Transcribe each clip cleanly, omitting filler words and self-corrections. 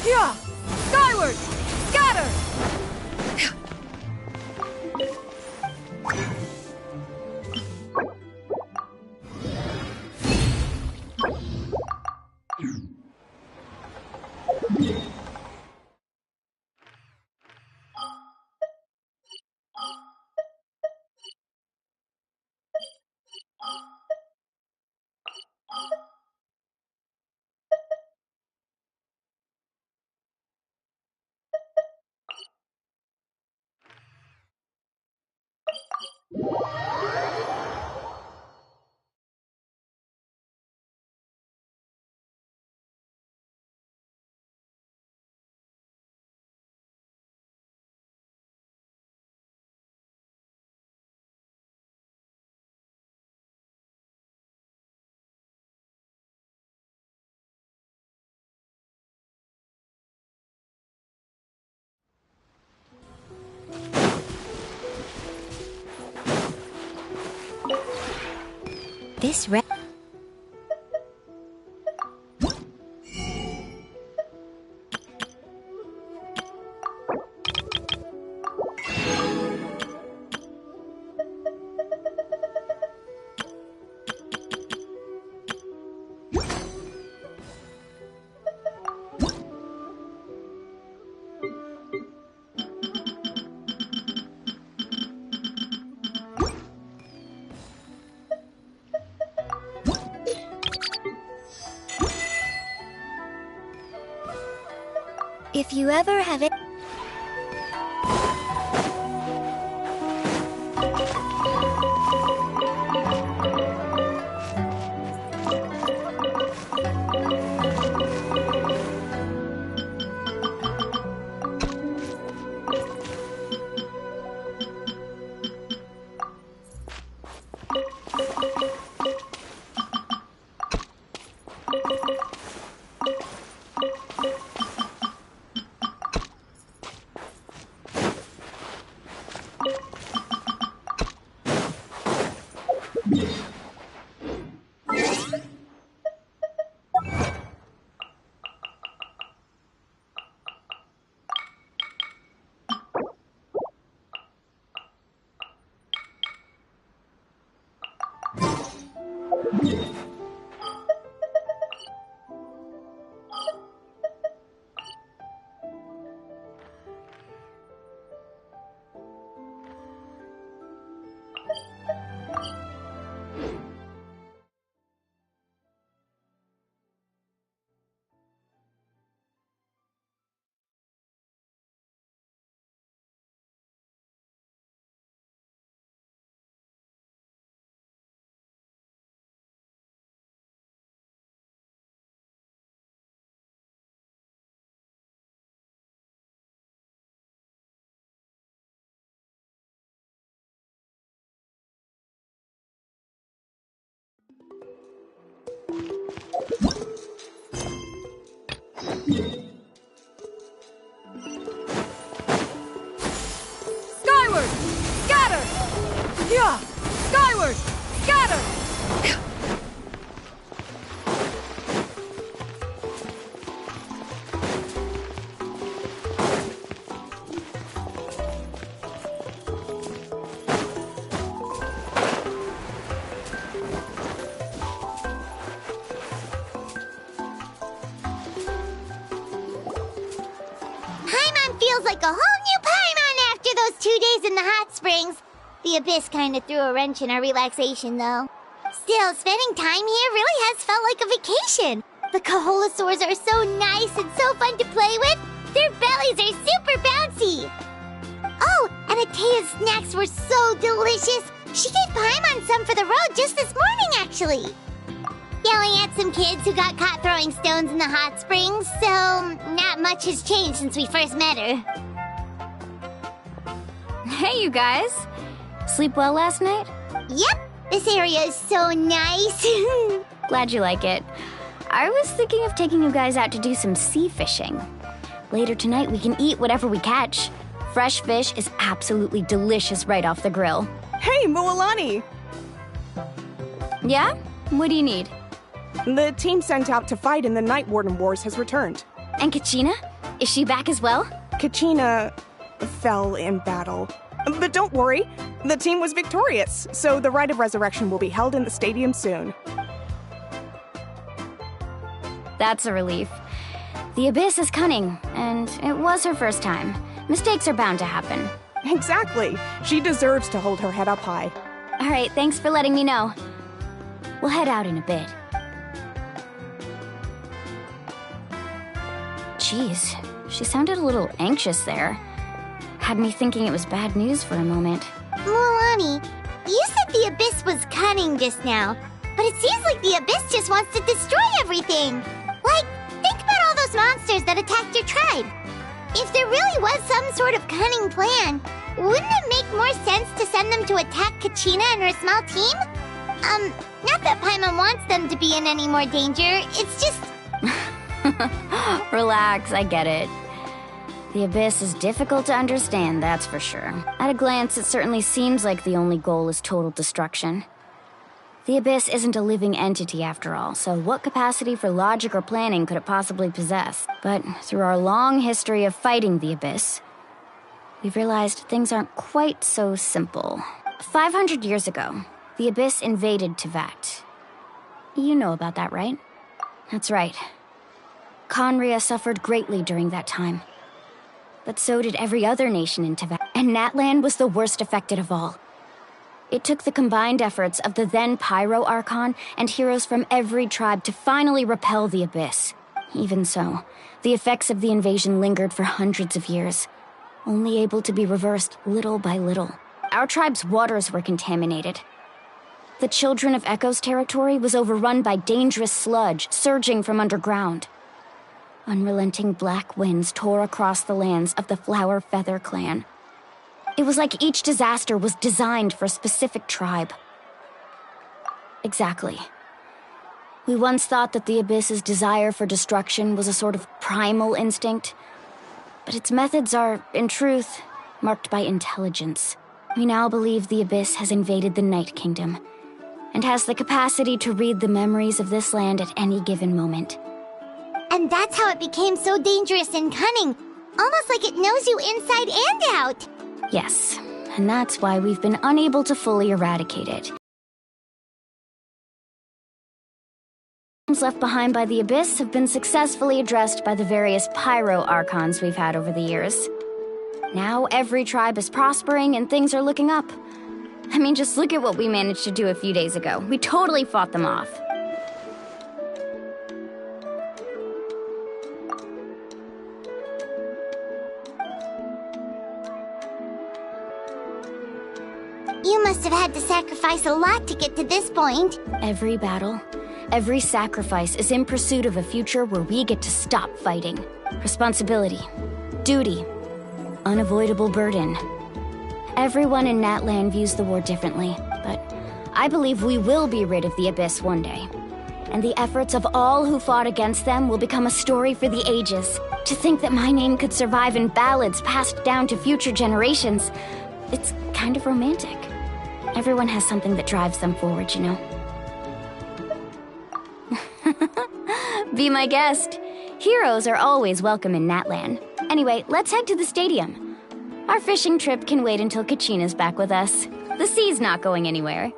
Yeah! Skyward! Scatter! This red. If you ever have it. Skyward! Scatter! Yeah! Skyward! Scatter! Paimon feels like a whole new Paimon after those 2 days in the hot springs. The Abyss kinda threw a wrench in our relaxation, though. Still, spending time here really has felt like a vacation. The Kaholosaurs are so nice and so fun to play with. Their bellies are super bouncy. Oh, and Atea's snacks were so delicious. She gave Paimon some for the road just this morning, actually. Yelling at some kids who got caught throwing stones in the hot springs, so not much has changed since we first met her. Hey, you guys. Sleep well last night? Yep, this area is so nice. Glad you like it. I was thinking of taking you guys out to do some sea fishing. Later tonight, we can eat whatever we catch. Fresh fish is absolutely delicious right off the grill. Hey, Mualani! Yeah? What do you need? The team sent out to fight in the Night Warden Wars has returned. And Kachina? Is she back as well? Kachina fell in battle. But don't worry, the team was victorious, so the Rite of Resurrection will be held in the stadium soon. That's a relief. The Abyss is cunning, and it was her first time. Mistakes are bound to happen. Exactly. She deserves to hold her head up high. All right, thanks for letting me know. We'll head out in a bit. Jeez, she sounded a little anxious there. Had me thinking it was bad news for a moment. Mualani, you said the Abyss was cunning just now, but it seems like the Abyss just wants to destroy everything. Like, think about all those monsters that attacked your tribe. If there really was some sort of cunning plan, wouldn't it make more sense to send them to attack Kachina and her small team? Not that Paimon wants them to be in any more danger, it's just... Relax, I get it. The Abyss is difficult to understand, that's for sure. At a glance, it certainly seems like the only goal is total destruction. The Abyss isn't a living entity after all, so what capacity for logic or planning could it possibly possess? But through our long history of fighting the Abyss, we've realized things aren't quite so simple. 500 years ago, the Abyss invaded Tevat. You know about that, right? That's right. Conria suffered greatly during that time. But so did every other nation in Tevat, and Natlan was the worst affected of all. It took the combined efforts of the then Pyro Archon and heroes from every tribe to finally repel the Abyss. Even so, the effects of the invasion lingered for hundreds of years, only able to be reversed little by little. Our tribe's waters were contaminated. The Children of Echo's territory was overrun by dangerous sludge surging from underground. Unrelenting black winds tore across the lands of the Flower Feather clan. It was like each disaster was designed for a specific tribe. Exactly. We once thought that the Abyss's desire for destruction was a sort of primal instinct, but its methods are, in truth, marked by intelligence. We now believe the Abyss has invaded the Night Kingdom, and has the capacity to read the memories of this land at any given moment. And that's how it became so dangerous and cunning, almost like it knows you inside and out. Yes, and that's why we've been unable to fully eradicate it. Problems left behind by the Abyss have been successfully addressed by the various Pyro Archons we've had over the years. Now every tribe is prospering and things are looking up. I mean, just look at what we managed to do a few days ago. We totally fought them off. You must have had to sacrifice a lot to get to this point. Every battle, every sacrifice is in pursuit of a future where we get to stop fighting. Responsibility, duty, unavoidable burden. Everyone in Natlan views the war differently, but I believe we will be rid of the Abyss one day. And the efforts of all who fought against them will become a story for the ages. To think that my name could survive in ballads passed down to future generations, it's kind of romantic. Everyone has something that drives them forward, you know? Be my guest. Heroes are always welcome in Natlan. Anyway, let's head to the stadium. Our fishing trip can wait until Kachina's back with us. The sea's not going anywhere.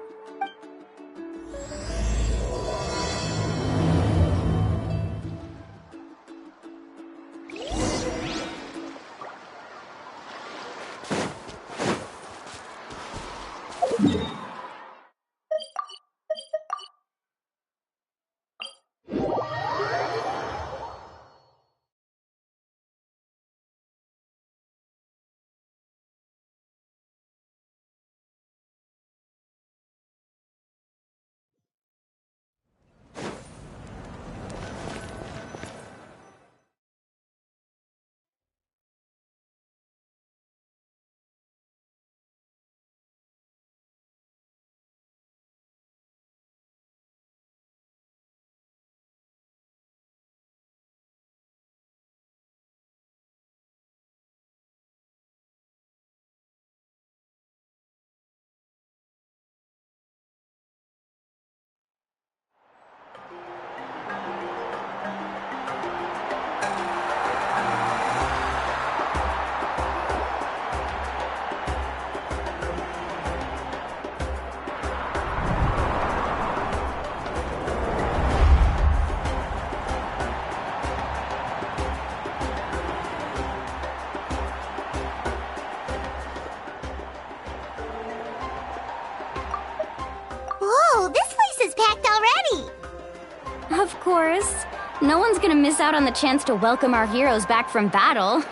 Of course. No one's gonna miss out on the chance to welcome our heroes back from battle.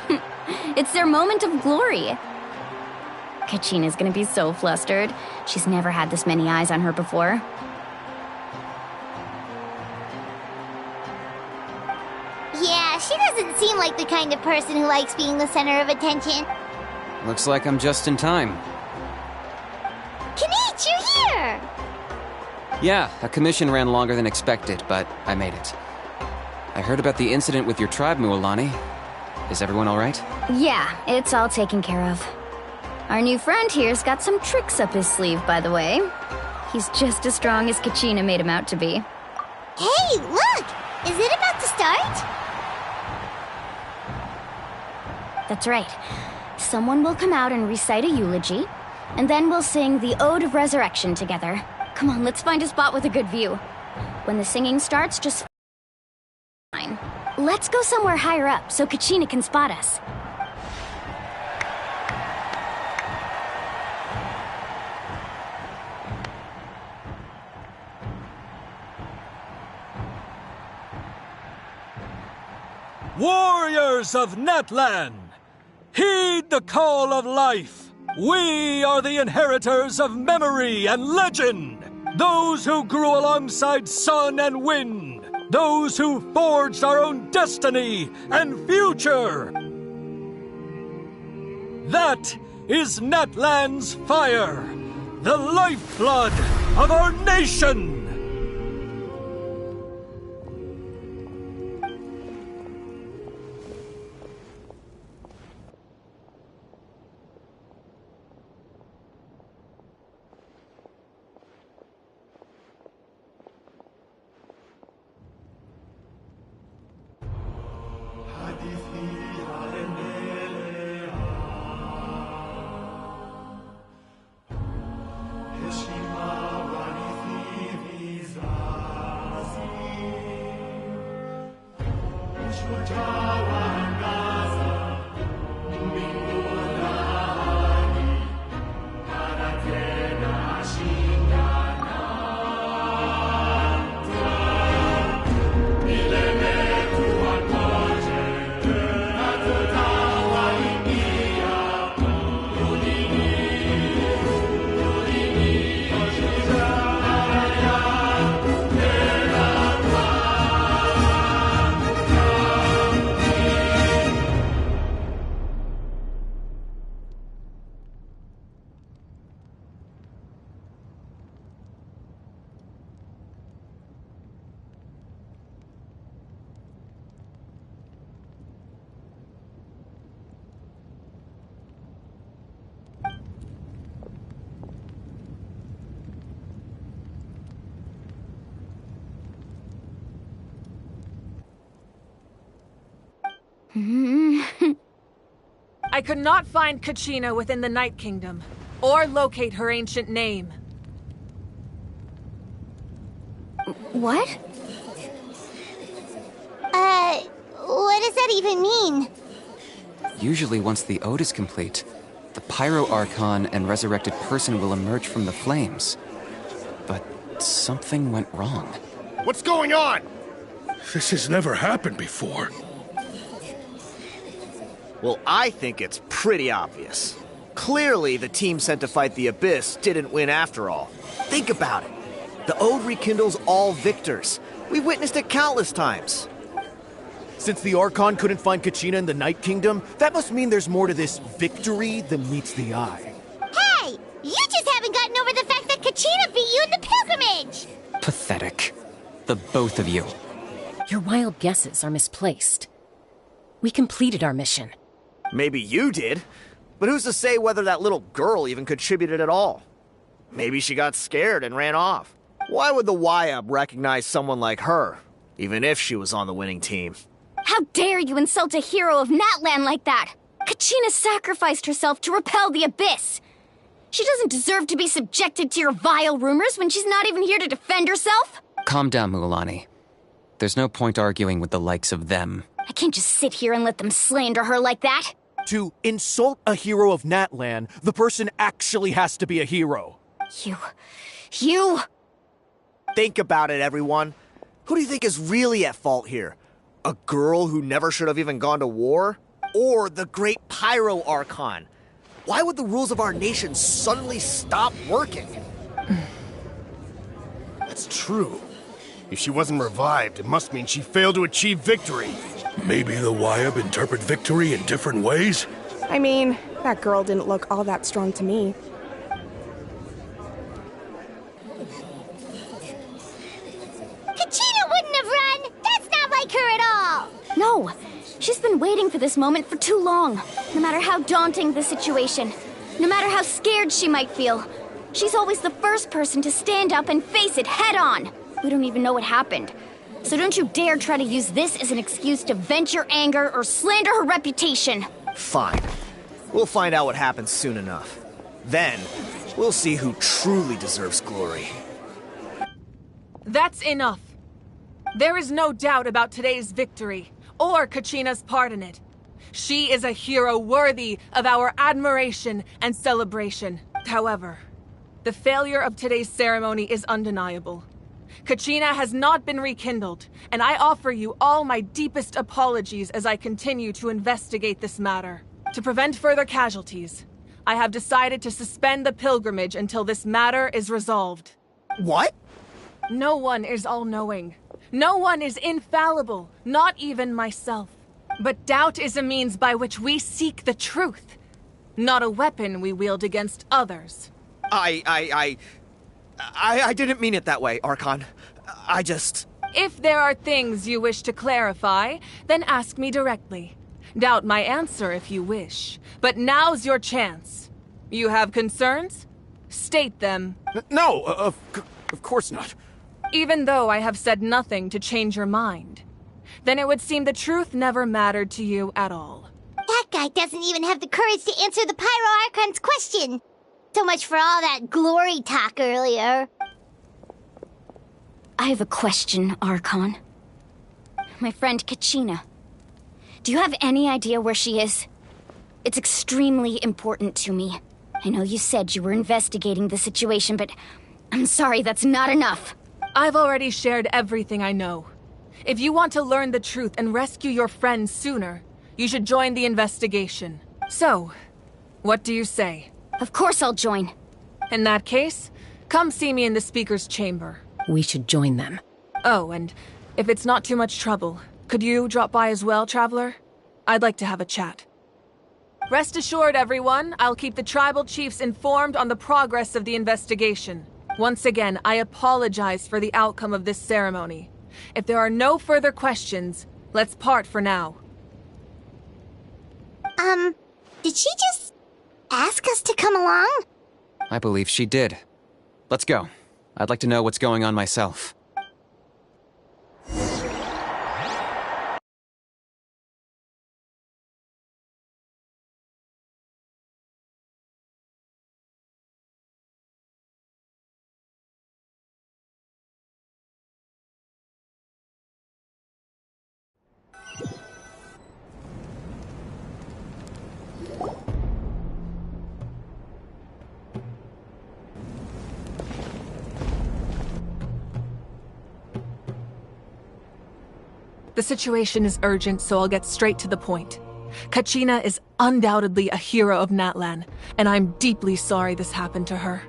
It's their moment of glory. Kachina's gonna be so flustered. She's never had this many eyes on her before. Yeah, she doesn't seem like the kind of person who likes being the center of attention. Looks like I'm just in time. Kanich, you're here! Yeah, a commission ran longer than expected, but I made it. I heard about the incident with your tribe, Mualani. Is everyone all right? Yeah, it's all taken care of. Our new friend here's got some tricks up his sleeve, by the way. He's just as strong as Kachina made him out to be. Hey, look! Is it about to start? That's right. Someone will come out and recite a eulogy, and then we'll sing the Ode of Resurrection together. Come on, let's find a spot with a good view. When the singing starts, just fine. Let's go somewhere higher up so Kachina can spot us. Warriors of Natlan, heed the call of life. We are the inheritors of memory and legend. Those who grew alongside sun and wind. Those who forged our own destiny and future. That is Natlan's fire, the lifeblood of our nation. I could not find Kachina within the Night Kingdom, or locate her ancient name. What? What does that even mean? Usually once the ode is complete, the Pyro Archon and resurrected person will emerge from the flames. But something went wrong. What's going on? This has never happened before. Well, I think it's pretty obvious. Clearly, the team sent to fight the Abyss didn't win after all. Think about it. The Ode rekindles all victors. We've witnessed it countless times. Since the Archon couldn't find Kachina in the Night Kingdom, that must mean there's more to this victory than meets the eye. Hey! You just haven't gotten over the fact that Kachina beat you in the pilgrimage! Pathetic. The both of you. Your wild guesses are misplaced. We completed our mission. Maybe you did, but who's to say whether that little girl even contributed at all? Maybe she got scared and ran off. Why would the YUB recognize someone like her, even if she was on the winning team? How dare you insult a hero of Natlan like that? Kachina sacrificed herself to repel the Abyss. She doesn't deserve to be subjected to your vile rumors when she's not even here to defend herself. Calm down, Mualani. There's no point arguing with the likes of them. I can't just sit here and let them slander her like that. To insult a hero of Natlan, the person actually has to be a hero. You... Think about it, everyone. Who do you think is really at fault here? A girl who never should have even gone to war? Or the great Pyro Archon? Why would the rules of our nation suddenly stop working? That's true. If she wasn't revived, it must mean she failed to achieve victory. Maybe the Wyab interpret victory in different ways? I mean, that girl didn't look all that strong to me. Kachina wouldn't have run! That's not like her at all! No! She's been waiting for this moment for too long. No matter how daunting the situation, no matter how scared she might feel, she's always the first person to stand up and face it head on. We don't even know what happened. So don't you dare try to use this as an excuse to vent your anger or slander her reputation. Fine. We'll find out what happens soon enough. Then, we'll see who truly deserves glory. That's enough. There is no doubt about today's victory, or Kachina's part in it. She is a hero worthy of our admiration and celebration. However, the failure of today's ceremony is undeniable. Kachina has not been rekindled, and I offer you all my deepest apologies as I continue to investigate this matter. To prevent further casualties, I have decided to suspend the pilgrimage until this matter is resolved. What? No one is all-knowing. No one is infallible, not even myself. But doubt is a means by which we seek the truth, not a weapon we wield against others. I didn't mean it that way, Archon. I just... If there are things you wish to clarify, then ask me directly. Doubt my answer if you wish. But now's your chance. You have concerns? State them. No, of course not. Even though I have said nothing to change your mind, then it would seem the truth never mattered to you at all. That guy doesn't even have the courage to answer the Pyro Archon's question. So much for all that glory talk earlier. I have a question, Archon. My friend Kachina. Do you have any idea where she is? It's extremely important to me. I know you said you were investigating the situation, but I'm sorry, that's not enough. I've already shared everything I know. If you want to learn the truth and rescue your friends sooner, you should join the investigation. So, what do you say? Of course I'll join. In that case, come see me in the speaker's chamber. We should join them. Oh, and if it's not too much trouble, could you drop by as well, Traveler? I'd like to have a chat. Rest assured, everyone, I'll keep the tribal chiefs informed on the progress of the investigation. Once again, I apologize for the outcome of this ceremony. If there are no further questions, let's part for now. Did she just ask us to come along? I believe she did. Let's go. I'd like to know what's going on myself. The situation is urgent, so I'll get straight to the point. Kachina is undoubtedly a hero of Natlan, and I'm deeply sorry this happened to her.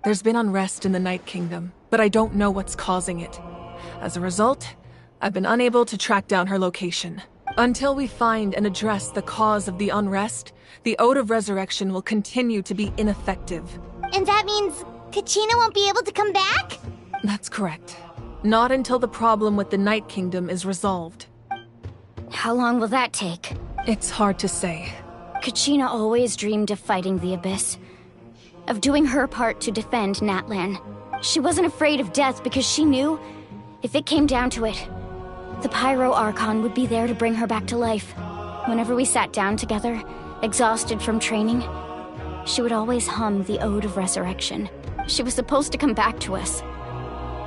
There's been unrest in the Night Kingdom, but I don't know what's causing it. As a result, I've been unable to track down her location. Until we find and address the cause of the unrest, the Ode of Resurrection will continue to be ineffective. And that means Kachina won't be able to come back? That's correct. Not until the problem with the Night Kingdom is resolved. How long will that take? It's hard to say. Kachina always dreamed of fighting the Abyss, of doing her part to defend Natlan. She wasn't afraid of death because she knew, if it came down to it, the Pyro Archon would be there to bring her back to life. Whenever we sat down together, exhausted from training, she would always hum the Ode of Resurrection. She was supposed to come back to us.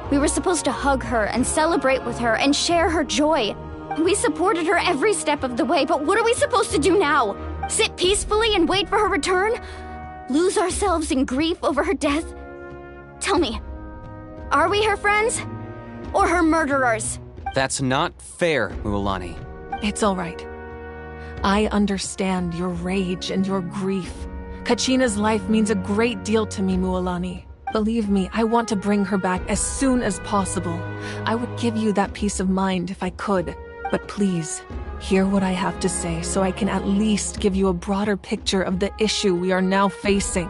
We were supposed to hug her and celebrate with her and share her joy. We supported her every step of the way, but what are we supposed to do now? Sit peacefully and wait for her return? Lose ourselves in grief over her death? Tell me, are we her friends? or her murderers. That's not fair, Mualani. It's all right. I understand your rage and your grief. Kachina's life means a great deal to me, Mualani. Believe me, I want to bring her back as soon as possible. I would give you that peace of mind if I could. But please, hear what I have to say so I can at least give you a broader picture of the issue we are now facing.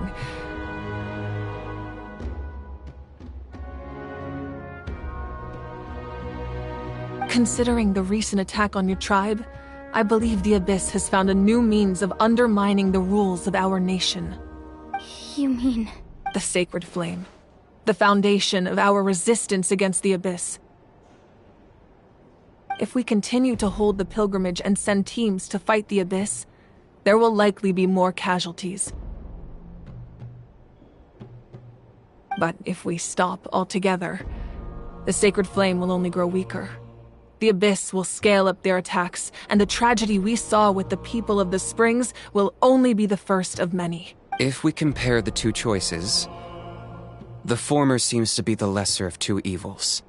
Considering the recent attack on your tribe, I believe the Abyss has found a new means of undermining the rules of our nation. You mean... The Sacred Flame. The foundation of our resistance against the Abyss. If we continue to hold the pilgrimage and send teams to fight the Abyss, there will likely be more casualties. But if we stop altogether, the Sacred Flame will only grow weaker. The Abyss will scale up their attacks, and the tragedy we saw with the people of the Springs will only be the first of many. If we compare the two choices, the former seems to be the lesser of two evils.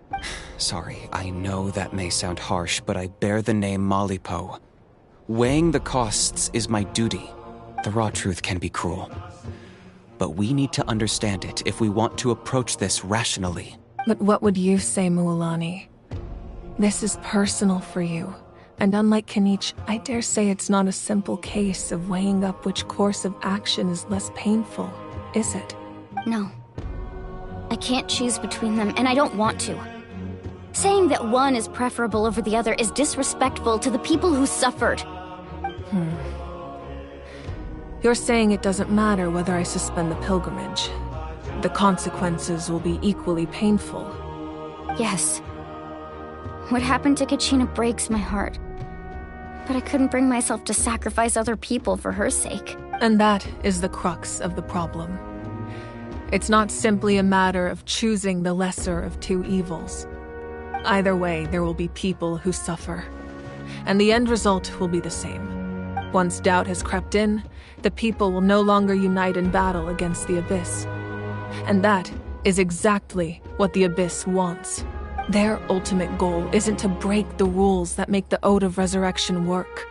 Sorry, I know that may sound harsh, but I bear the name Malipo. Weighing the costs is my duty. The raw truth can be cruel. But we need to understand it if we want to approach this rationally. But what would you say, Mualani? This is personal for you, and unlike Kanich, I dare say it's not a simple case of weighing up which course of action is less painful, is it? No. I can't choose between them, and I don't want to. Saying that one is preferable over the other is disrespectful to the people who suffered. You're saying it doesn't matter whether I suspend the pilgrimage. The consequences will be equally painful. Yes. What happened to Kachina breaks my heart. But I couldn't bring myself to sacrifice other people for her sake. And that is the crux of the problem. It's not simply a matter of choosing the lesser of two evils. Either way, there will be people who suffer. And the end result will be the same. Once doubt has crept in, the people will no longer unite in battle against the Abyss. And that is exactly what the Abyss wants. Their ultimate goal isn't to break the rules that make the Ode of Resurrection work.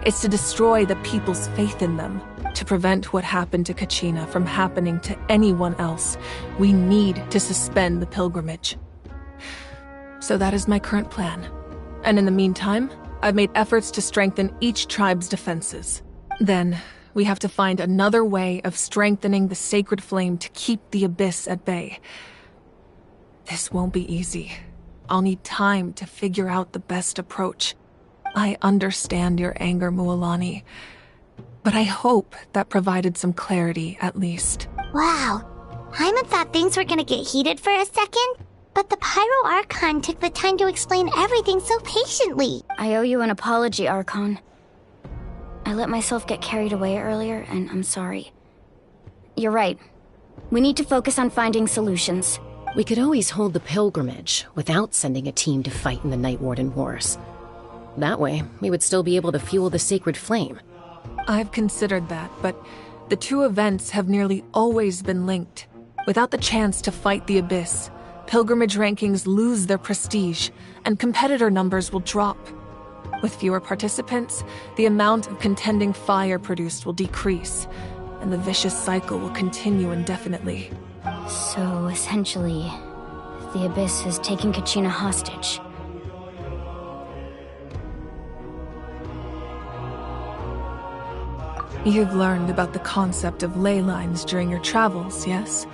It's to destroy the people's faith in them. To prevent what happened to Kachina from happening to anyone else, we need to suspend the pilgrimage. So that is my current plan. And in the meantime, I've made efforts to strengthen each tribe's defenses. Then, we have to find another way of strengthening the Sacred Flame to keep the Abyss at bay. This won't be easy. I'll need time to figure out the best approach. I understand your anger, Mualani, but I hope that provided some clarity, at least. Wow. Hyman thought things were gonna get heated for a second, but the Pyro Archon took the time to explain everything so patiently. I owe you an apology, Archon. I let myself get carried away earlier, and I'm sorry. You're right. We need to focus on finding solutions. We could always hold the pilgrimage without sending a team to fight in the Night Warden Wars. That way, we would still be able to fuel the Sacred Flame. I've considered that, but the two events have nearly always been linked. Without the chance to fight the Abyss, pilgrimage rankings lose their prestige, and competitor numbers will drop. With fewer participants, the amount of contending fire produced will decrease, and the vicious cycle will continue indefinitely. So, essentially, the Abyss has taken Kachina hostage. You've learned about the concept of ley lines during your travels, yes?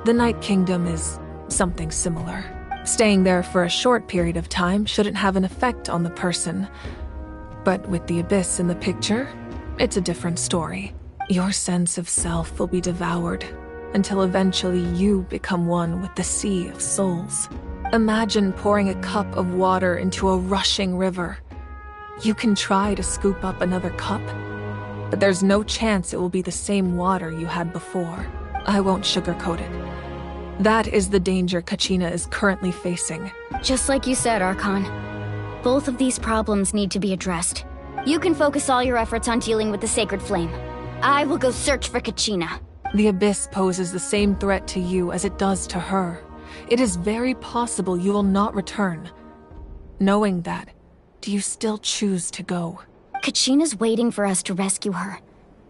The Night Kingdom is something similar. Staying there for a short period of time shouldn't have an effect on the person. But with the Abyss in the picture, it's a different story. Your sense of self will be devoured, until eventually you become one with the Sea of Souls. Imagine pouring a cup of water into a rushing river. You can try to scoop up another cup, but there's no chance it will be the same water you had before. I won't sugarcoat it. That is the danger Kachina is currently facing. Just like you said, Archon. Both of these problems need to be addressed. You can focus all your efforts on dealing with the Sacred Flame. I will go search for Kachina. The Abyss poses the same threat to you as it does to her, it is very possible you will not return. Knowing that, do you still choose to go? Kachina's waiting for us to rescue her.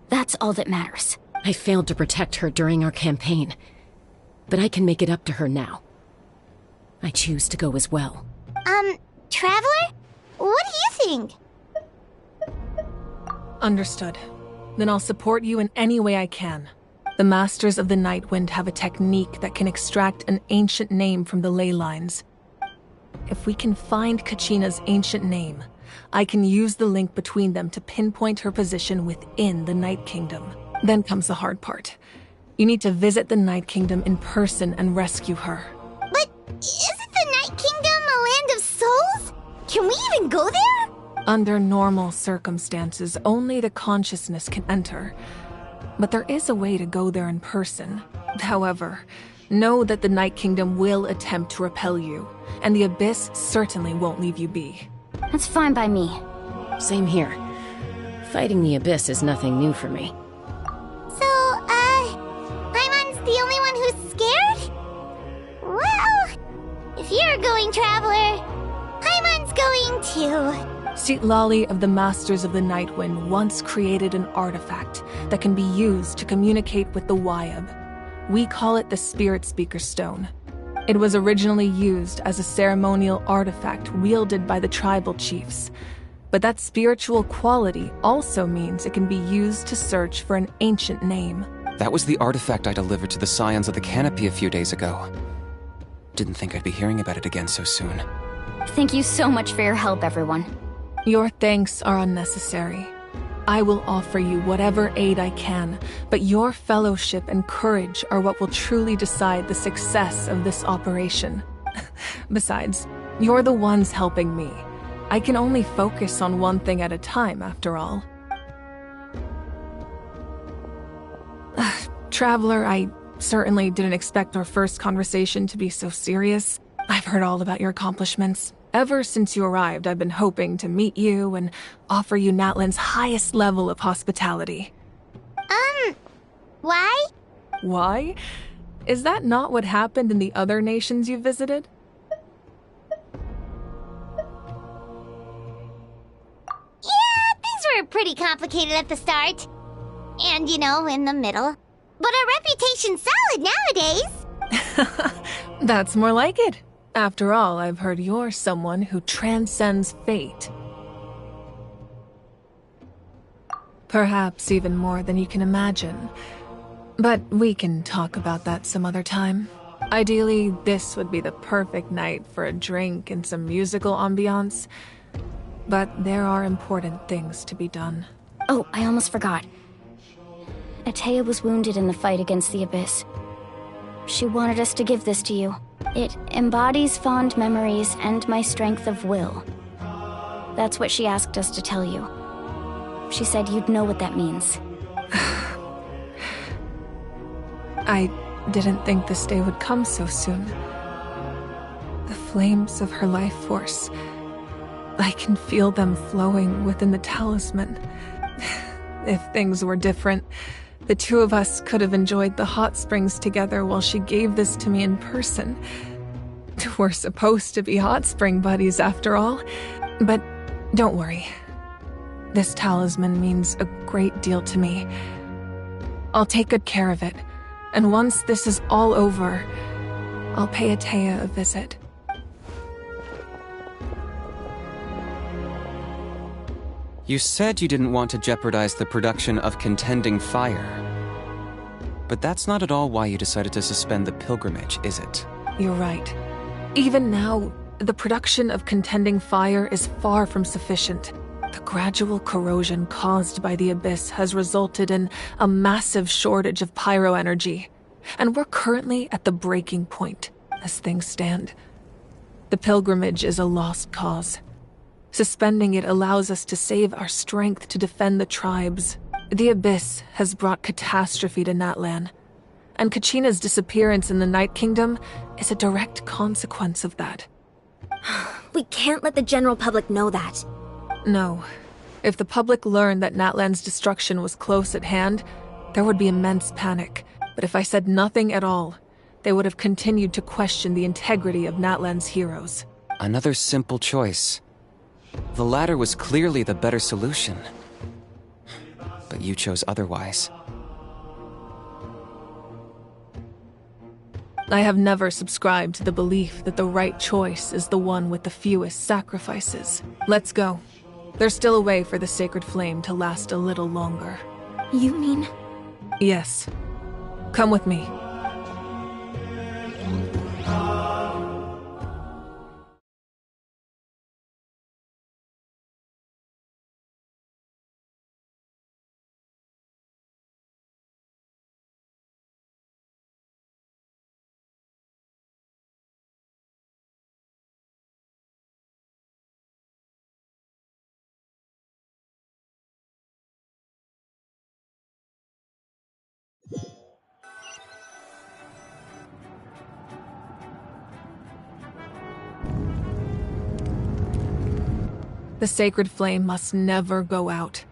That's all that matters. I failed to protect her during our campaign, but I can make it up to her now. I choose to go as well. Traveler? What do you think? Understood. Then I'll support you in any way I can. The Masters of the Nightwind have a technique that can extract an ancient name from the ley lines. If we can find Kachina's ancient name, I can use the link between them to pinpoint her position within the Night Kingdom. Then comes the hard part. You need to visit the Night Kingdom in person and rescue her. But isn't the Night Kingdom a land of souls? Can we even go there? Under normal circumstances, only the consciousness can enter. But there is a way to go there in person. However, know that the Night Kingdom will attempt to repel you, and the Abyss certainly won't leave you be. That's fine by me. Same here. Fighting the Abyss is nothing new for me. So, Paimon's the only one who's scared? Well, if you're going, Traveler, Paimon's going too. Citlali of the Masters of the Nightwind once created an artifact that can be used to communicate with the Wyab. We call it the Spirit Speaker Stone. It was originally used as a ceremonial artifact wielded by the tribal chiefs. But that spiritual quality also means it can be used to search for an ancient name. That was the artifact I delivered to the Scions of the Canopy a few days ago. Didn't think I'd be hearing about it again so soon. Thank you so much for your help, everyone. Your thanks are unnecessary. I will offer you whatever aid I can, but your fellowship and courage are what will truly decide the success of this operation. Besides, you're the ones helping me. I can only focus on one thing at a time, after all. Traveler, I certainly didn't expect our first conversation to be so serious. I've heard all about your accomplishments. Ever since you arrived, I've been hoping to meet you and offer you Natlan's highest level of hospitality. Why? Why? Is that not what happened in the other nations you visited? Yeah, things were pretty complicated at the start. And, in the middle. But our reputation's solid nowadays. That's more like it. After all, I've heard you're someone who transcends fate. Perhaps even more than you can imagine. But we can talk about that some other time. Ideally, this would be the perfect night for a drink and some musical ambiance. But there are important things to be done. Oh, I almost forgot. Atea was wounded in the fight against the Abyss. She wanted us to give this to you. It embodies fond memories and my strength of will. That's what she asked us to tell you. She said you'd know what that means. I didn't think this day would come so soon. The flames of her life force. I can feel them flowing within the talisman. If things were different, the two of us could have enjoyed the hot springs together while she gave this to me in person. We're supposed to be hot spring buddies after all. But don't worry. This talisman means a great deal to me. I'll take good care of it. And once this is all over, I'll pay Atea a visit. You said you didn't want to jeopardize the production of Contending Fire. But that's not at all why you decided to suspend the pilgrimage, is it? You're right. Even now, the production of Contending Fire is far from sufficient. The gradual corrosion caused by the Abyss has resulted in a massive shortage of pyro energy, and we're currently at the breaking point, as things stand. The pilgrimage is a lost cause. Suspending it allows us to save our strength to defend the tribes. The Abyss has brought catastrophe to Natlan, and Kachina's disappearance in the Night Kingdom is a direct consequence of that. We can't let the general public know that. No. If the public learned that Natlan's destruction was close at hand, there would be immense panic. But if I said nothing at all, they would have continued to question the integrity of Natlan's heroes. Another simple choice. The latter was clearly the better solution. But you chose otherwise. I have never subscribed to the belief that the right choice is the one with the fewest sacrifices. Let's go. There's still a way for the sacred flame to last a little longer. You mean? Yes. Come with me. The sacred flame must never go out.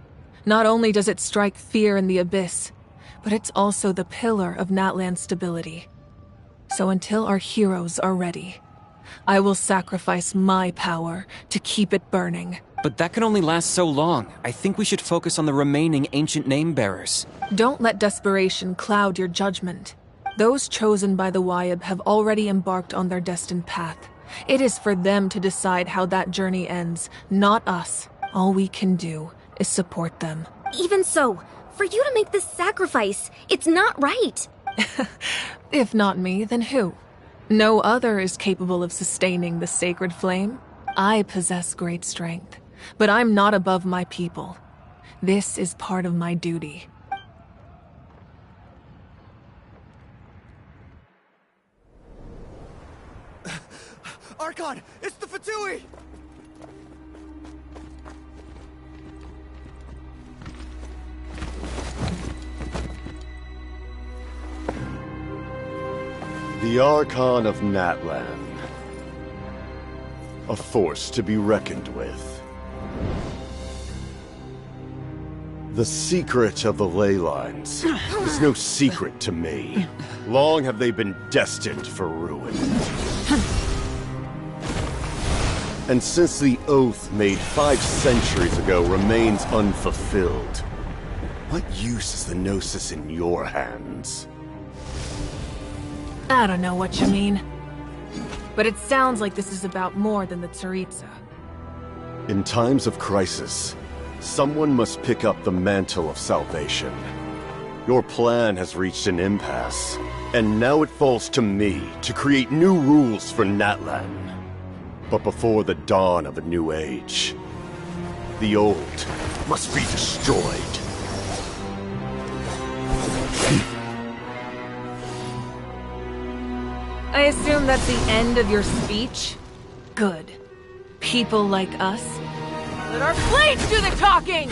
Not only does it strike fear in the abyss, but it's also the pillar of Natlan's stability. So until our heroes are ready, I will sacrifice my power to keep it burning. But that can only last so long. I think we should focus on the remaining ancient name-bearers. Don't let desperation cloud your judgment. Those chosen by the Wyeb have already embarked on their destined path. It is for them to decide how that journey ends, not us. All we can do is support them. Even so, for you to make this sacrifice, it's not right. If not me, then who? No other is capable of sustaining the sacred flame. I possess great strength, but I'm not above my people. This is part of my duty. Archon! It's the Fatui! The Archon of Natlan. A force to be reckoned with. The secret of the ley lines is no secret to me. Long have they been destined for ruin. And since the oath made 5 centuries ago remains unfulfilled, what use is the Gnosis in your hands? I don't know what you mean. But it sounds like this is about more than the Tsaritsa. In times of crisis, someone must pick up the mantle of salvation. Your plan has reached an impasse, and now it falls to me to create new rules for Natlan. But before the dawn of a new age, the old must be destroyed. I assume that's the end of your speech? Good. People like us. Let our blades do the talking!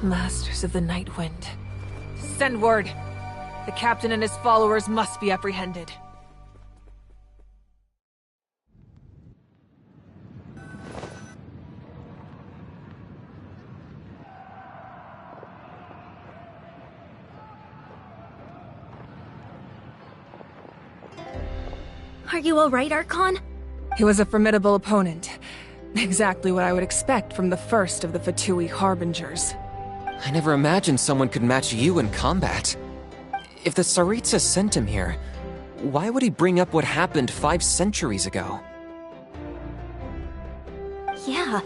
Masters of the Night Wind. Send word! The captain and his followers must be apprehended. Are you alright, Archon? He was a formidable opponent. Exactly what I would expect from the first of the Fatui Harbingers. I never imagined someone could match you in combat. If the Tsaritsa sent him here, why would he bring up what happened 5 centuries ago? Yeah.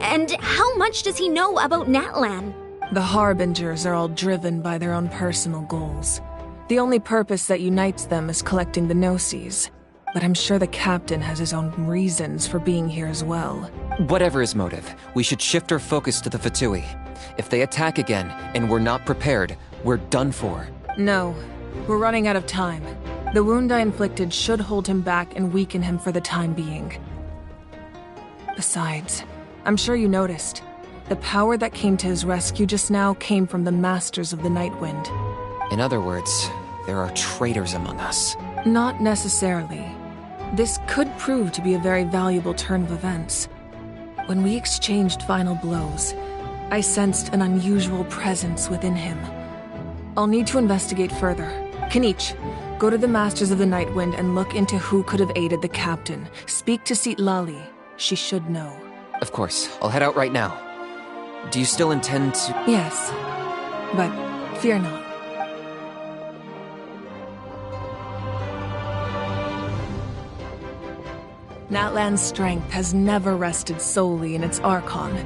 And how much does he know about Natlan? The Harbingers are all driven by their own personal goals. The only purpose that unites them is collecting the Gnosis. But I'm sure the captain has his own reasons for being here as well. Whatever his motive, we should shift our focus to the Fatui. If they attack again, and we're not prepared, we're done for. No, we're running out of time. The wound I inflicted should hold him back and weaken him for the time being. Besides, I'm sure you noticed, the power that came to his rescue just now came from the Masters of the Night Wind. In other words, there are traitors among us. Not necessarily. This could prove to be a very valuable turn of events. When we exchanged final blows, I sensed an unusual presence within him. I'll need to investigate further. Kanich, go to the Masters of the Night Wind and look into who could have aided the captain. Speak to Sitlali. She should know. Of course, I'll head out right now. Do you still intend to— Yes, but fear not. Natlan's strength has never rested solely in its Archon.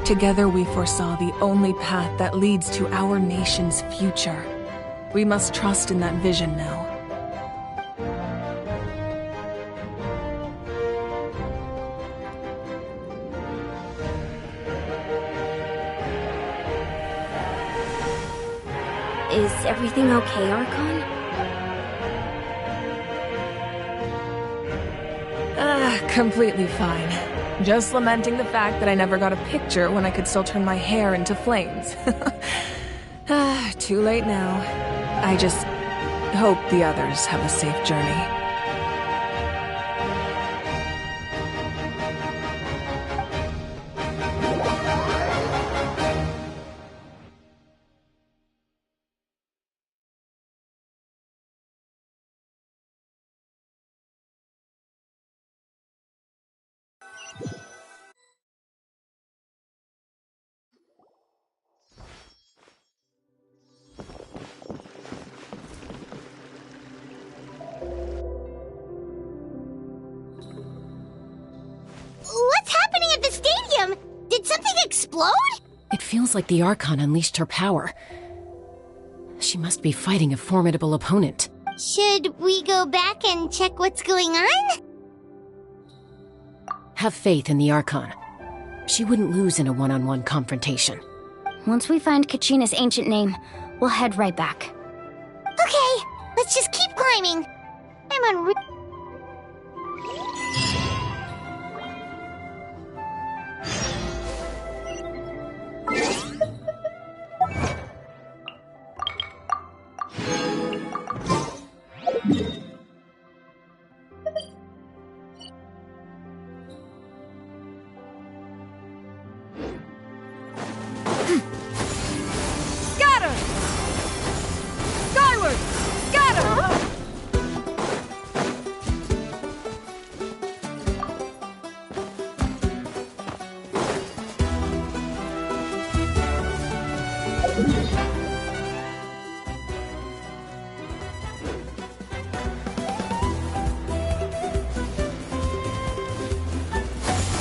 Together we foresaw the only path that leads to our nation's future. We must trust in that vision now. Is everything okay, Archon? Completely fine. Just lamenting the fact that I never got a picture when I could still turn my hair into flames. Too late now. I just hope the others have a safe journey. What's happening at the stadium? Did something explode? It feels like the Archon unleashed her power. She must be fighting a formidable opponent. Should we go back and check what's going on? Have faith in the Archon. She wouldn't lose in a one-on-one confrontation. Once we find Kachina's ancient name, we'll head right back. Okay, let's just keep climbing. I'm on Scatter! Skyward! Scatter!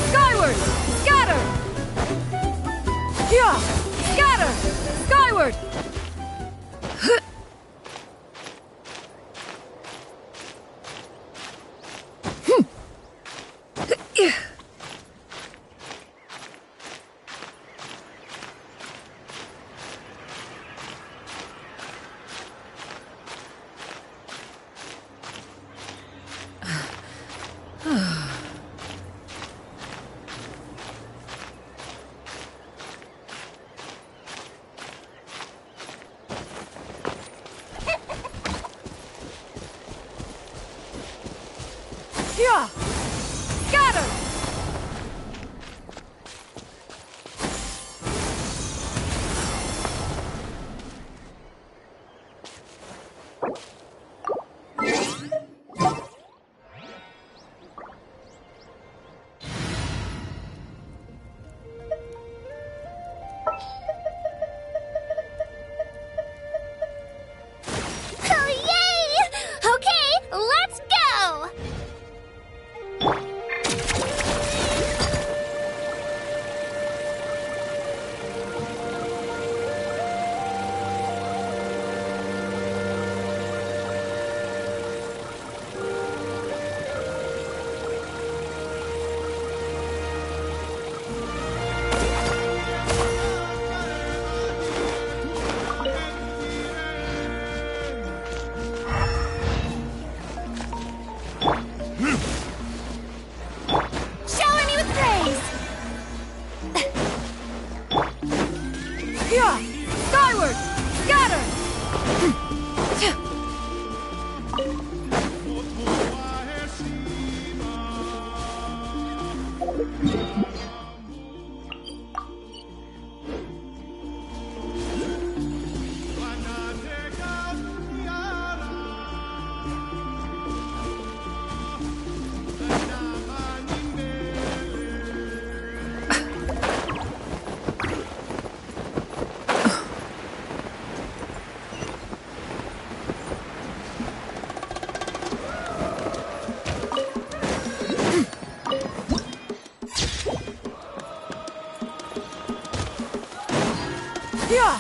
Skyward! Scatter! Yeah! Scatter! Skyward! Skyward! Yeah! Scatter! Oh, yay! Okay, let's go! Shower me with praise! Yeah! Skyward! Scatter! Yeah!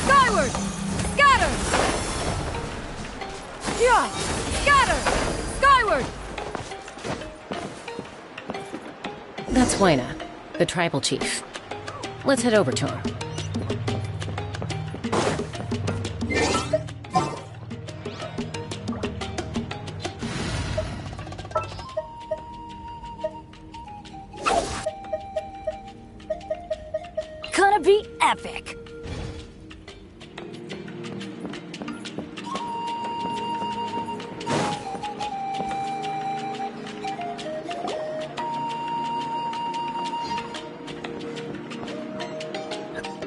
Skyward! Scatter! Yeah! Scatter! Skyward! That's Wyna, the tribal chief. Let's head over to him. Gonna be epic.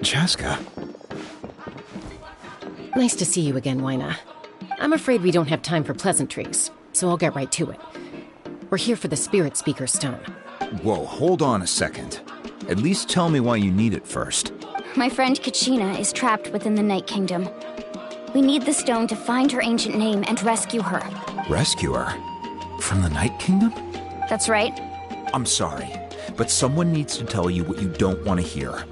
Chaska. Nice to see you again, Wyna. I'm afraid we don't have time for pleasantries, so I'll get right to it. We're here for the Spirit Speaker Stone. Whoa, hold on a second. At least tell me why you need it first. My friend Kachina is trapped within the Night Kingdom. We need the stone to find her ancient name and rescue her. Rescue her? From the Night Kingdom? That's right. I'm sorry, but someone needs to tell you what you don't want to hear.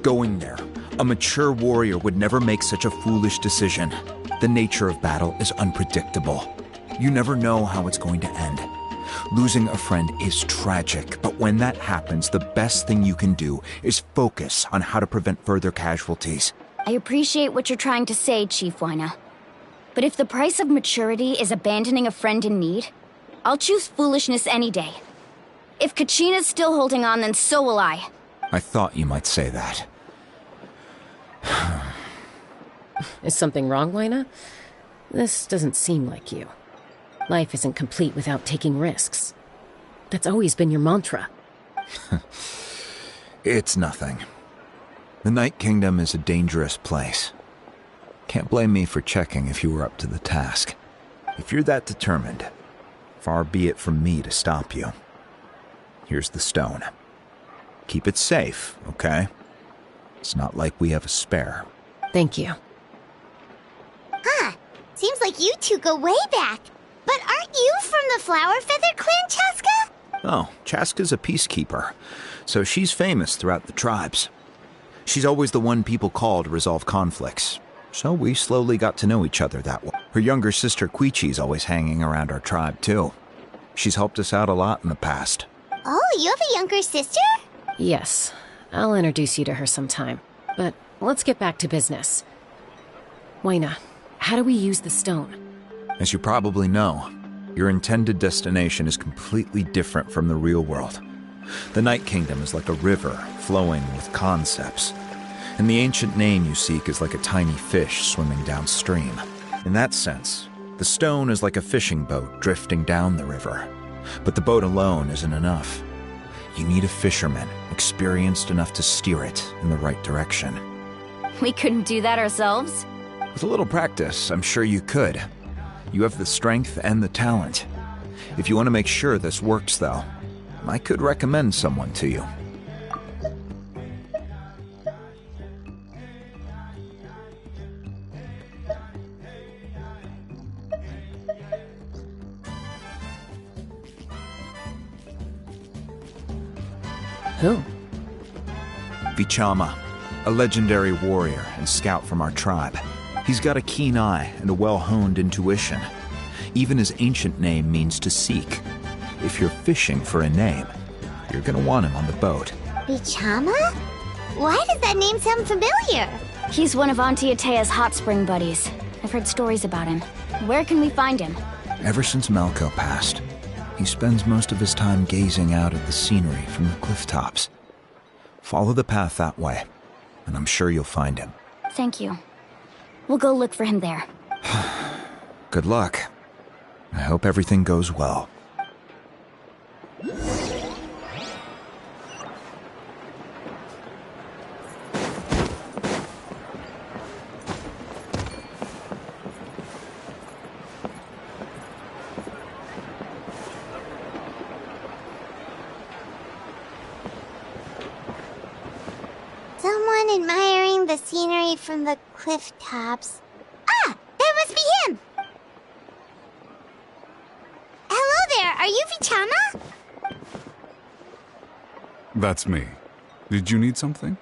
Going there, a mature warrior would never make such a foolish decision. The nature of battle is unpredictable. You never know how it's going to end. Losing a friend is tragic, but when that happens, the best thing you can do is focus on how to prevent further casualties. I appreciate what you're trying to say, Chief Wyna. But if the price of maturity is abandoning a friend in need, I'll choose foolishness any day. If Kachina's still holding on, then so will I. I thought you might say that. Is something wrong, Wyna? This doesn't seem like you. Life isn't complete without taking risks. That's always been your mantra. It's nothing. The Night Kingdom is a dangerous place. Can't blame me for checking if you were up to the task. If you're that determined, far be it from me to stop you. Here's the stone. Keep it safe, okay? It's not like we have a spare. Thank you. Huh. Seems like you two go way back. But aren't you from the Flower Feather Clan, Chaska? Oh, Chaska's a peacekeeper, so she's famous throughout the tribes. She's always the one people call to resolve conflicts. So we slowly got to know each other that way. Her younger sister Quichi's always hanging around our tribe, too. She's helped us out a lot in the past. Oh, you have a younger sister? Yes. I'll introduce you to her sometime. But let's get back to business. Waina, how do we use the stone? As you probably know, your intended destination is completely different from the real world. The Night Kingdom is like a river flowing with concepts, and the ancient name you seek is like a tiny fish swimming downstream. In that sense, the stone is like a fishing boat drifting down the river. But the boat alone isn't enough. You need a fisherman experienced enough to steer it in the right direction. We couldn't do that ourselves? With a little practice, I'm sure you could. You have the strength and the talent. If you want to make sure this works, though, I could recommend someone to you. Who? Vichama, a legendary warrior and scout from our tribe. He's got a keen eye and a well-honed intuition. Even his ancient name means to seek. If you're fishing for a name, you're gonna want him on the boat. Vichama? Why does that name sound familiar? He's one of Auntie Atea's hot spring buddies. I've heard stories about him. Where can we find him? Ever since Malco passed, he spends most of his time gazing out at the scenery from the cliff tops. Follow the path that way, and I'm sure you'll find him. Thank you. We'll go look for him there. Good luck. I hope everything goes well. Someone admiring the scenery from the cliff tops. Ah! That must be him! Hello there, are you Vichama? That's me. Did you need something?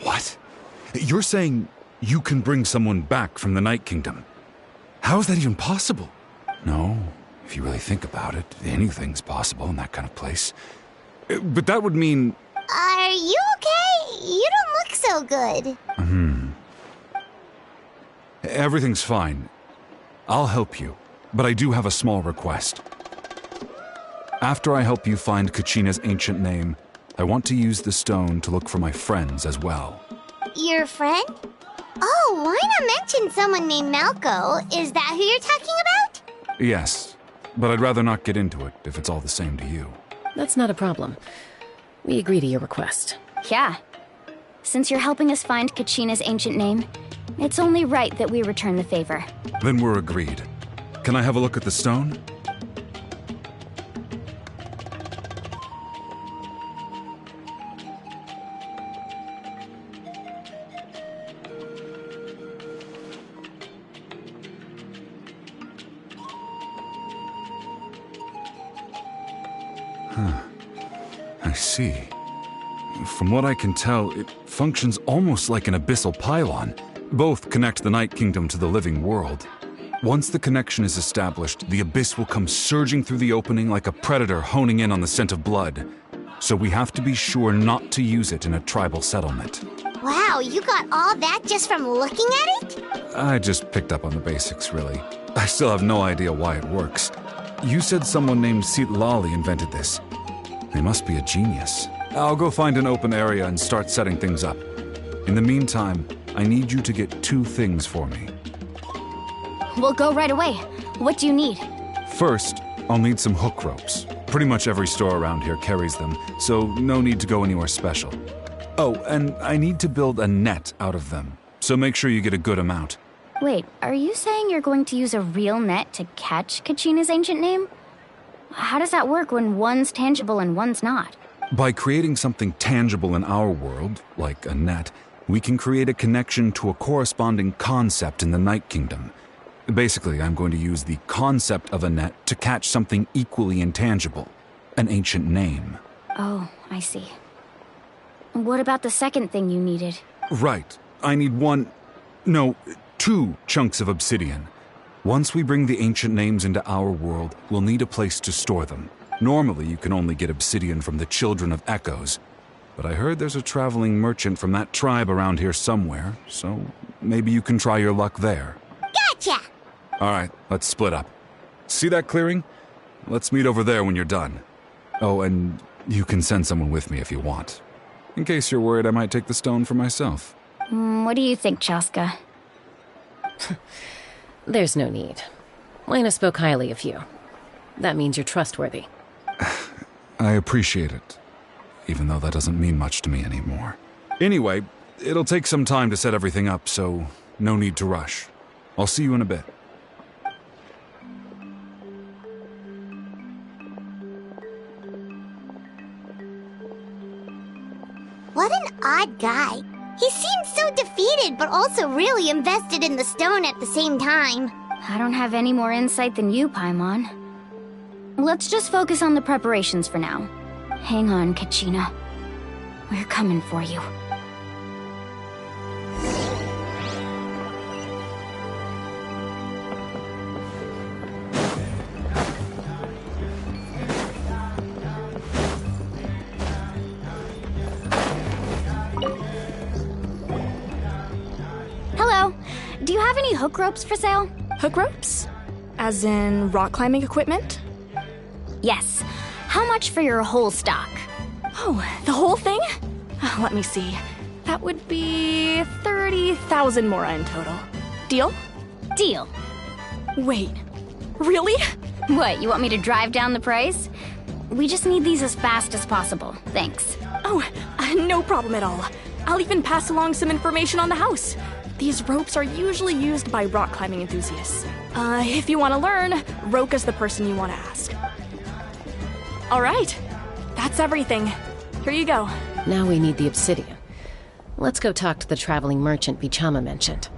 What? You're saying you can bring someone back from the Night Kingdom? How is that even possible? No, if you really think about it, anything's possible in that kind of place. But that would mean... Are you okay? You don't look so good. Everything's fine. I'll help you, but I do have a small request. After I help you find Kachina's ancient name, I want to use the stone to look for my friends as well. Your friend? Oh, why not mention someone named Malco? Is that who you're talking about? Yes, but I'd rather not get into it if it's all the same to you. That's not a problem. We agree to your request. Yeah. Since you're helping us find Kachina's ancient name, it's only right that we return the favor. Then we're agreed. Can I have a look at the stone? I see. From what I can tell, it functions almost like an abyssal pylon. Both connect the Night Kingdom to the living world. Once the connection is established, the abyss will come surging through the opening like a predator honing in on the scent of blood. So we have to be sure not to use it in a tribal settlement. Wow, you got all that just from looking at it? I just picked up on the basics, really. I still have no idea why it works. You said someone named Sitlali invented this. They must be a genius. I'll go find an open area and start setting things up. In the meantime, I need you to get 2 things for me. We'll go right away. What do you need? First, I'll need some hook ropes. Pretty much every store around here carries them, so no need to go anywhere special. Oh, and I need to build a net out of them, so make sure you get a good amount. Wait, are you saying you're going to use a real net to catch Kachina's ancient name? How does that work when one's tangible and one's not? By creating something tangible in our world, like a net, we can create a connection to a corresponding concept in the Night Kingdom. Basically, I'm going to use the concept of a net to catch something equally intangible. An ancient name. Oh, I see. What about the second thing you needed? Right. I need two chunks of obsidian. Once we bring the ancient names into our world, we'll need a place to store them. Normally, you can only get obsidian from the Children of Echoes, but I heard there's a traveling merchant from that tribe around here somewhere, so maybe you can try your luck there. Gotcha! All right, let's split up. See that clearing? Let's meet over there when you're done. Oh, and you can send someone with me if you want. In case you're worried I might take the stone for myself. What do you think, Chaska? There's no need. Lena spoke highly of you. That means you're trustworthy. I appreciate it, even though that doesn't mean much to me anymore. Anyway, it'll take some time to set everything up, so no need to rush. I'll see you in a bit. What an odd guy. He seems so defeated, but also really invested in the stone at the same time. I don't have any more insight than you, Paimon. Let's just focus on the preparations for now. Hang on, Kachina. We're coming for you. Hello. Do you have any hook ropes for sale? Hook ropes? As in rock climbing equipment? Yes. How much for your whole stock? Oh, the whole thing? Let me see. That would be 30,000 mora in total. Deal? Deal. Wait, really? What, you want me to drive down the price? We just need these as fast as possible. Thanks. Oh, no problem at all. I'll even pass along some information on the house. These ropes are usually used by rock climbing enthusiasts. If you want to learn, Roka's the person you want to ask. All right, that's everything. Here you go. Now we need the obsidian. Let's go talk to the traveling merchant Vichama mentioned.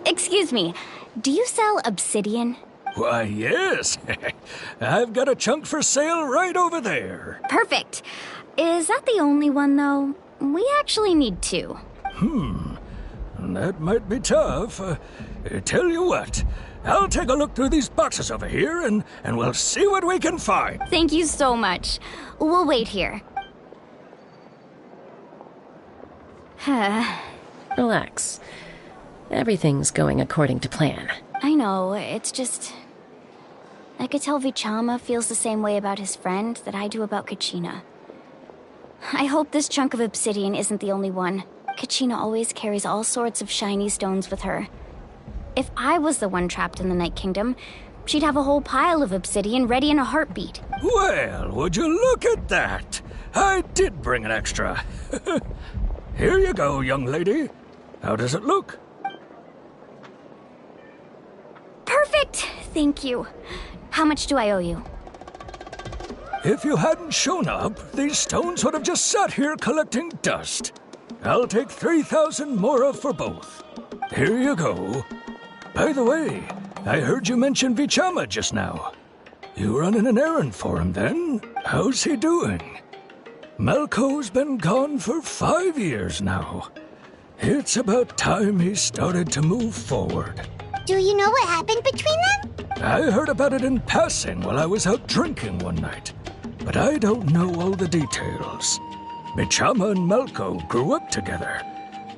Excuse me, do you sell obsidian? Why, yes. I've got a chunk for sale right over there. Perfect. Is that the only one, though? We actually need two. That might be tough. Tell you what, I'll take a look through these boxes over here, and we'll see what we can find. Thank you so much. We'll wait here. Relax. Everything's going according to plan. I know, it's just... I could tell Vichama feels the same way about his friend that I do about Kachina. I hope this chunk of obsidian isn't the only one. Kachina always carries all sorts of shiny stones with her. If I was the one trapped in the Night Kingdom, she'd have a whole pile of obsidian ready in a heartbeat. Well, would you look at that? I did bring an extra. Here you go, young lady. How does it look? Perfect! Thank you. How much do I owe you? If you hadn't shown up, these stones would have just sat here collecting dust. I'll take 3,000 mora for both. Here you go. By the way, I heard you mention Vichama just now. You running an errand for him then? How's he doing? Malco's been gone for 5 years now. It's about time he started to move forward. Do you know what happened between them? I heard about it in passing while I was out drinking one night, but I don't know all the details. Vichama and Malco grew up together,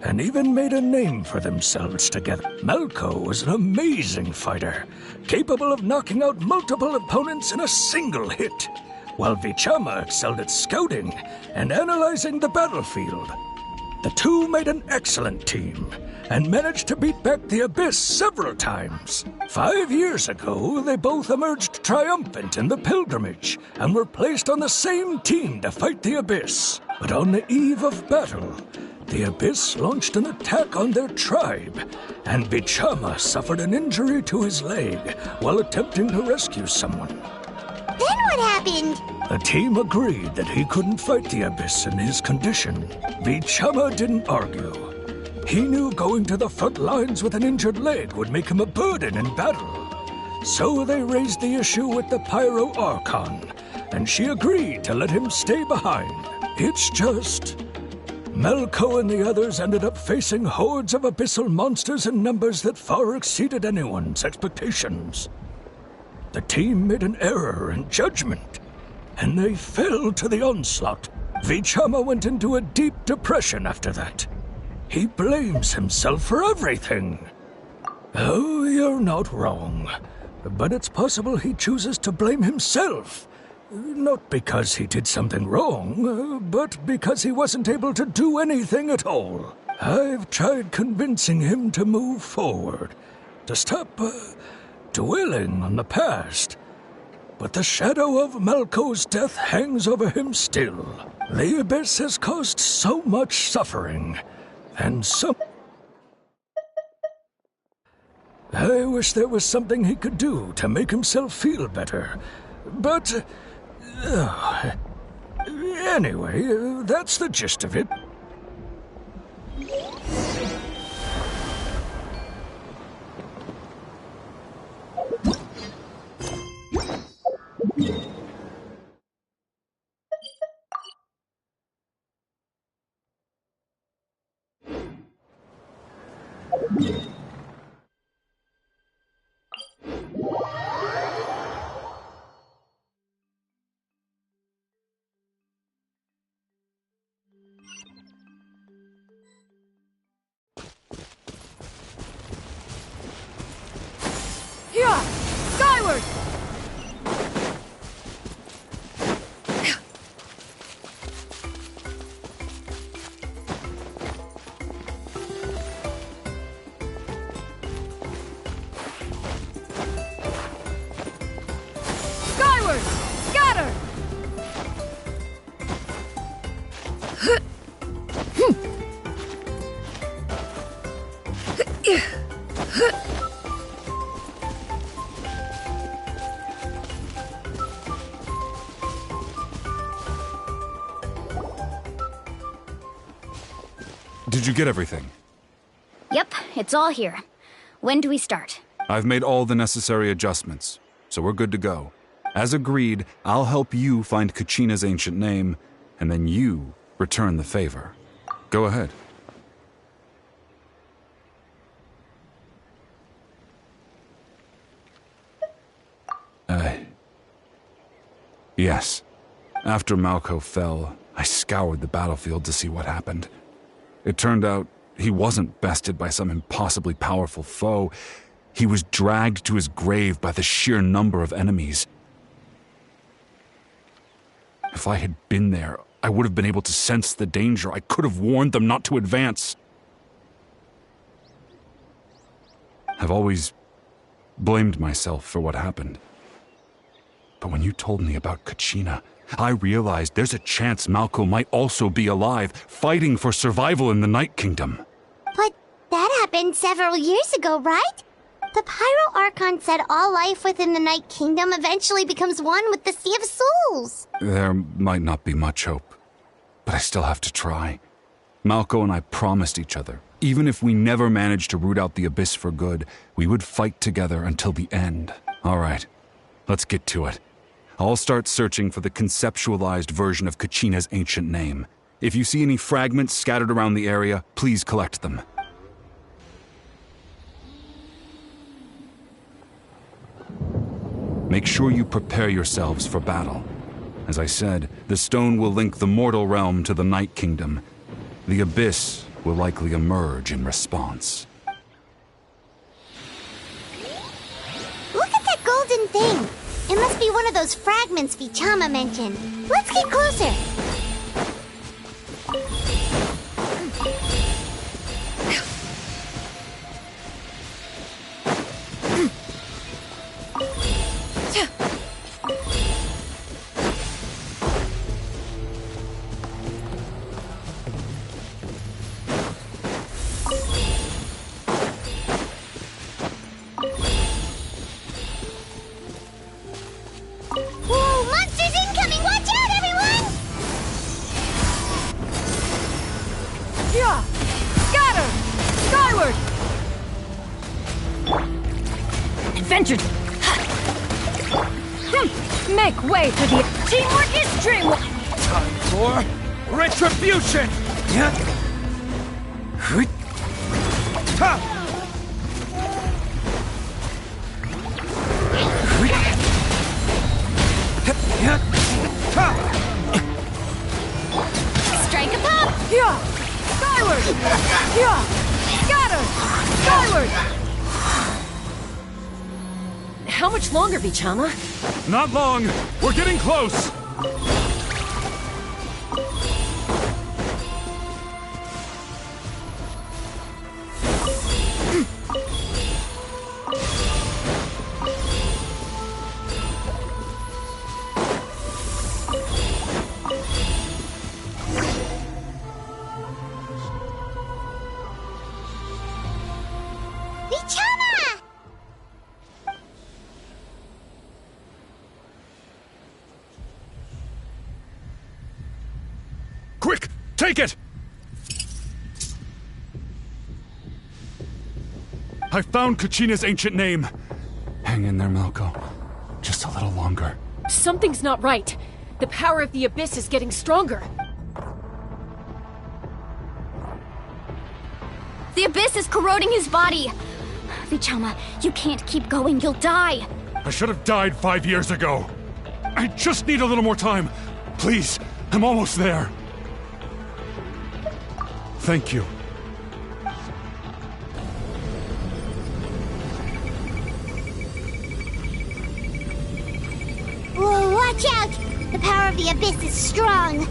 and even made a name for themselves together. Malco was an amazing fighter, capable of knocking out multiple opponents in a single hit, while Vichama excelled at scouting and analyzing the battlefield. The two made an excellent team, and managed to beat back the Abyss several times. 5 years ago, they both emerged triumphant in the pilgrimage, and were placed on the same team to fight the Abyss. But on the eve of battle, the Abyss launched an attack on their tribe, and Vichama suffered an injury to his leg while attempting to rescue someone. Then what happened? The team agreed that he couldn't fight the Abyss in his condition. Vichama didn't argue. He knew going to the front lines with an injured leg would make him a burden in battle. So they raised the issue with the Pyro Archon, and she agreed to let him stay behind. It's just... Melko and the others ended up facing hordes of abyssal monsters in numbers that far exceeded anyone's expectations. The team made an error in judgment, and they fell to the onslaught. Vichama went into a deep depression after that. He blames himself for everything. Oh, you're not wrong. But it's possible he chooses to blame himself. Not because he did something wrong, but because he wasn't able to do anything at all. I've tried convincing him to move forward, to stop dwelling on the past. But the shadow of Malko's death hangs over him still. The Abyss has caused so much suffering, and so... I wish there was something he could do to make himself feel better. But... anyway, that's the gist of it. Here! Skyward! Skyward! Scatter! Did you get everything? Yep, it's all here. When do we start? I've made all the necessary adjustments, so we're good to go. As agreed, I'll help you find Kachina's ancient name, and then you return the favor. Go ahead. Yes. After Malko fell, I scoured the battlefield to see what happened. It turned out he wasn't bested by some impossibly powerful foe. He was dragged to his grave by the sheer number of enemies. If I had been there, I would have been able to sense the danger. I could have warned them not to advance. I've always blamed myself for what happened. But when you told me about Kachina, I realized there's a chance Malko might also be alive, fighting for survival in the Night Kingdom. But that happened several years ago, right? The Pyro Archon said all life within the Night Kingdom eventually becomes one with the Sea of Souls. There might not be much hope, but I still have to try. Malko and I promised each other, even if we never managed to root out the Abyss for good, we would fight together until the end. All right, let's get to it. I'll start searching for the conceptualized version of Kachina's ancient name. If you see any fragments scattered around the area, please collect them. Make sure you prepare yourselves for battle. As I said, the stone will link the mortal realm to the Night Kingdom. The Abyss will likely emerge in response. Look at that golden thing! It must be one of those fragments Vichama mentioned. Let's get closer! Whoa, monsters incoming! Watch invented. Make way for the Teamwork is dreamwork. Time for retribution! Strike a pop. Yeah! Skyward! Yeah! Scatter! Skyward! How much longer, Vichama? Not long! We're getting close! Vichama! Quick! Take it! I found Kachina's ancient name. Hang in there, Malco. Just a little longer. Something's not right. The power of the Abyss is getting stronger. The Abyss is corroding his body. Vichama, you can't keep going. You'll die. I should have died 5 years ago. I just need a little more time. Please, I'm almost there. Thank you. Whoa, watch out! The power of the Abyss is strong.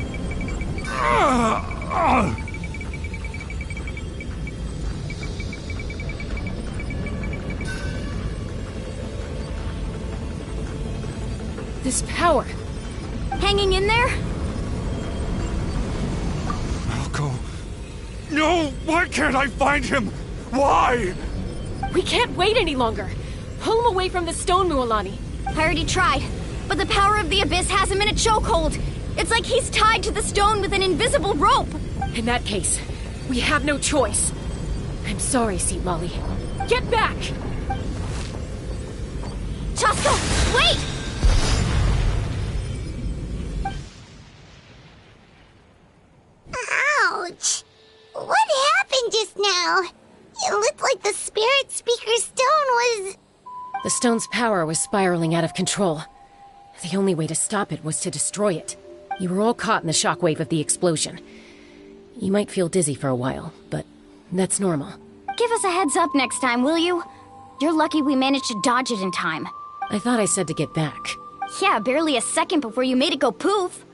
This power. Hanging in there? Malco. No! Why can't I find him? Why? We can't wait any longer. Pull him away from the stone, Mualani. I already tried, but the power of the Abyss has him in a chokehold. It's like he's tied to the stone with an invisible rope. In that case, we have no choice. I'm sorry, Seat Molly. Get back! Chaska, wait! Ouch! What happened just now? It looked like the Spirit Speaker's stone was... The stone's power was spiraling out of control. The only way to stop it was to destroy it. You were all caught in the shockwave of the explosion. You might feel dizzy for a while, but that's normal. Give us a heads up next time, will you? You're lucky we managed to dodge it in time. I thought I said to get back. Yeah, barely a second before you made it go poof.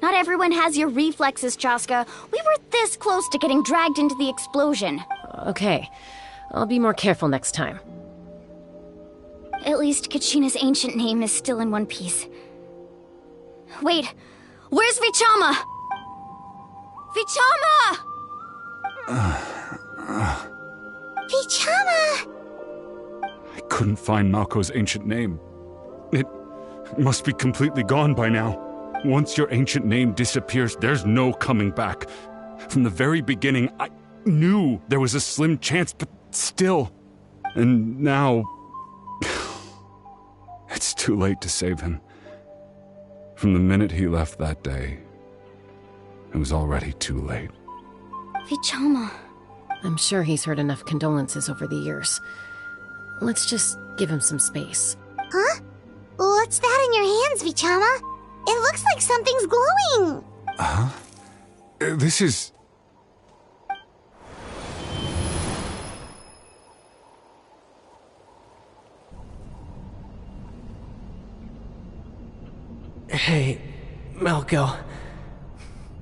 Not everyone has your reflexes, Chaska. We were this close to getting dragged into the explosion. Okay, I'll be more careful next time. At least Kachina's ancient name is still in one piece. Wait, where's Vichama? Vichama! Vichama! I couldn't find Malco's ancient name. It must be completely gone by now. Once your ancient name disappears, there's no coming back. From the very beginning, I knew there was a slim chance, but still. And now... it's too late to save him. From the minute he left that day, it was already too late. Vichama. I'm sure he's heard enough condolences over the years. Let's just give him some space. Huh? What's that in your hands, Vichama? It looks like something's glowing! Huh? This is... Hey, Malco.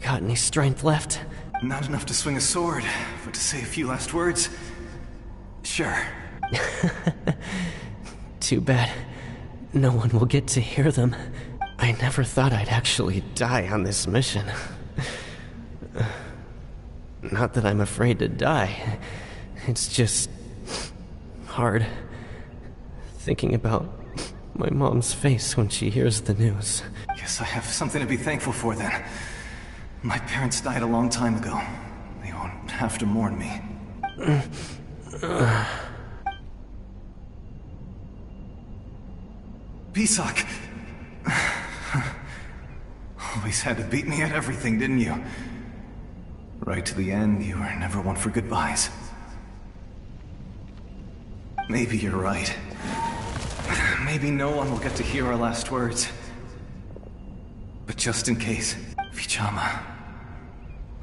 Got any strength left? Not enough to swing a sword, but to say a few last words? Sure. Too bad. No one will get to hear them. I never thought I'd actually die on this mission. Not that I'm afraid to die. It's just... hard. Thinking about my mom's face when she hears the news. Guess I have something to be thankful for then. My parents died a long time ago. They won't have to mourn me. Pisak. Always had to beat me at everything, didn't you? Right to the end, you were never one for goodbyes. Maybe you're right. Maybe no one will get to hear our last words. But just in case, Vichama,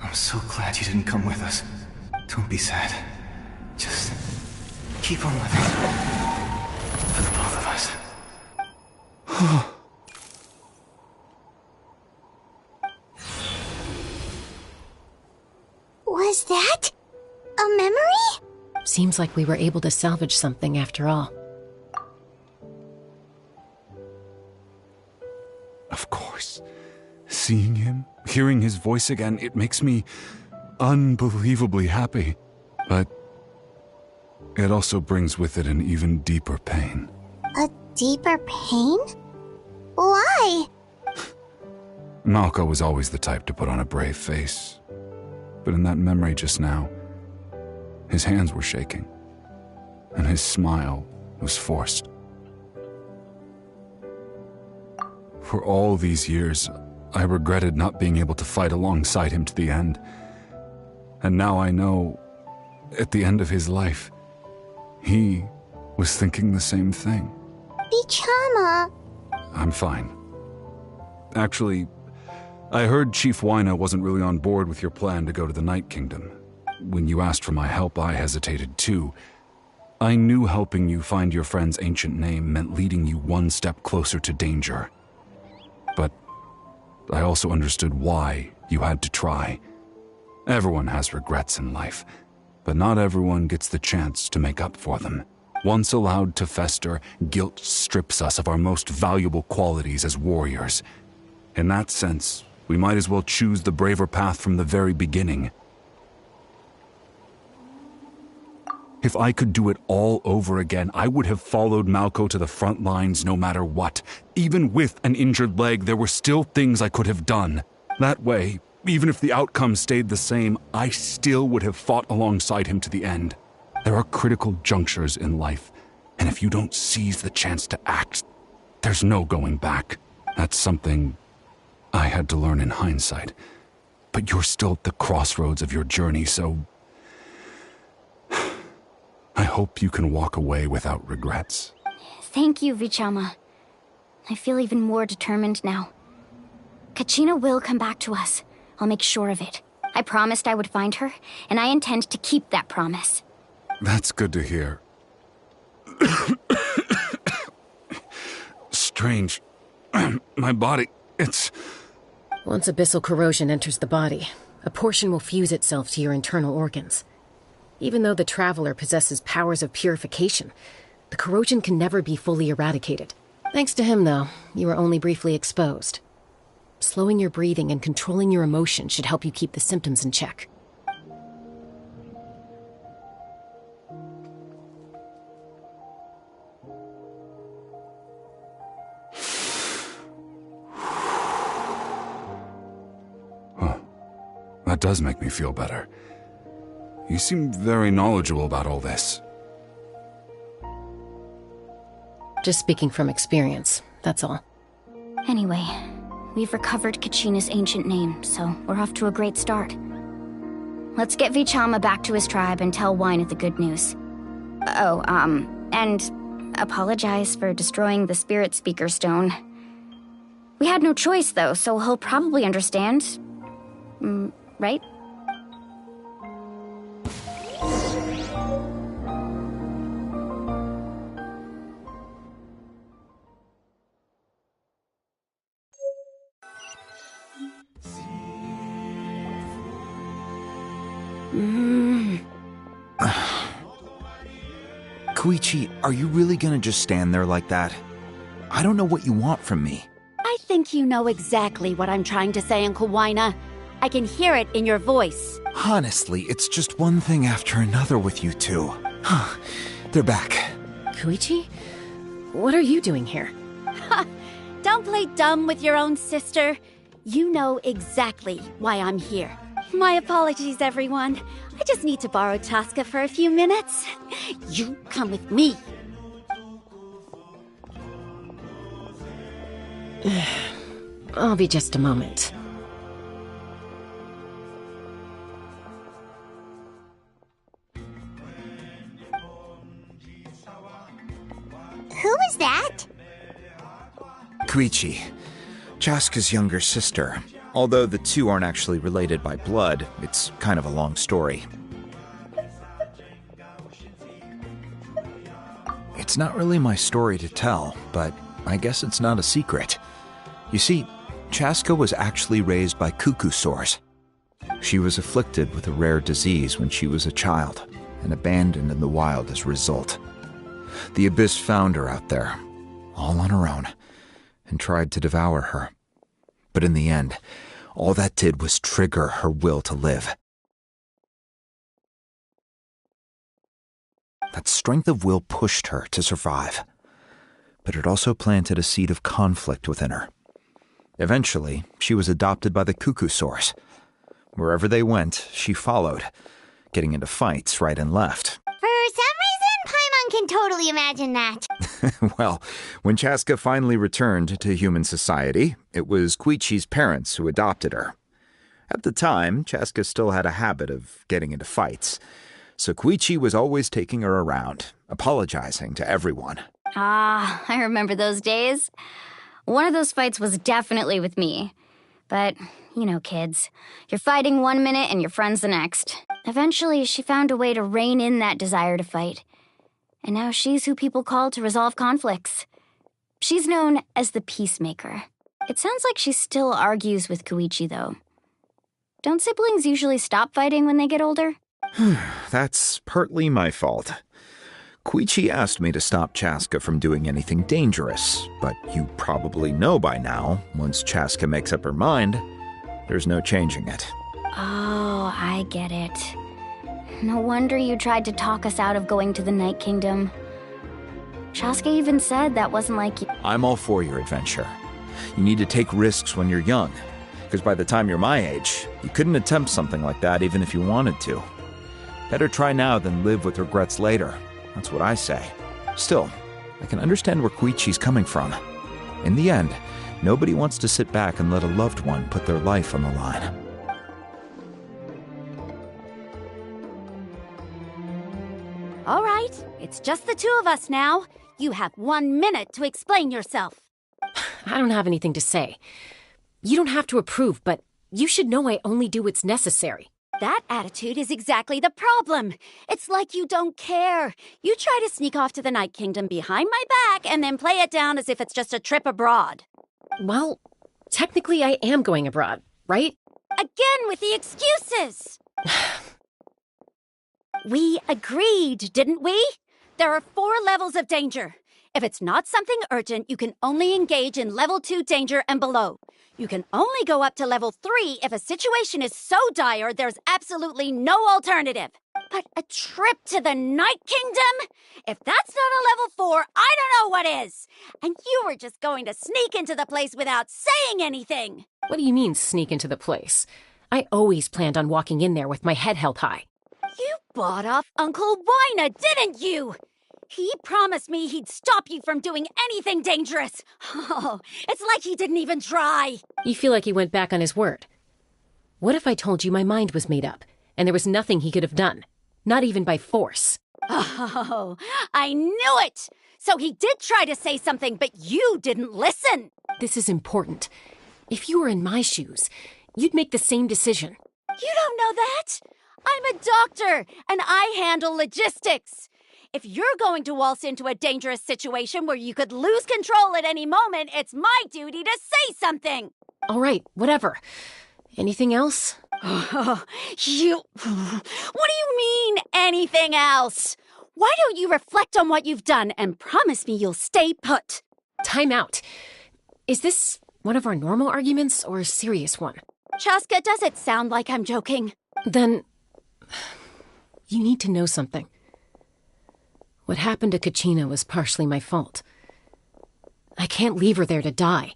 I'm so glad you didn't come with us. Don't be sad. Just keep on living. For the both of us. Was that a memory? Seems like we were able to salvage something after all. Of course. Seeing him, hearing his voice again, it makes me unbelievably happy. But it also brings with it an even deeper pain. A deeper pain? Why? Malko was always the type to put on a brave face. But in that memory just now, his hands were shaking, and his smile was forced. For all these years, I regretted not being able to fight alongside him to the end. And now I know, at the end of his life, he was thinking the same thing. Vichama. I'm fine. Actually, I heard Chief Wyna wasn't really on board with your plan to go to the Night Kingdom. When you asked for my help, I hesitated too. I knew helping you find your friend's ancient name meant leading you one step closer to danger. But I also understood why you had to try. Everyone has regrets in life, but not everyone gets the chance to make up for them. Once allowed to fester, guilt strips us of our most valuable qualities as warriors. In that sense, we might as well choose the braver path from the very beginning. If I could do it all over again, I would have followed Malko to the front lines no matter what. Even with an injured leg, there were still things I could have done. That way, even if the outcome stayed the same, I still would have fought alongside him to the end. There are critical junctures in life, and if you don't seize the chance to act, there's no going back. That's something I had to learn in hindsight. But you're still at the crossroads of your journey, so I hope you can walk away without regrets. Thank you, Vichama. I feel even more determined now. Kachina will come back to us. I'll make sure of it. I promised I would find her, and I intend to keep that promise. That's good to hear. Strange. My body, it's... Once abyssal corrosion enters the body, a portion will fuse itself to your internal organs. Even though the Traveler possesses powers of purification, the corrosion can never be fully eradicated. Thanks to him, though, you were only briefly exposed. Slowing your breathing and controlling your emotions should help you keep the symptoms in check. That does make me feel better. You seem very knowledgeable about all this. Just speaking from experience, that's all. Anyway, we've recovered Kachina's ancient name, so we're off to a great start. Let's get Vichama back to his tribe and tell Wyna the good news. And apologize for destroying the Spirit Speaker Stone. We had no choice, though, so he'll probably understand. Right? Koichi, are you really gonna just stand there like that? I don't know what you want from me. I think you know exactly what I'm trying to say, Uncle Wyna. I can hear it in your voice. Honestly, it's just one thing after another with you two. They're back. Koichi? What are you doing here? Don't play dumb with your own sister. You know exactly why I'm here. My apologies, everyone. I just need to borrow Chaska for a few minutes. You come with me. I'll be just a moment. Who was that? Koichi, Chaska's younger sister. Although the two aren't actually related by blood, it's kind of a long story. It's not really my story to tell, but I guess it's not a secret. You see, Chaska was actually raised by cuckoo sores. She was afflicted with a rare disease when she was a child, and abandoned in the wild as a result. The Abyss found her out there, all on her own, and tried to devour her. But in the end, all that did was trigger her will to live. That strength of will pushed her to survive, but it also planted a seed of conflict within her. Eventually, she was adopted by the cuckoo source. Wherever they went, she followed, getting into fights right and left. For some reason, Paimon can totally imagine that. Well, when Chaska finally returned to human society, it was Koichi's parents who adopted her. At the time, Chaska still had a habit of getting into fights, so Koichi was always taking her around, apologizing to everyone. Ah, I remember those days. One of those fights was definitely with me. But, you know, kids. You're fighting one minute and your friend's the next. Eventually, she found a way to rein in that desire to fight. And now she's who people call to resolve conflicts. She's known as the Peacemaker. It sounds like she still argues with Koichi, though. Don't siblings usually stop fighting when they get older? That's partly my fault. Koichi asked me to stop Chaska from doing anything dangerous, but you probably know by now, once Chaska makes up her mind, there's no changing it. Oh, I get it. No wonder you tried to talk us out of going to the Night Kingdom. Chaska even said that wasn't like you. I'm all for your adventure. You need to take risks when you're young, because by the time you're my age, you couldn't attempt something like that even if you wanted to. Better try now than live with regrets later. That's what I say. Still, I can understand where Koichi's coming from. In the end, nobody wants to sit back and let a loved one put their life on the line. All right, it's just the two of us now. You have 1 minute to explain yourself. I don't have anything to say. You don't have to approve, but you should know I only do what's necessary. That attitude is exactly the problem. It's like you don't care. You try to sneak off to the Night Kingdom behind my back and then play it down as if it's just a trip abroad. Well, technically I am going abroad, right? Again with the excuses! We agreed, didn't we? There are 4 levels of danger. If it's not something urgent, you can only engage in level 2 danger and below. You can only go up to level 3 if a situation is so dire there's absolutely no alternative. But a trip to the Night Kingdom? If that's not a level 4, I don't know what is. And you were just going to sneak into the place without saying anything. What do you mean, sneak into the place? I always planned on walking in there with my head held high. You bought off Uncle Wina, didn't you? He promised me he'd stop you from doing anything dangerous. Oh, it's like he didn't even try. You feel like he went back on his word. What if I told you my mind was made up, and there was nothing he could have done? Not even by force. Oh, I knew it! So he did try to say something, but you didn't listen. This is important. If you were in my shoes, you'd make the same decision. You don't know that? I'm a doctor, and I handle logistics. If you're going to waltz into a dangerous situation where you could lose control at any moment, it's my duty to say something. All right, whatever. Anything else? What do you mean, anything else? Why don't you reflect on what you've done and promise me you'll stay put? Time out. Is this one of our normal arguments or a serious one? Chaska, does it sound like I'm joking? Then you need to know something. What happened to Kachina was partially my fault. I can't leave her there to die.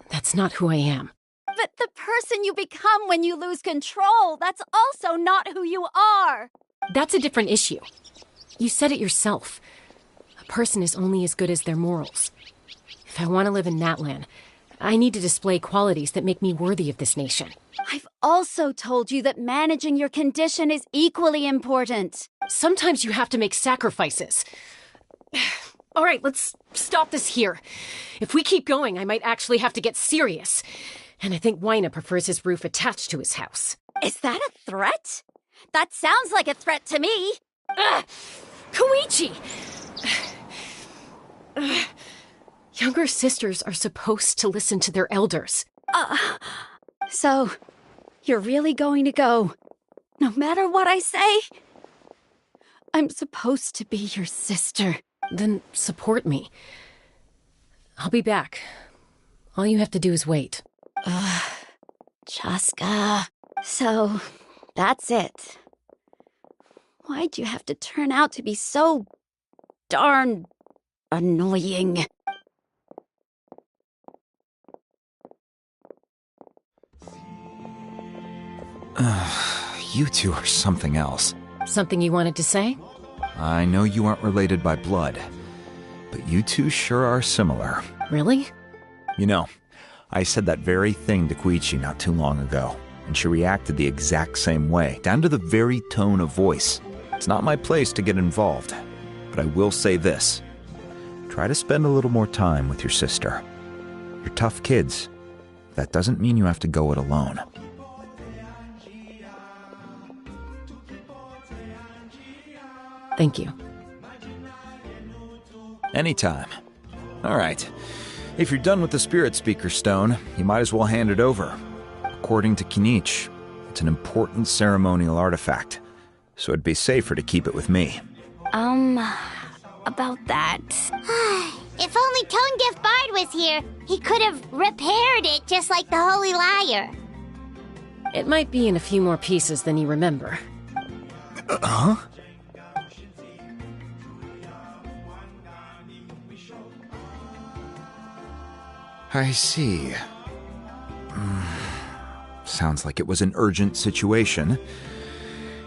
That's not who I am. But the person you become when you lose control, that's also not who you are. That's a different issue. You said it yourself. A person is only as good as their morals. If I want to live in Natlan, I need to display qualities that make me worthy of this nation. I've also told you that managing your condition is equally important. Sometimes you have to make sacrifices. All right, let's stop this here. If we keep going, I might actually have to get serious. And I think Wyna prefers his roof attached to his house. Is that a threat? That sounds like a threat to me. Koichi! Younger sisters are supposed to listen to their elders. So, you're really going to go, no matter what I say? I'm supposed to be your sister. Then support me. I'll be back. All you have to do is wait. Chaska. So, that's it. Why'd you have to turn out to be so darn annoying? You two are something else. Something you wanted to say? I know you aren't related by blood, but you two sure are similar. Really? You know, I said that very thing to Koichi not too long ago, and she reacted the exact same way, down to the very tone of voice. It's not my place to get involved, but I will say this. Try to spend a little more time with your sister. You're tough kids. That doesn't mean you have to go it alone. Thank you. Anytime. All right. If you're done with the Spirit Speaker Stone, you might as well hand it over. According to Kinich, it's an important ceremonial artifact, so it'd be safer to keep it with me. About that. If only Tone Deaf Bard was here, he could have repaired it just like the Holy Liar. It might be in a few more pieces than you remember. Huh? I see. Sounds like it was an urgent situation.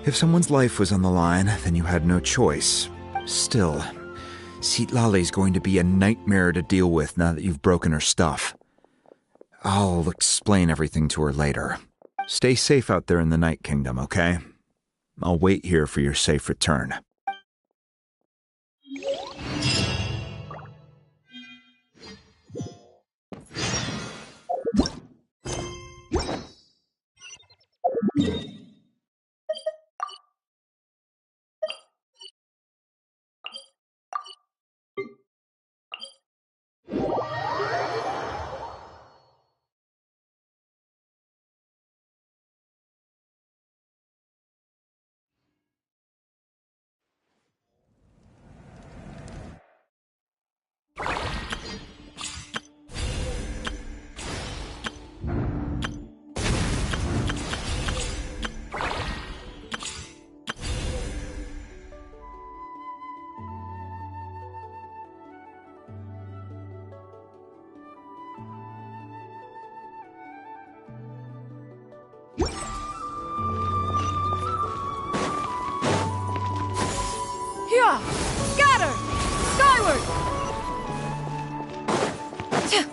If someone's life was on the line, then you had no choice. Still, Citlali's going to be a nightmare to deal with now that you've broken her stuff. I'll explain everything to her later. Stay safe out there in the Night Kingdom, okay? I'll wait here for your safe return. Here! Scatter! Skyward! Here!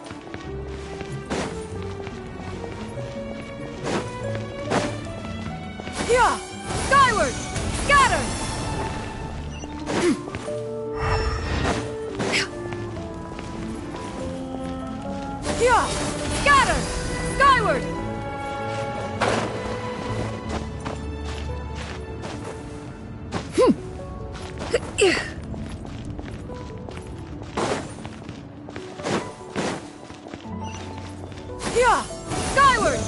Skyward! Scatter! Here! Scatter! Skyward! Here! Skyward!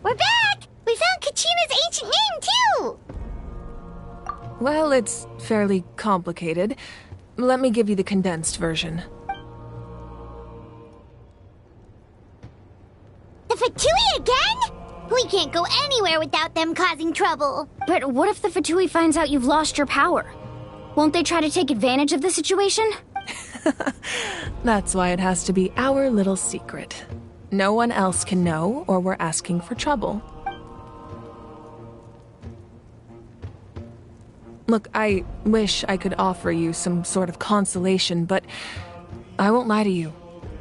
We're back! We found Kachina's ancient name, too! Well, it's fairly complicated. Let me give you the condensed version. The Fatui again? We can't go anywhere without them causing trouble. But what if the Fatui finds out you've lost your power? Won't they try to take advantage of the situation? That's why it has to be our little secret. No one else can know, or we're asking for trouble. Look, I wish I could offer you some sort of consolation, but I won't lie to you.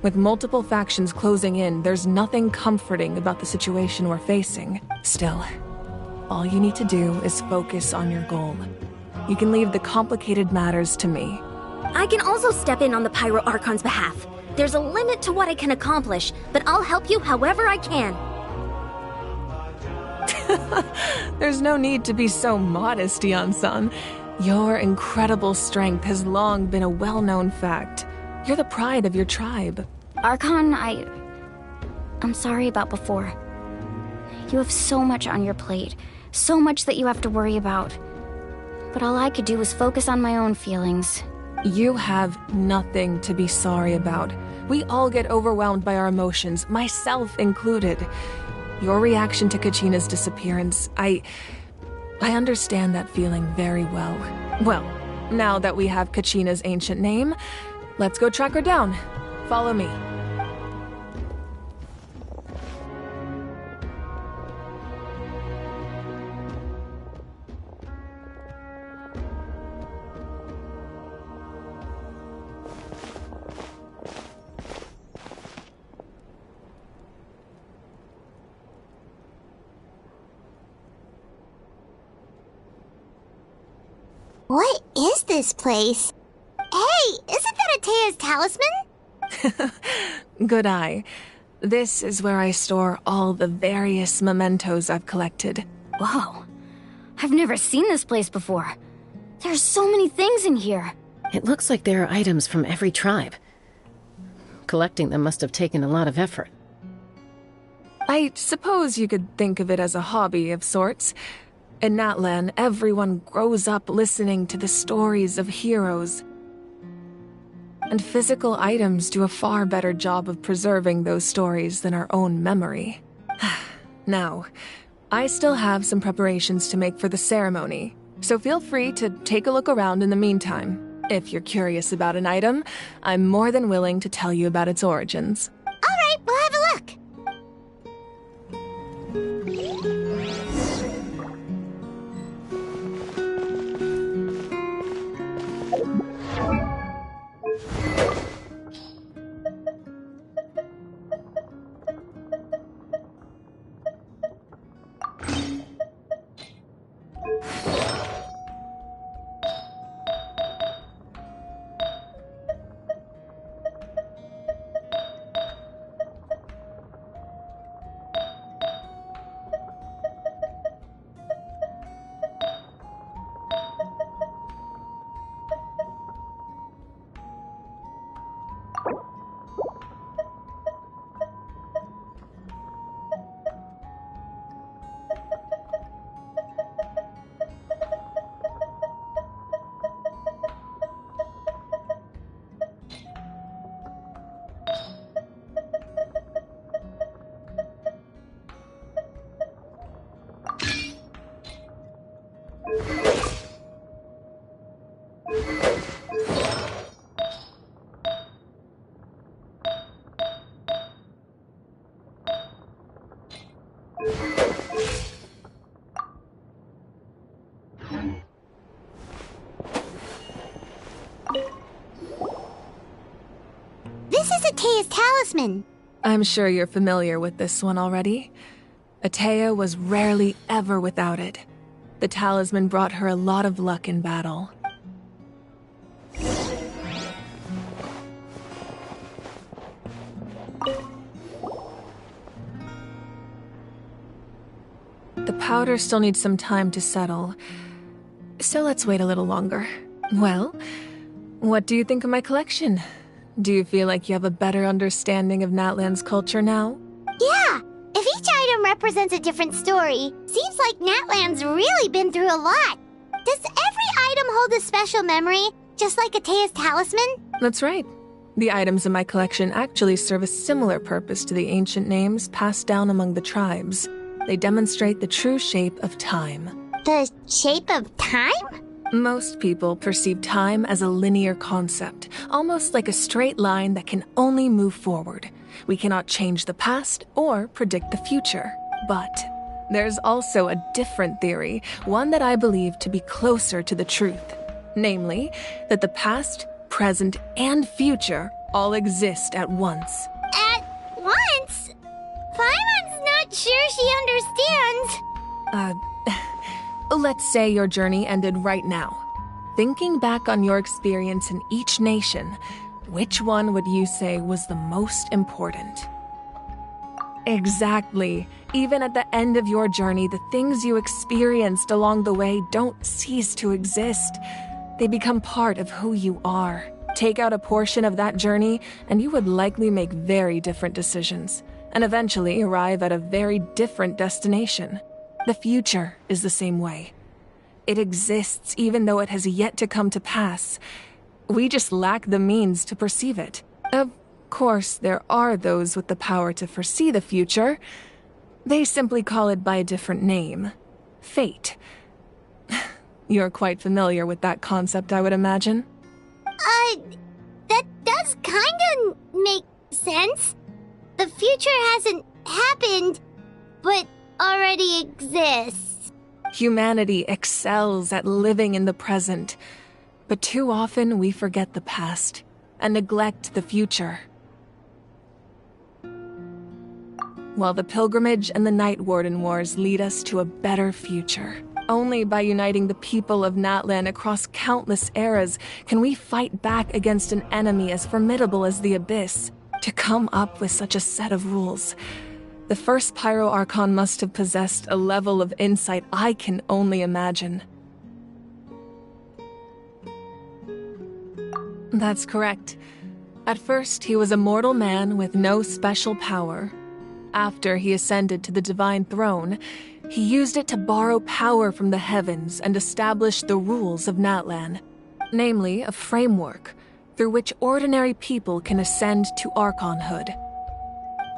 With multiple factions closing in, there's nothing comforting about the situation we're facing. Still, all you need to do is focus on your goal. You can leave the complicated matters to me. I can also step in on the Pyro Archon's behalf. There's a limit to what I can accomplish, but I'll help you however I can. There's no need to be so modest, Yan-san. Your incredible strength has long been a well-known fact. You're the pride of your tribe. Archon, I'm sorry about before. You have so much on your plate, so much that you have to worry about. But all I could do was focus on my own feelings. You have nothing to be sorry about. We all get overwhelmed by our emotions, myself included. Your reaction to Kachina's disappearance, I understand that feeling very well. Well, now that we have Kachina's ancient name, let's go track her down. Follow me. What is this place? Hey, isn't that Atea's talisman? Good eye. This is where I store all the various mementos I've collected. Whoa. I've never seen this place before. There's so many things in here. It looks like there are items from every tribe. Collecting them must have taken a lot of effort. I suppose you could think of it as a hobby of sorts. In Natlan, everyone grows up listening to the stories of heroes. And physical items do a far better job of preserving those stories than our own memory. Now, I still have some preparations to make for the ceremony, so feel free to take a look around in the meantime. If you're curious about an item, I'm more than willing to tell you about its origins. All right, we'll have a look. This is Atea's talisman. I'm sure you're familiar with this one already. Atea was rarely ever without it. The talisman brought her a lot of luck in battle. The powder still needs some time to settle, so let's wait a little longer. Well, what do you think of my collection? Do you feel like you have a better understanding of Natlan's culture now? Yeah, if each item represents a different story, seems like Natlan's really been through a lot. Does every item hold a special memory, just like Atea's talisman? That's right. The items in my collection actually serve a similar purpose to the ancient names passed down among the tribes. They demonstrate the true shape of time. The shape of time? Most people perceive time as a linear concept, almost like a straight line that can only move forward. We cannot change the past or predict the future. But there's also a different theory, one that I believe to be closer to the truth. Namely, that the past, present, and future all exist at once. At once? Paimon's not sure she understands. Let's say your journey ended right now. Thinking back on your experience in each nation, which one would you say was the most important? Exactly. Even at the end of your journey, the things you experienced along the way don't cease to exist. They become part of who you are. Take out a portion of that journey, and you would likely make very different decisions, and eventually arrive at a very different destination. The future is the same way. It exists even though it has yet to come to pass. We just lack the means to perceive it. Of course, there are those with the power to foresee the future. They simply call it by a different name. Fate. You're quite familiar with that concept, I would imagine. That does kinda make sense. The future hasn't happened, but already exists. Humanity excels at living in the present, but too often we forget the past and neglect the future. While the pilgrimage and the Night Warden Wars lead us to a better future. Only by uniting the people of Natlan across countless eras can we fight back against an enemy as formidable as the Abyss. To come up with such a set of rules, the first Pyro Archon must have possessed a level of insight I can only imagine. That's correct. At first, he was a mortal man with no special power. After he ascended to the divine throne, he used it to borrow power from the heavens and establish the rules of Natlan, namely a framework through which ordinary people can ascend to Archonhood.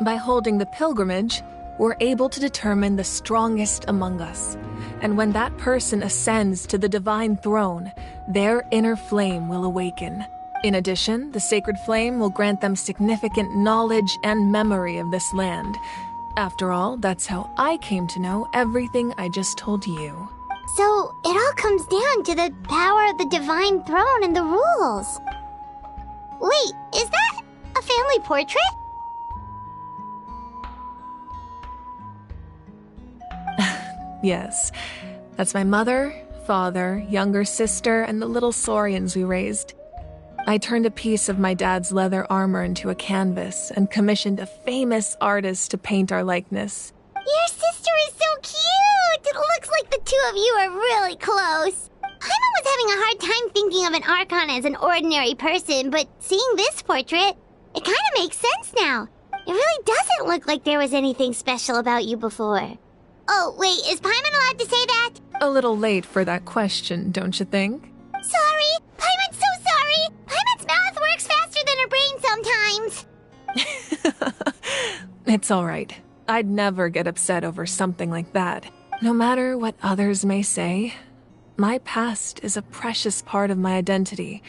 By holding the pilgrimage, we're able to determine the strongest among us, and when that person ascends to the divine throne, their inner flame will awaken. In addition, the sacred flame will grant them significant knowledge and memory of this land. After all, that's how I came to know everything I just told you. So, it all comes down to the power of the divine throne and the rules. Wait, is that a family portrait? Yes, that's my mother, father, younger sister, and the little saurians we raised. I turned a piece of my dad's leather armor into a canvas and commissioned a famous artist to paint our likeness. Your sister is so cute! It looks like the two of you are really close. Paimon was having a hard time thinking of an Archon as an ordinary person, but seeing this portrait, it kind of makes sense now. It really doesn't look like there was anything special about you before. Oh, wait, is Paimon allowed to say that? A little late for that question, don't you think? Sorry! Paimon's so sorry! Paimon's mouth works faster than her brain sometimes! It's all right. I'd never get upset over something like that. No matter what others may say, my past is a precious part of my identity.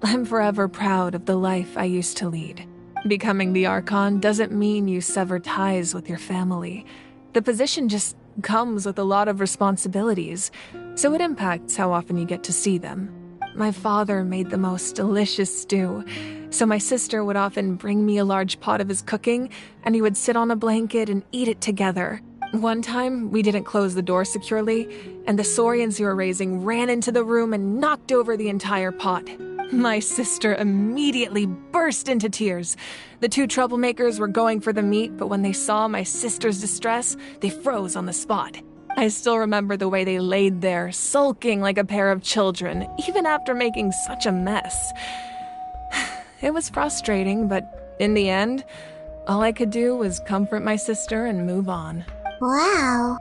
I'm forever proud of the life I used to lead. Becoming the Archon doesn't mean you sever ties with your family. The position just comes with a lot of responsibilities, so it impacts how often you get to see them. My father made the most delicious stew, so my sister would often bring me a large pot of his cooking, and he would sit on a blanket and eat it together. One time, we didn't close the door securely, and the saurians we were raising ran into the room and knocked over the entire pot. My sister immediately burst into tears. The two troublemakers were going for the meat, but when they saw my sister's distress, they froze on the spot. I still remember the way they laid there, sulking like a pair of children, even after making such a mess. It was frustrating, but in the end, all I could do was comfort my sister and move on. Wow.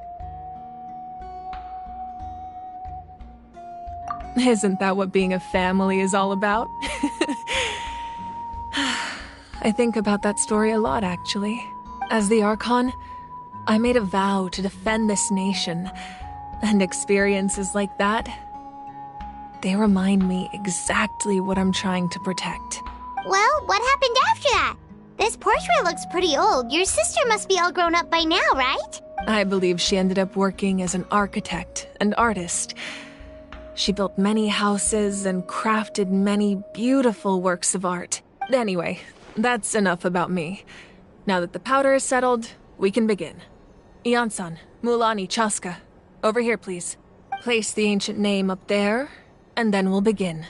Isn't that what being a family is all about? I think about that story a lot, actually. As the Archon, I made a vow to defend this nation, and experiences like that, they remind me exactly what I'm trying to protect. Well, what happened after that? This portrait looks pretty old. Your sister must be all grown up by now, right? I believe she ended up working as an architect and artist. She built many houses and crafted many beautiful works of art. Anyway, that's enough about me. Now that the powder is settled, we can begin. Iansan, Mulani, Chaska, over here, please. Place the ancient name up there, and then we'll begin.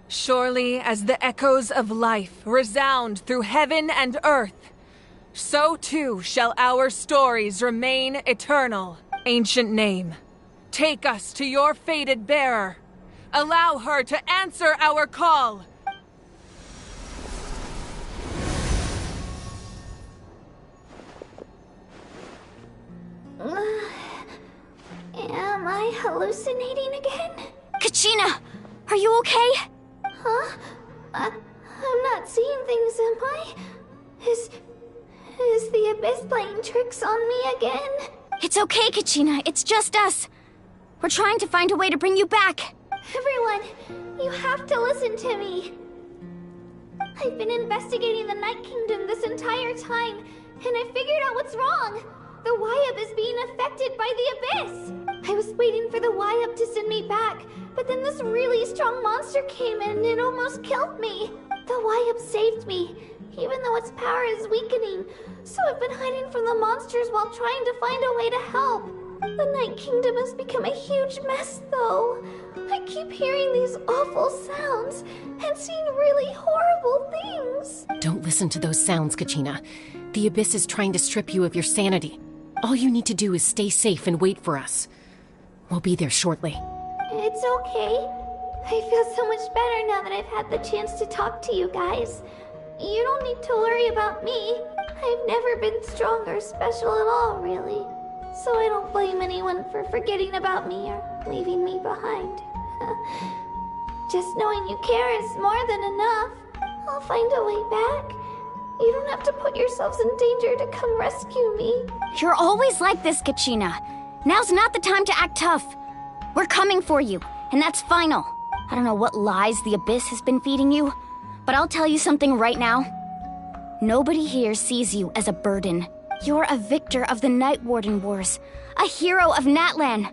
Surely as the echoes of life resound through heaven and earth, so too shall our stories remain eternal. Ancient name, take us to your fated bearer. Allow her to answer our call. Am I hallucinating again? Kachina, are you okay? Huh? I'm not seeing things, am I? Is the Abyss playing tricks on me again? It's okay, Kachina. It's just us. We're trying to find a way to bring you back. Everyone, you have to listen to me. I've been investigating the Night Kingdom this entire time, and I figured out what's wrong. The Wyup is being affected by the Abyss. I was waiting for the Wyup to send me back, but then this really strong monster came in and it almost killed me. The Wyup saved me, even though its power is weakening. So I've been hiding from the monsters while trying to find a way to help. The Night Kingdom has become a huge mess, though. I keep hearing these awful sounds and seeing really horrible things. Don't listen to those sounds, Kachina. The Abyss is trying to strip you of your sanity. All you need to do is stay safe and wait for us. We'll be there shortly. It's okay. I feel so much better now that I've had the chance to talk to you guys. You don't need to worry about me. I've never been strong or special at all, really. So I don't blame anyone for forgetting about me or leaving me behind. Just knowing you care is more than enough. I'll find a way back. You don't have to put yourselves in danger to come rescue me. You're always like this, Kachina. Now's not the time to act tough. We're coming for you, and that's final. I don't know what lies the Abyss has been feeding you, but I'll tell you something right now. Nobody here sees you as a burden. You're a victor of the Night Warden Wars, a hero of Natlan.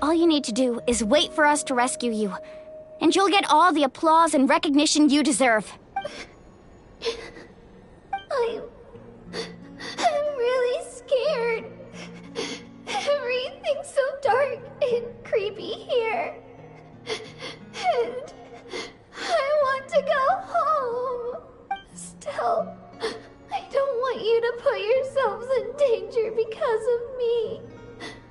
All you need to do is wait for us to rescue you, and you'll get all the applause and recognition you deserve. I'm really scared. Everything's so dark and creepy here. And I want to go home. Still, I don't want you to put yourselves in danger because of me.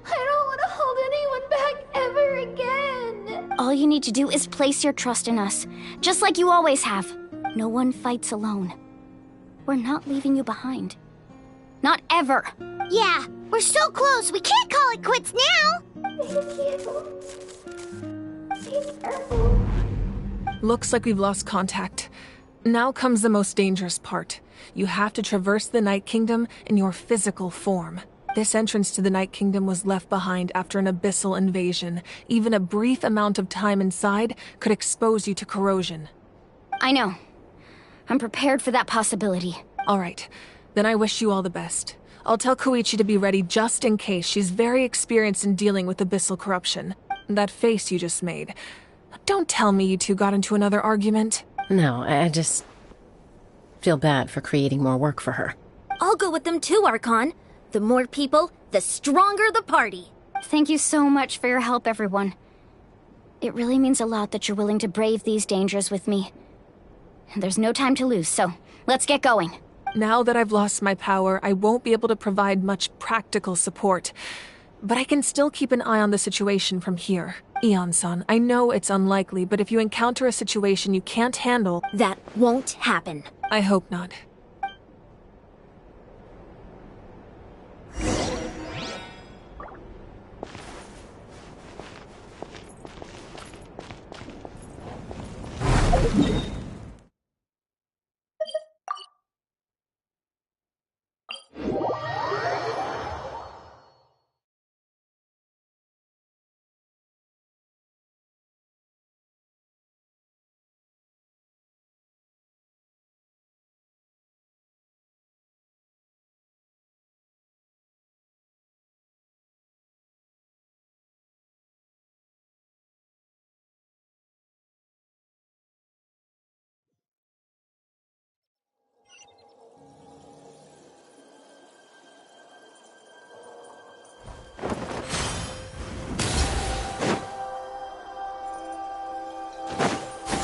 I don't want to hold anyone back ever again. All you need to do is place your trust in us, just like you always have. No one fights alone. We're not leaving you behind. Not ever. Yeah, we're so close. We can't call it quits now. Thank you. Be careful. Looks like we've lost contact. Now comes the most dangerous part. You have to traverse the Night Kingdom in your physical form. This entrance to the Night Kingdom was left behind after an abyssal invasion. Even a brief amount of time inside could expose you to corrosion. I know. I'm prepared for that possibility. All right. Then I wish you all the best. I'll tell Koichi to be ready just in case. She's very experienced in dealing with abyssal corruption. That face you just made. Don't tell me you two got into another argument. No, I just feel bad for creating more work for her. I'll go with them too, Archon. The more people, the stronger the party. Thank you so much for your help, everyone. It really means a lot that you're willing to brave these dangers with me. And there's no time to lose, so let's get going. Now that I've lost my power, I won't be able to provide much practical support. But I can still keep an eye on the situation from here. Eon-san, I know it's unlikely, but if you encounter a situation you can't handle... That won't happen. I hope not.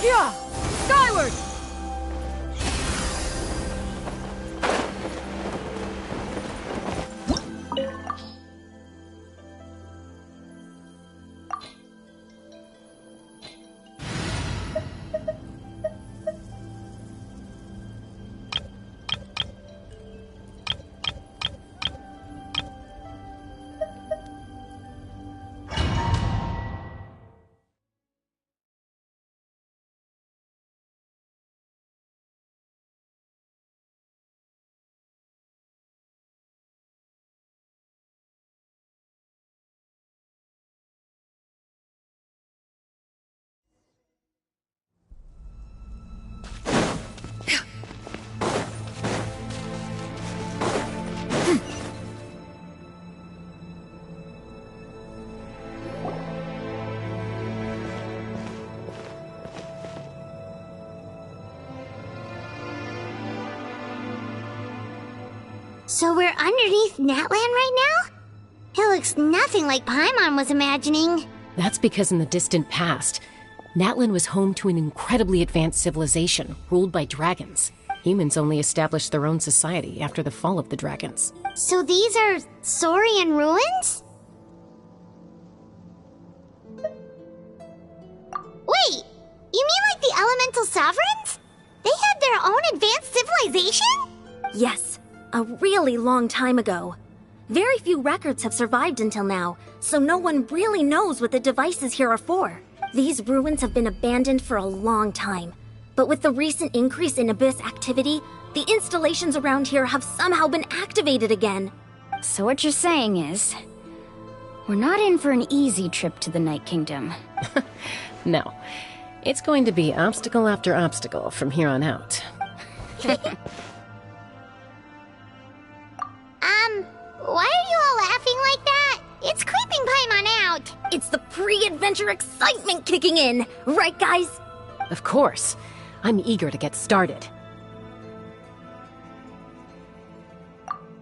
Yeah! Skyward! So we're underneath Natlan right now? It looks nothing like Paimon was imagining. That's because in the distant past, Natlan was home to an incredibly advanced civilization ruled by dragons. Humans only established their own society after the fall of the dragons. So these are Saurian ruins? Wait, you mean like the elemental sovereigns? They had their own advanced civilization? Yes, a really long time ago. Very few records have survived until now, so no one really knows what the devices here are for. These ruins have been abandoned for a long time, but with the recent increase in Abyss activity, the installations around here have somehow been activated again. So what you're saying is, we're not in for an easy trip to the Night Kingdom. No, it's going to be obstacle after obstacle from here on out. Why are you all laughing like that? It's creeping Paimon out. It's the pre-adventure excitement kicking in, right guys? Of course. I'm eager to get started.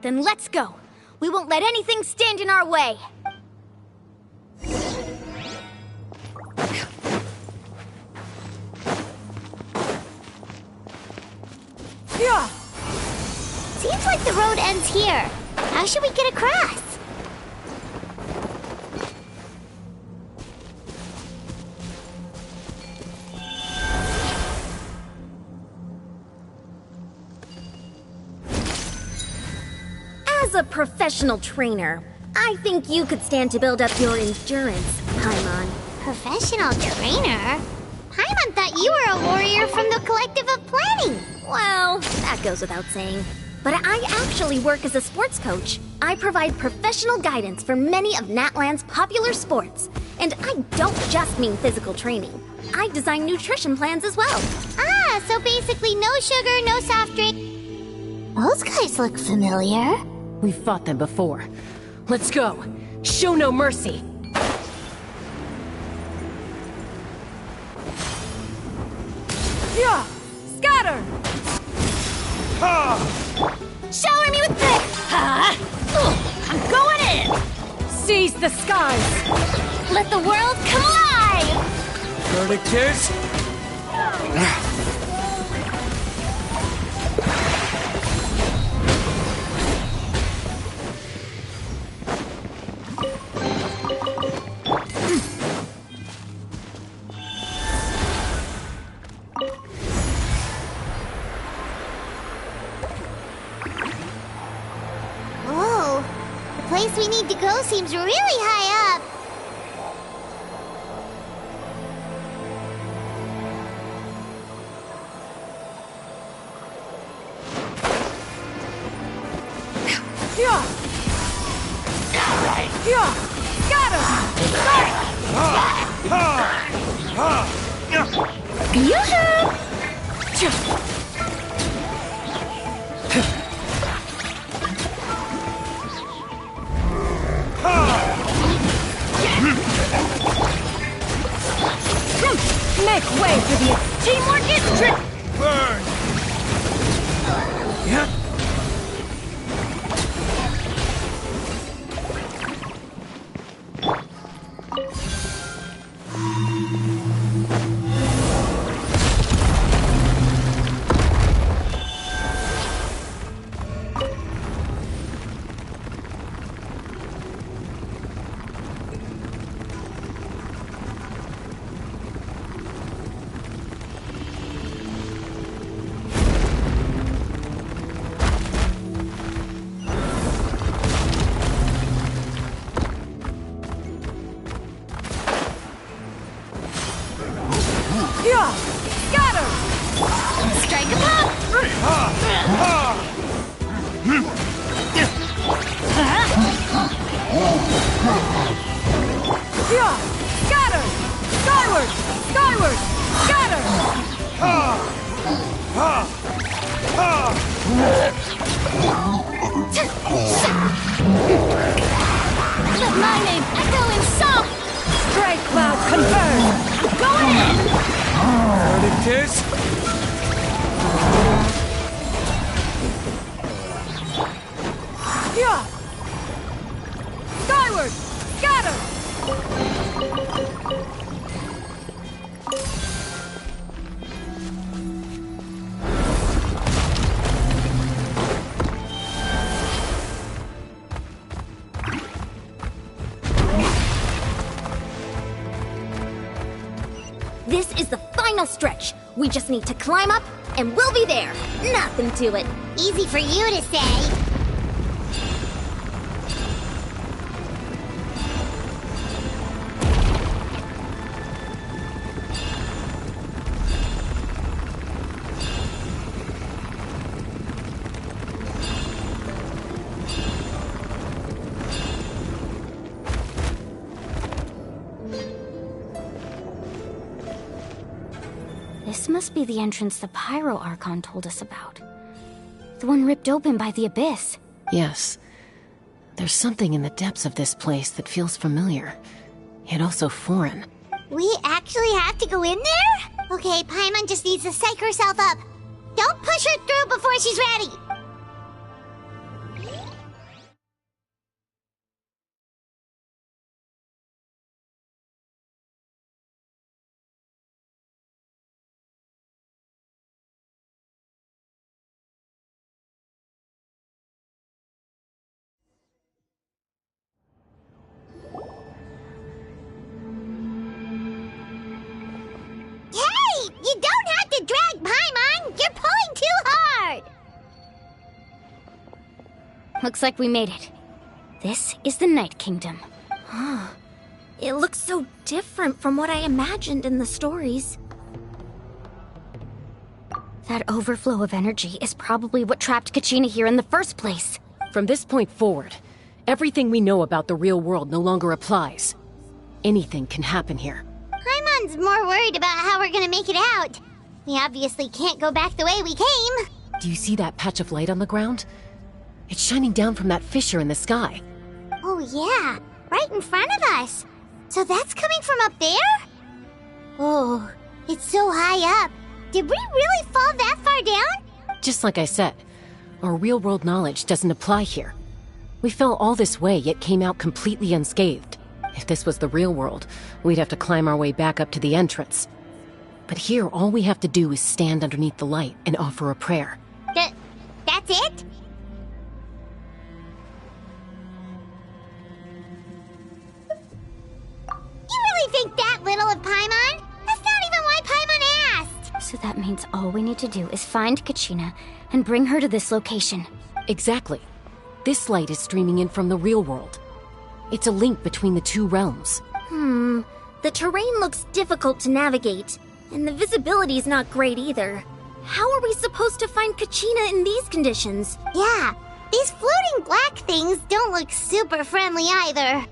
Then let's go. We won't let anything stand in our way. Yeah. Seems like the road ends here. How should we get across? As a professional trainer, I think you could stand to build up your endurance, Paimon. Professional trainer? Paimon thought you were a warrior from the Collective of Planning. Well, that goes without saying. But I actually work as a sports coach. I provide professional guidance for many of Natlan's popular sports. And I don't just mean physical training. I design nutrition plans as well. Ah, so basically no sugar, no soft drink. Those guys look familiar. We've fought them before. Let's go. Show no mercy. Yeah! Scatter! Shower me with this! I'm going in! Seize the skies! Let the world come alive! Verdict is... place we need to go seems really high up. Yeah! Yeah! Got him! Make way for the teamwork is trick. Burn! Yeah. Yeah! Got him! Strike him up! Yeah! Got him! Skyward! Skyward! Got him! Let my name echo in song! Strike cloud confirmed! Going in! There it is! Yeah! Skyward! Got him! This is the final stretch. We just need to climb up, and we'll be there. Nothing to it. Easy for you to say. This must be the entrance the Pyro Archon told us about. The one ripped open by the Abyss. Yes. There's something in the depths of this place that feels familiar, yet also foreign. We actually have to go in there? Okay, Paimon just needs to psych herself up. Don't push her through before she's ready. Hey! You don't have to drag Paimon! You're pulling too hard! Looks like we made it. This is the Night Kingdom. It looks so different from what I imagined in the stories. That overflow of energy is probably what trapped Kachina here in the first place. From this point forward, everything we know about the real world no longer applies. Anything can happen here. Paimon's more worried about how we're gonna make it out. We obviously can't go back the way we came. Do you see that patch of light on the ground? It's shining down from that fissure in the sky. Oh yeah, right in front of us. So that's coming from up there? Oh, it's so high up. Did we really fall that far down? Just like I said, our real-world knowledge doesn't apply here. We fell all this way, yet came out completely unscathed. If this was the real world, we'd have to climb our way back up to the entrance. But here, all we have to do is stand underneath the light and offer a prayer. That's it? You really think that little of Paimon? That's not even why Paimon asked! So that means all we need to do is find Kachina and bring her to this location. Exactly. this light is streaming in from the real world. It's a link between the two realms. The terrain looks difficult to navigate, and the visibility's not great either. How are we supposed to find Kachina in these conditions? Yeah, these floating black things don't look super friendly either.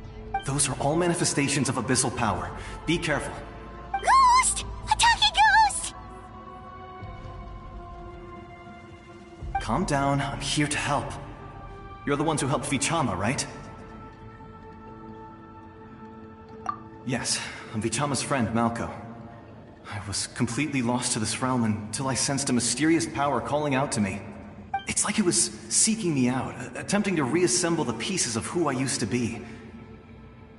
Those are all manifestations of abyssal power. Be careful. Ghost! Attacking ghost! Calm down, I'm here to help. You're the ones who helped Vichama, right? Yes, I'm Vichama's friend, Malco. I was completely lost to this realm until I sensed a mysterious power calling out to me. It's like it was seeking me out, attempting to reassemble the pieces of who I used to be.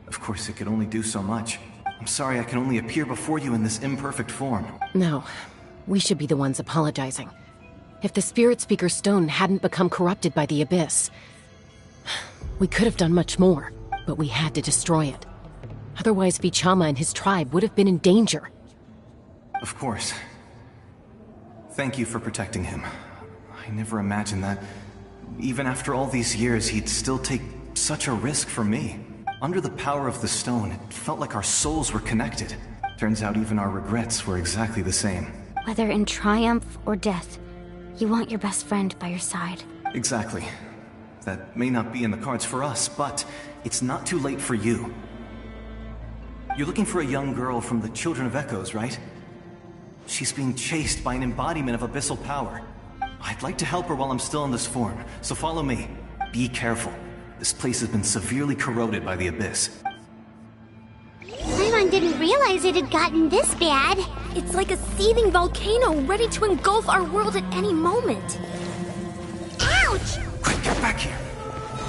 Of course, it could only do so much. I'm sorry I can only appear before you in this imperfect form. No, we should be the ones apologizing. If the Spirit Speaker Stone hadn't become corrupted by the Abyss, we could have done much more, but we had to destroy it. Otherwise, Vichama and his tribe would have been in danger. Of course. Thank you for protecting him. I never imagined that, even after all these years, he'd still take such a risk for me. Under the power of the stone, it felt like our souls were connected. Turns out even our regrets were exactly the same. Whether in triumph or death, you want your best friend by your side. Exactly. That may not be in the cards for us, but it's not too late for you. You're looking for a young girl from the Children of Echoes, right? She's being chased by an embodiment of abyssal power. I'd like to help her while I'm still in this form, so follow me. Be careful. This place has been severely corroded by the Abyss. Paimon didn't realize it had gotten this bad. It's like a seething volcano ready to engulf our world at any moment. Ouch! Quick, get back here!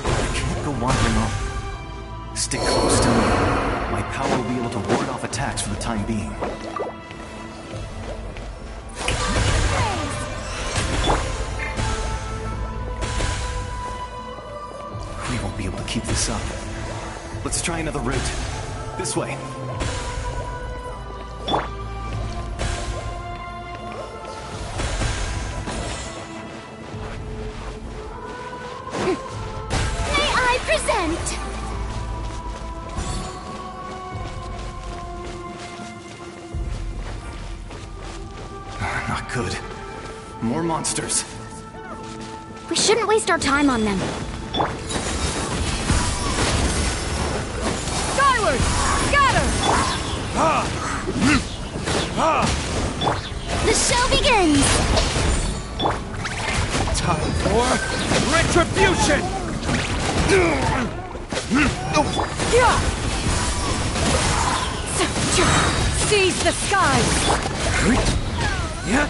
I can't go wandering off. Stick close to me. My power will be able to ward off attacks for the time being. We won't be able to keep this up. Let's try another route. This way. May I present? Not good. More monsters. We shouldn't waste our time on them. Skyward! Scatter! The show begins! Time for retribution! Seize the skies! Yeah.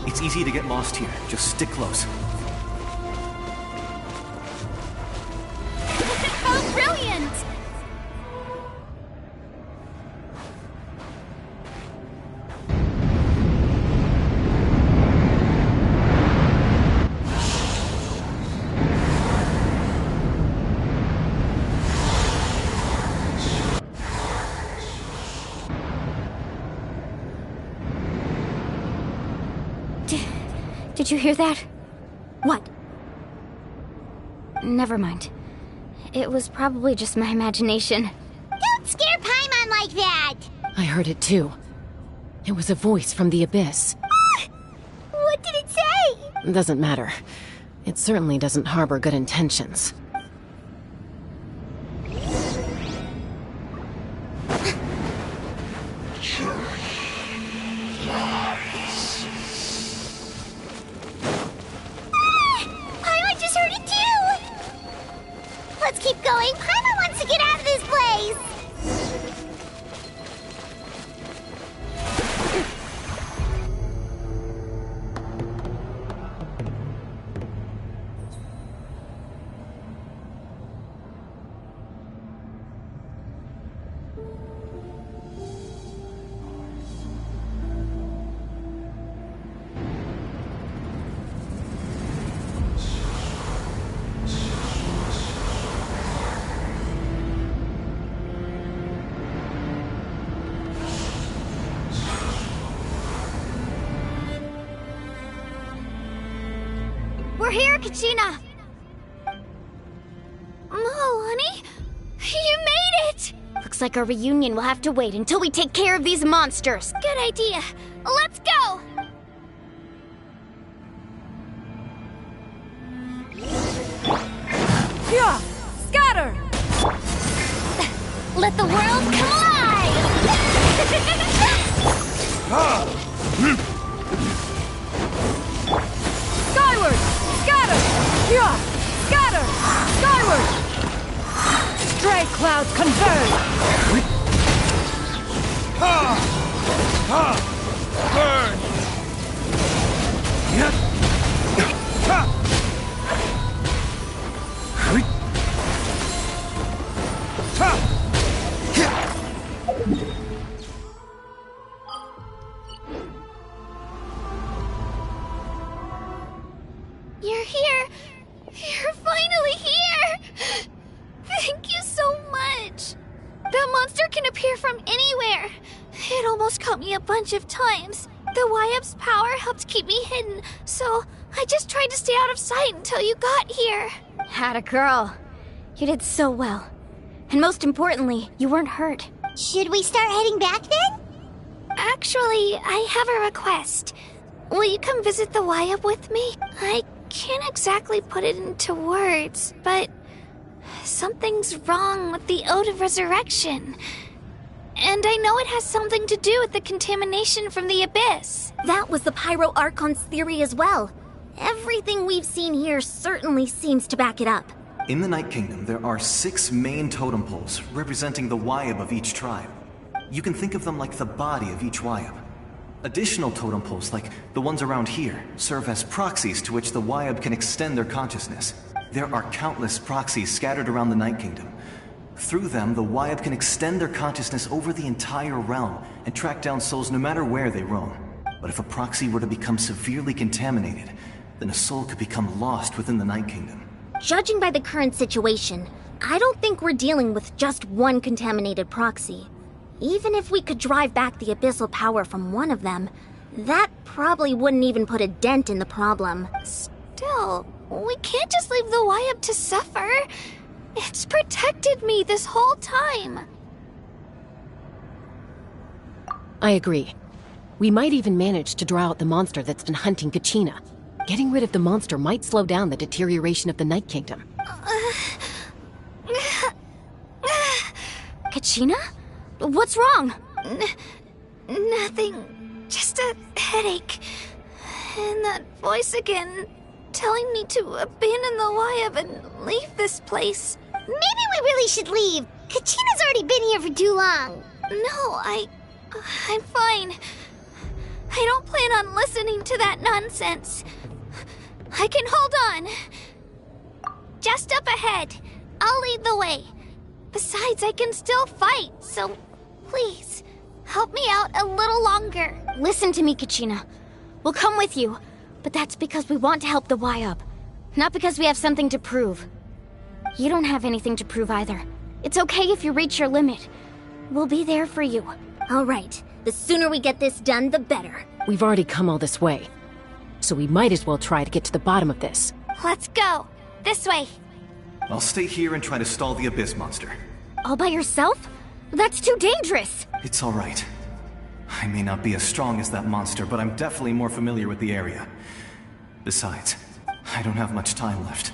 It's easy to get lost here. Just stick close. How brilliant! Did you hear that? What? Never mind. It was probably just my imagination. Don't scare Paimon like that! I heard it too. It was a voice from the Abyss. What did it say? Doesn't matter. It certainly doesn't harbor good intentions. Paimon just heard it too! Let's keep going. Paimon wants to get out of this place! We're here, Kachina! Oh, honey? You made it! Looks like our reunion will have to wait until we take care of these monsters. Good idea. Let's go! Yeah! Scatter! Let the world come alive! Skyward! Scatter! Yeah! Scatter! Skyward! Stray clouds converge! Burn! You're here! You're finally here! Thank you so much! That monster can appear from anywhere! It almost caught me a bunch of times. The Wyab's power helped keep me hidden, so I just tried to stay out of sight until you got here. Atta girl. You did so well. And most importantly, you weren't hurt. Should we start heading back then? Actually, I have a request. Will you come visit the Wyab with me? I can't exactly put it into words, but something's wrong with the Ode of Resurrection. And I know it has something to do with the contamination from the Abyss. That was the Pyro Archon's theory as well. Everything we've seen here certainly seems to back it up. In the Night Kingdom, there are 6 main totem poles representing the Wyab of each tribe. You can think of them like the body of each Wyab. Additional totem poles, like the ones around here, serve as proxies to which the Wyab can extend their consciousness. There are countless proxies scattered around the Night Kingdom. Through them, the Wyab can extend their consciousness over the entire realm and track down souls no matter where they roam. But if a proxy were to become severely contaminated, then a soul could become lost within the Night Kingdom. Judging by the current situation, I don't think we're dealing with just one contaminated proxy. Even if we could drive back the abyssal power from one of them, that probably wouldn't even put a dent in the problem. Still, we can't just leave the Wyab to suffer. It's protected me this whole time. I agree. We might even manage to draw out the monster that's been hunting Kachina. Getting rid of the monster might slow down the deterioration of the Night Kingdom. Kachina? What's wrong? Nothing. Just a headache. And that voice again, telling me to abandon the Wyab and leave this place. Maybe we really should leave. Kachina's already been here for too long. No, I'm fine. I don't plan on listening to that nonsense. I can hold on. Just up ahead. I'll lead the way. Besides, I can still fight, so please, help me out a little longer. Listen to me, Kachina. We'll come with you, but that's because we want to help the Wyab, not because we have something to prove. You don't have anything to prove either. It's okay if you reach your limit. We'll be there for you. All right. The sooner we get this done, the better. We've already come all this way, so we might as well try to get to the bottom of this. Let's go. This way. I'll stay here and try to stall the Abyss monster. All by yourself? That's too dangerous. It's all right. I may not be as strong as that monster, but I'm definitely more familiar with the area. Besides, I don't have much time left.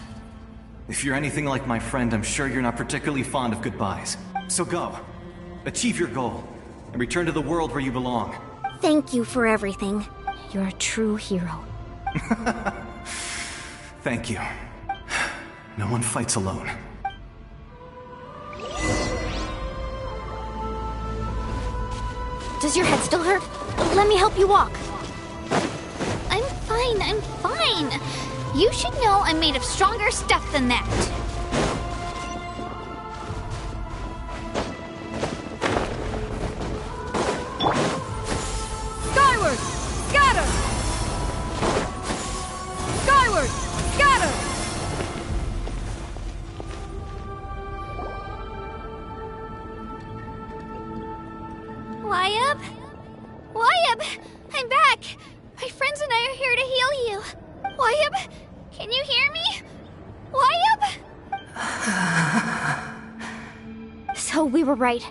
If you're anything like my friend, I'm sure you're not particularly fond of goodbyes. So go. Achieve your goal, and return to the world where you belong. Thank you for everything. You're a true hero. Thank you. No one fights alone. Does your head still hurt? Let me help you walk. I'm fine. You should know I'm made of stronger stuff than that. Skyward! Scatter! Skyward! Scatter! Wyabb! I'm back! My friends and I are here to heal you. Wyabb, can you hear me? Wyabb? So we were right.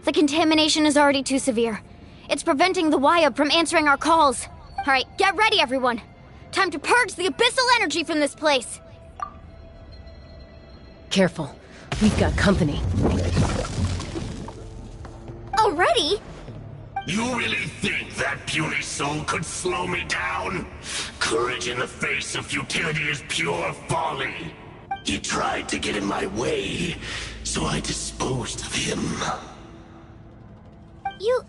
The contamination is already too severe. It's preventing the Wyabb from answering our calls. Alright, get ready everyone. Time to purge the abyssal energy from this place. Careful. We've got company. Already? You really think that puny soul could slow me down? Courage in the face of futility is pure folly. He tried to get in my way, so I disposed of him. You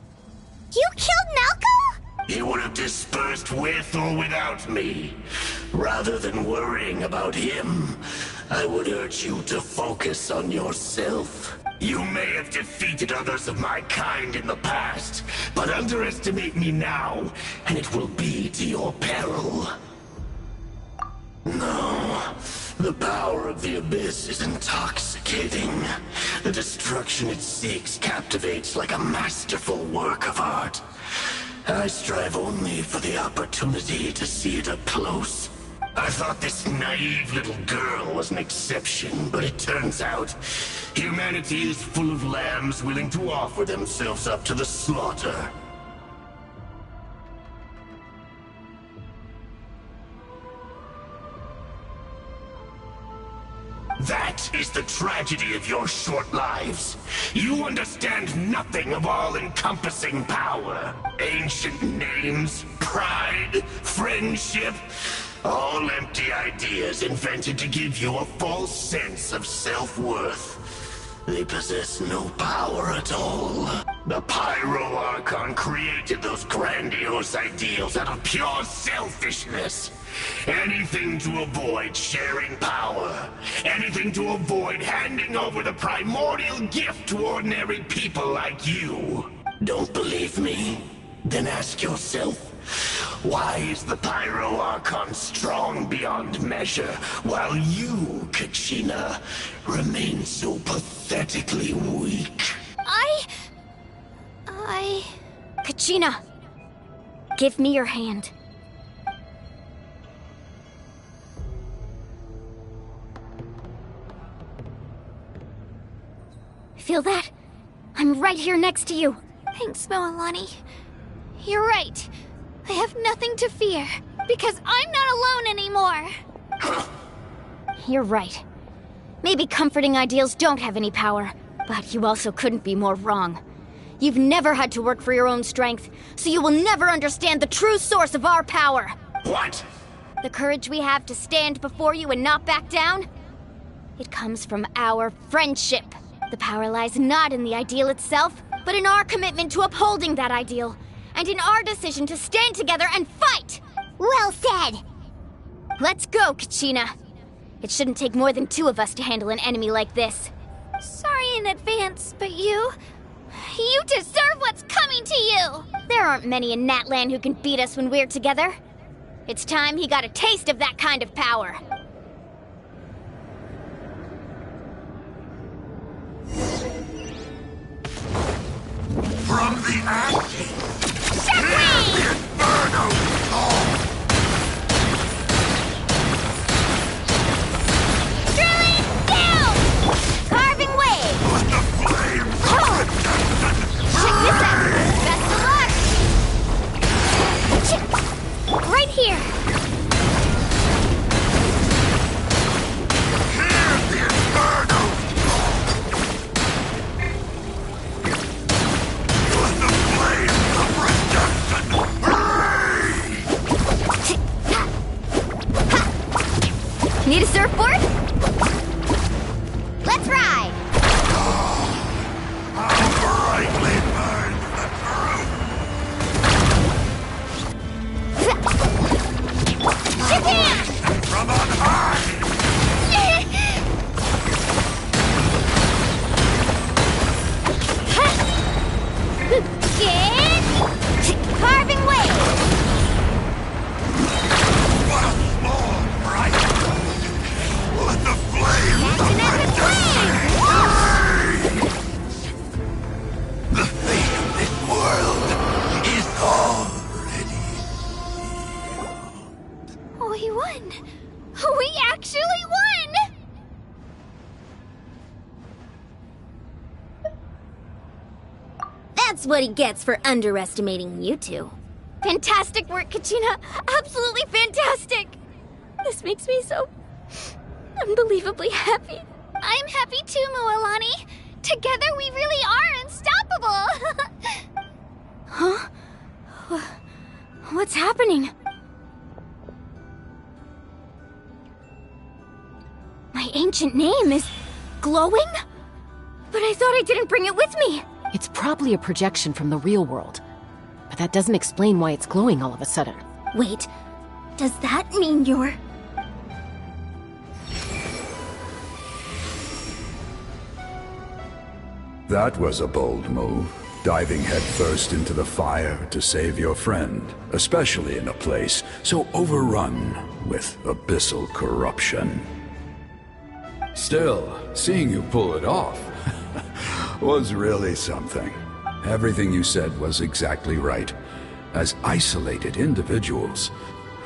killed Malcolm? He would have dispersed with or without me. Rather than worrying about him, I would urge you to focus on yourself. You may have defeated others of my kind in the past, but underestimate me now, and it will be to your peril. No, the power of the Abyss is intoxicating. The destruction it seeks captivates like a masterful work of art. I strive only for the opportunity to see it up close. I thought this naive little girl was an exception, but it turns out humanity is full of lambs willing to offer themselves up to the slaughter. That is the tragedy of your short lives. You understand nothing of all-encompassing power. Ancient names, pride, friendship, all empty ideas invented to give you a false sense of self-worth. They possess no power at all. The Pyro Archon created those grandiose ideals out of pure selfishness. Anything to avoid sharing power. Anything to avoid handing over the primordial gift to ordinary people like you. Don't believe me? Then ask yourself, why is the Pyro Archon strong beyond measure, while you, Kachina, remain so pathetically weak? Kachina, give me your hand. Feel that? I'm right here next to you. Thanks, Moalani. You're right. I have nothing to fear, because I'm not alone anymore. You're right. Maybe comforting ideals don't have any power, but you also couldn't be more wrong. You've never had to work for your own strength, so you will never understand the true source of our power. What? The courage we have to stand before you and not back down? It comes from our friendship. The power lies not in the ideal itself, but in our commitment to upholding that ideal, and in our decision to stand together and fight! Well said! Let's go, Kachina. It shouldn't take more than 2 of us to handle an enemy like this. Sorry in advance, but you deserve what's coming to you! There aren't many in Natlan who can beat us when we're together. It's time he got a taste of that kind of power. From the ashes, Shockwave! the inferno call! Drilling down! Carving wave! Let the flames Check this out! Best of luck! Right here! Need a surfboard? Let's ride! I'll brightly burn the truth! Japan! From on high! Carving wave! What a small bright! Let the flames of my destiny! The fate of this world is already sealed. Oh, we won! We actually won! That's what he gets for underestimating you two. Fantastic work, Kachina! Absolutely fantastic! This makes me so unbelievably happy. I'm happy too, Mualani. Together we really are unstoppable! Huh? What's happening? My ancient name is glowing? But I thought I didn't bring it with me. It's probably a projection from the real world. But that doesn't explain why it's glowing all of a sudden. Wait, does that mean you're... That was a bold move, diving headfirst into the fire to save your friend, especially in a place so overrun with abyssal corruption. Still, seeing you pull it off was really something. Everything you said was exactly right. As isolated individuals,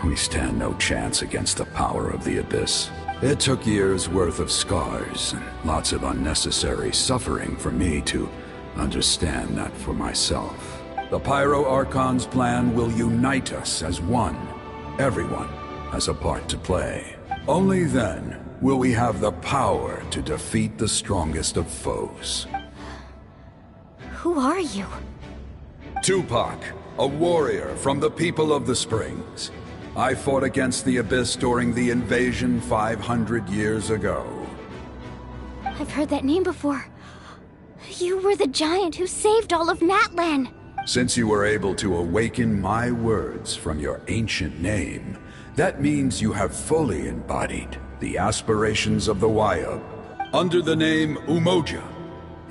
we stand no chance against the power of the Abyss. It took years' worth of scars and lots of unnecessary suffering for me to understand that for myself. The Pyro Archon's plan will unite us as one. Everyone has a part to play. Only then will we have the power to defeat the strongest of foes. Who are you? Tupac, a warrior from the people of the Springs. I fought against the Abyss during the invasion 500 years ago. I've heard that name before. You were the giant who saved all of Natlan. Since you were able to awaken my words from your ancient name, that means you have fully embodied the aspirations of the Wayub. Under the name Umoja,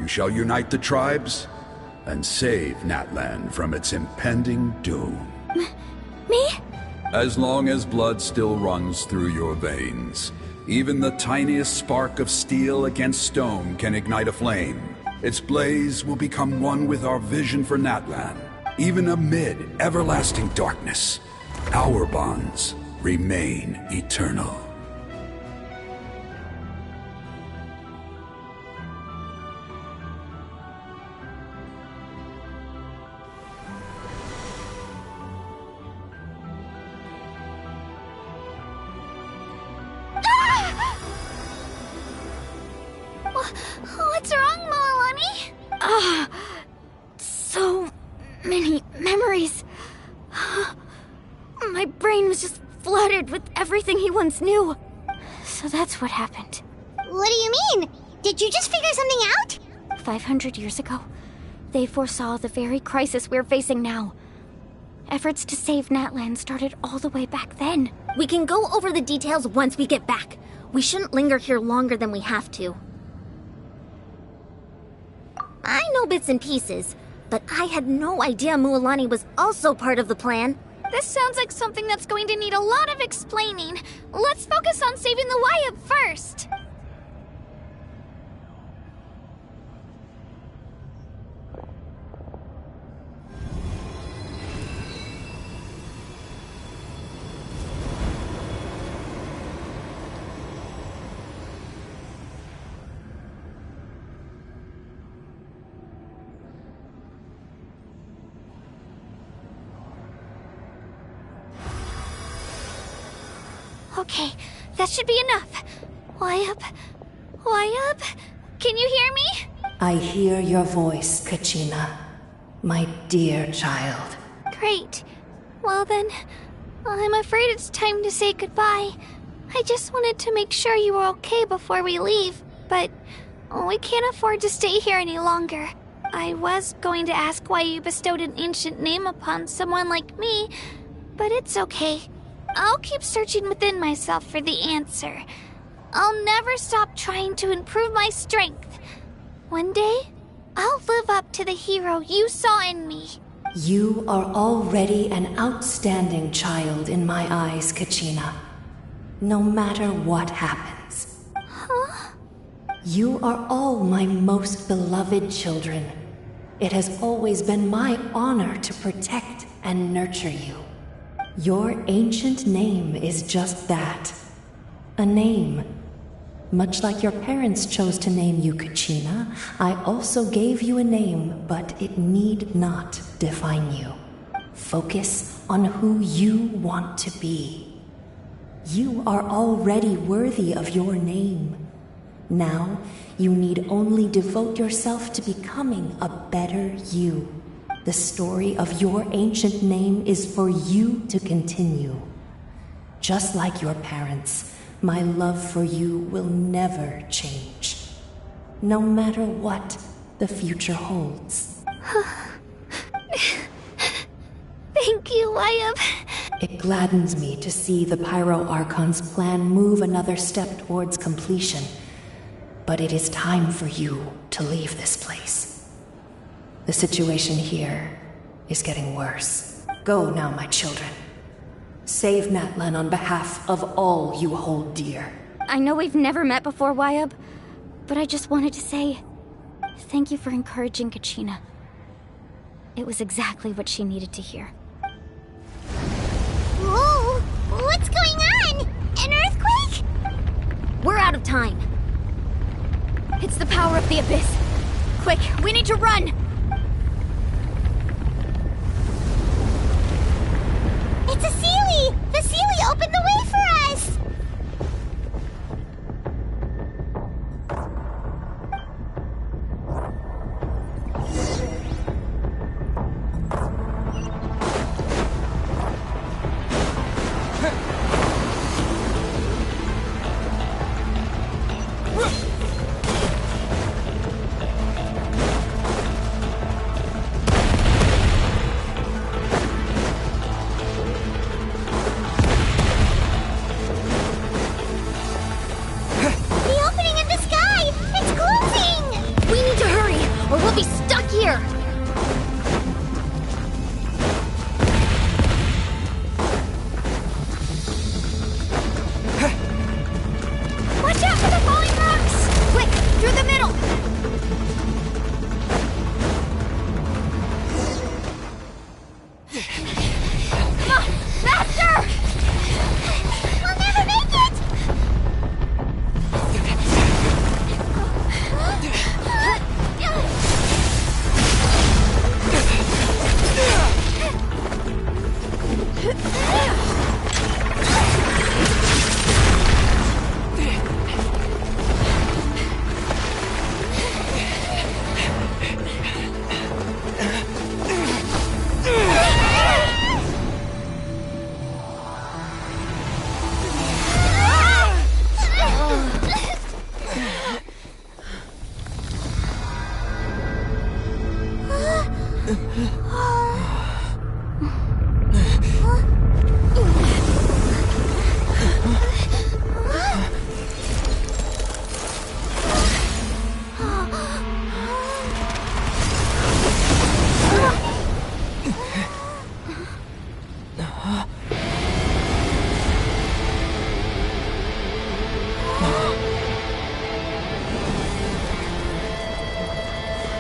you shall unite the tribes and save Natlan from its impending doom. Me? As long as blood still runs through your veins, even the tiniest spark of steel against stone can ignite a flame. Its blaze will become one with our vision for Natlan. Even amid everlasting darkness, our bonds remain eternal. What's wrong, Mualani? So many memories. My brain was just flooded with everything he once knew. So that's what happened. What do you mean? Did you just figure something out? 500 years ago, they foresaw the very crisis we're facing now. Efforts to save Natlan started all the way back then. We can go over the details once we get back. We shouldn't linger here longer than we have to. I know bits and pieces, but I had no idea Mualani was also part of the plan. This sounds like something that's going to need a lot of explaining. Let's focus on saving the Wayub first. Okay, that should be enough. Wayub? Wayub? Can you hear me? I hear your voice, Kachina. My dear child. Great. Well then, I'm afraid it's time to say goodbye. I just wanted to make sure you were okay before we leave, but we can't afford to stay here any longer. I was going to ask why you bestowed an ancient name upon someone like me, but it's okay. I'll keep searching within myself for the answer. I'll never stop trying to improve my strength. One day, I'll live up to the hero you saw in me. You are already an outstanding child in my eyes, Kachina. No matter what happens. Huh? You are all my most beloved children. It has always been my honor to protect and nurture you. Your ancient name is just that. A name. Much like your parents chose to name you Kachina, I also gave you a name, but it need not define you. Focus on who you want to be. You are already worthy of your name. Now, you need only devote yourself to becoming a better you. The story of your ancient name is for you to continue. Just like your parents, my love for you will never change. No matter what the future holds. Thank you, Wyatt. It gladdens me to see the Pyro Archon's plan move another step towards completion. But it is time for you to leave this place. The situation here is getting worse. Go now, my children. Save Natlan on behalf of all you hold dear. I know we've never met before, Wyatt, but I just wanted to say thank you for encouraging Kachina. It was exactly what she needed to hear. Whoa! What's going on? An earthquake? We're out of time. It's the power of the Abyss. Quick, we need to run! It's a Sealy! The Sealy opened the way for us!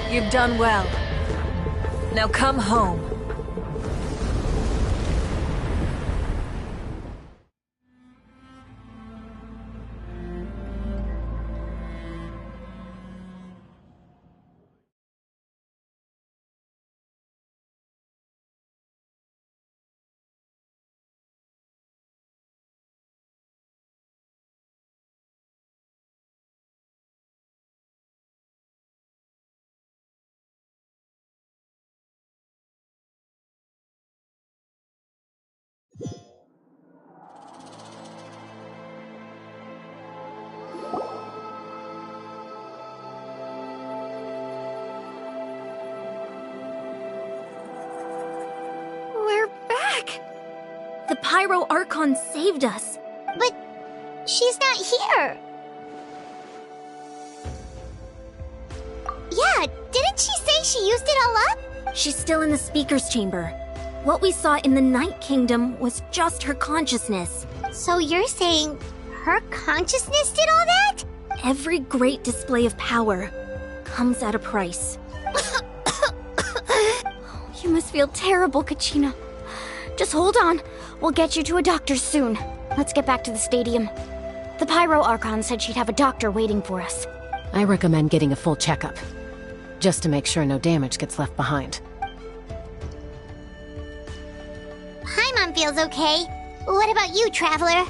You've done well. Now come home. Pyro Archon saved us. But she's not here. Yeah, didn't she say she used it all up? She's still in the speaker's chamber. What we saw in the Night Kingdom was just her consciousness. So you're saying her consciousness did all that? Every great display of power comes at a price. You must feel terrible, Kachina. Just hold on. We'll get you to a doctor soon. Let's get back to the stadium. The Pyro Archon said she'd have a doctor waiting for us. I recommend getting a full checkup, just to make sure no damage gets left behind. Paimon feels okay. What about you, Traveler?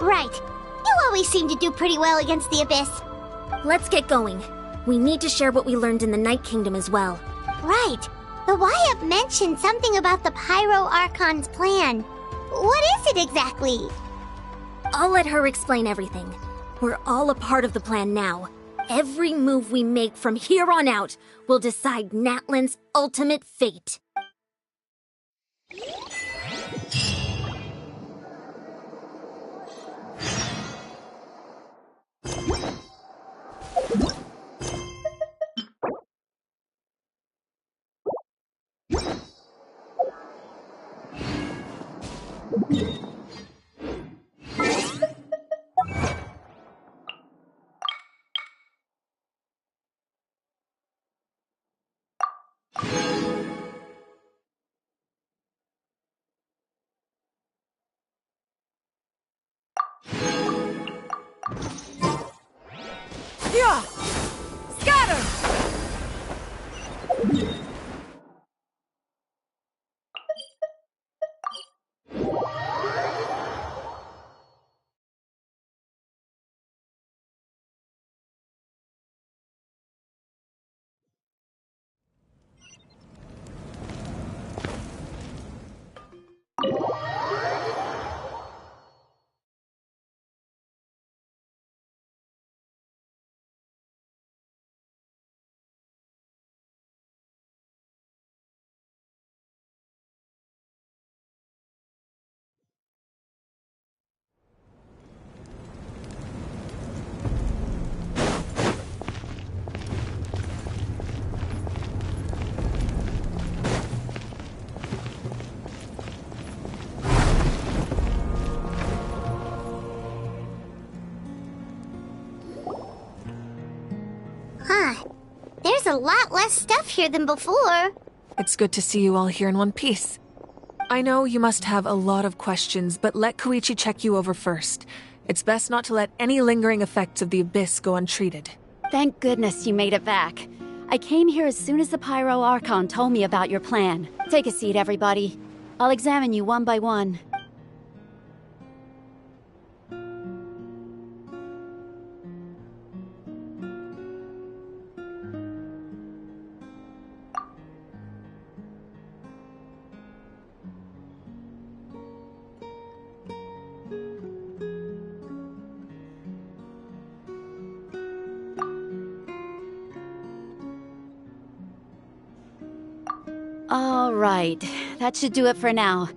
Right. You always seem to do pretty well against the Abyss. Let's get going. We need to share what we learned in the Night Kingdom as well. Right. The Y-Up mentioned something about the Pyro Archon's plan. What is it exactly? I'll let her explain everything. We're all a part of the plan now. Every move we make from here on out will decide Natlan's ultimate fate. Yeah! Scatter! Huh. There's a lot less stuff here than before. It's good to see you all here in one piece. I know you must have a lot of questions, but let Koichi check you over first. It's best not to let any lingering effects of the Abyss go untreated. Thank goodness you made it back. I came here as soon as the Pyro Archon told me about your plan. Take a seat, everybody. I'll examine you one by one. All right, that should do it for now.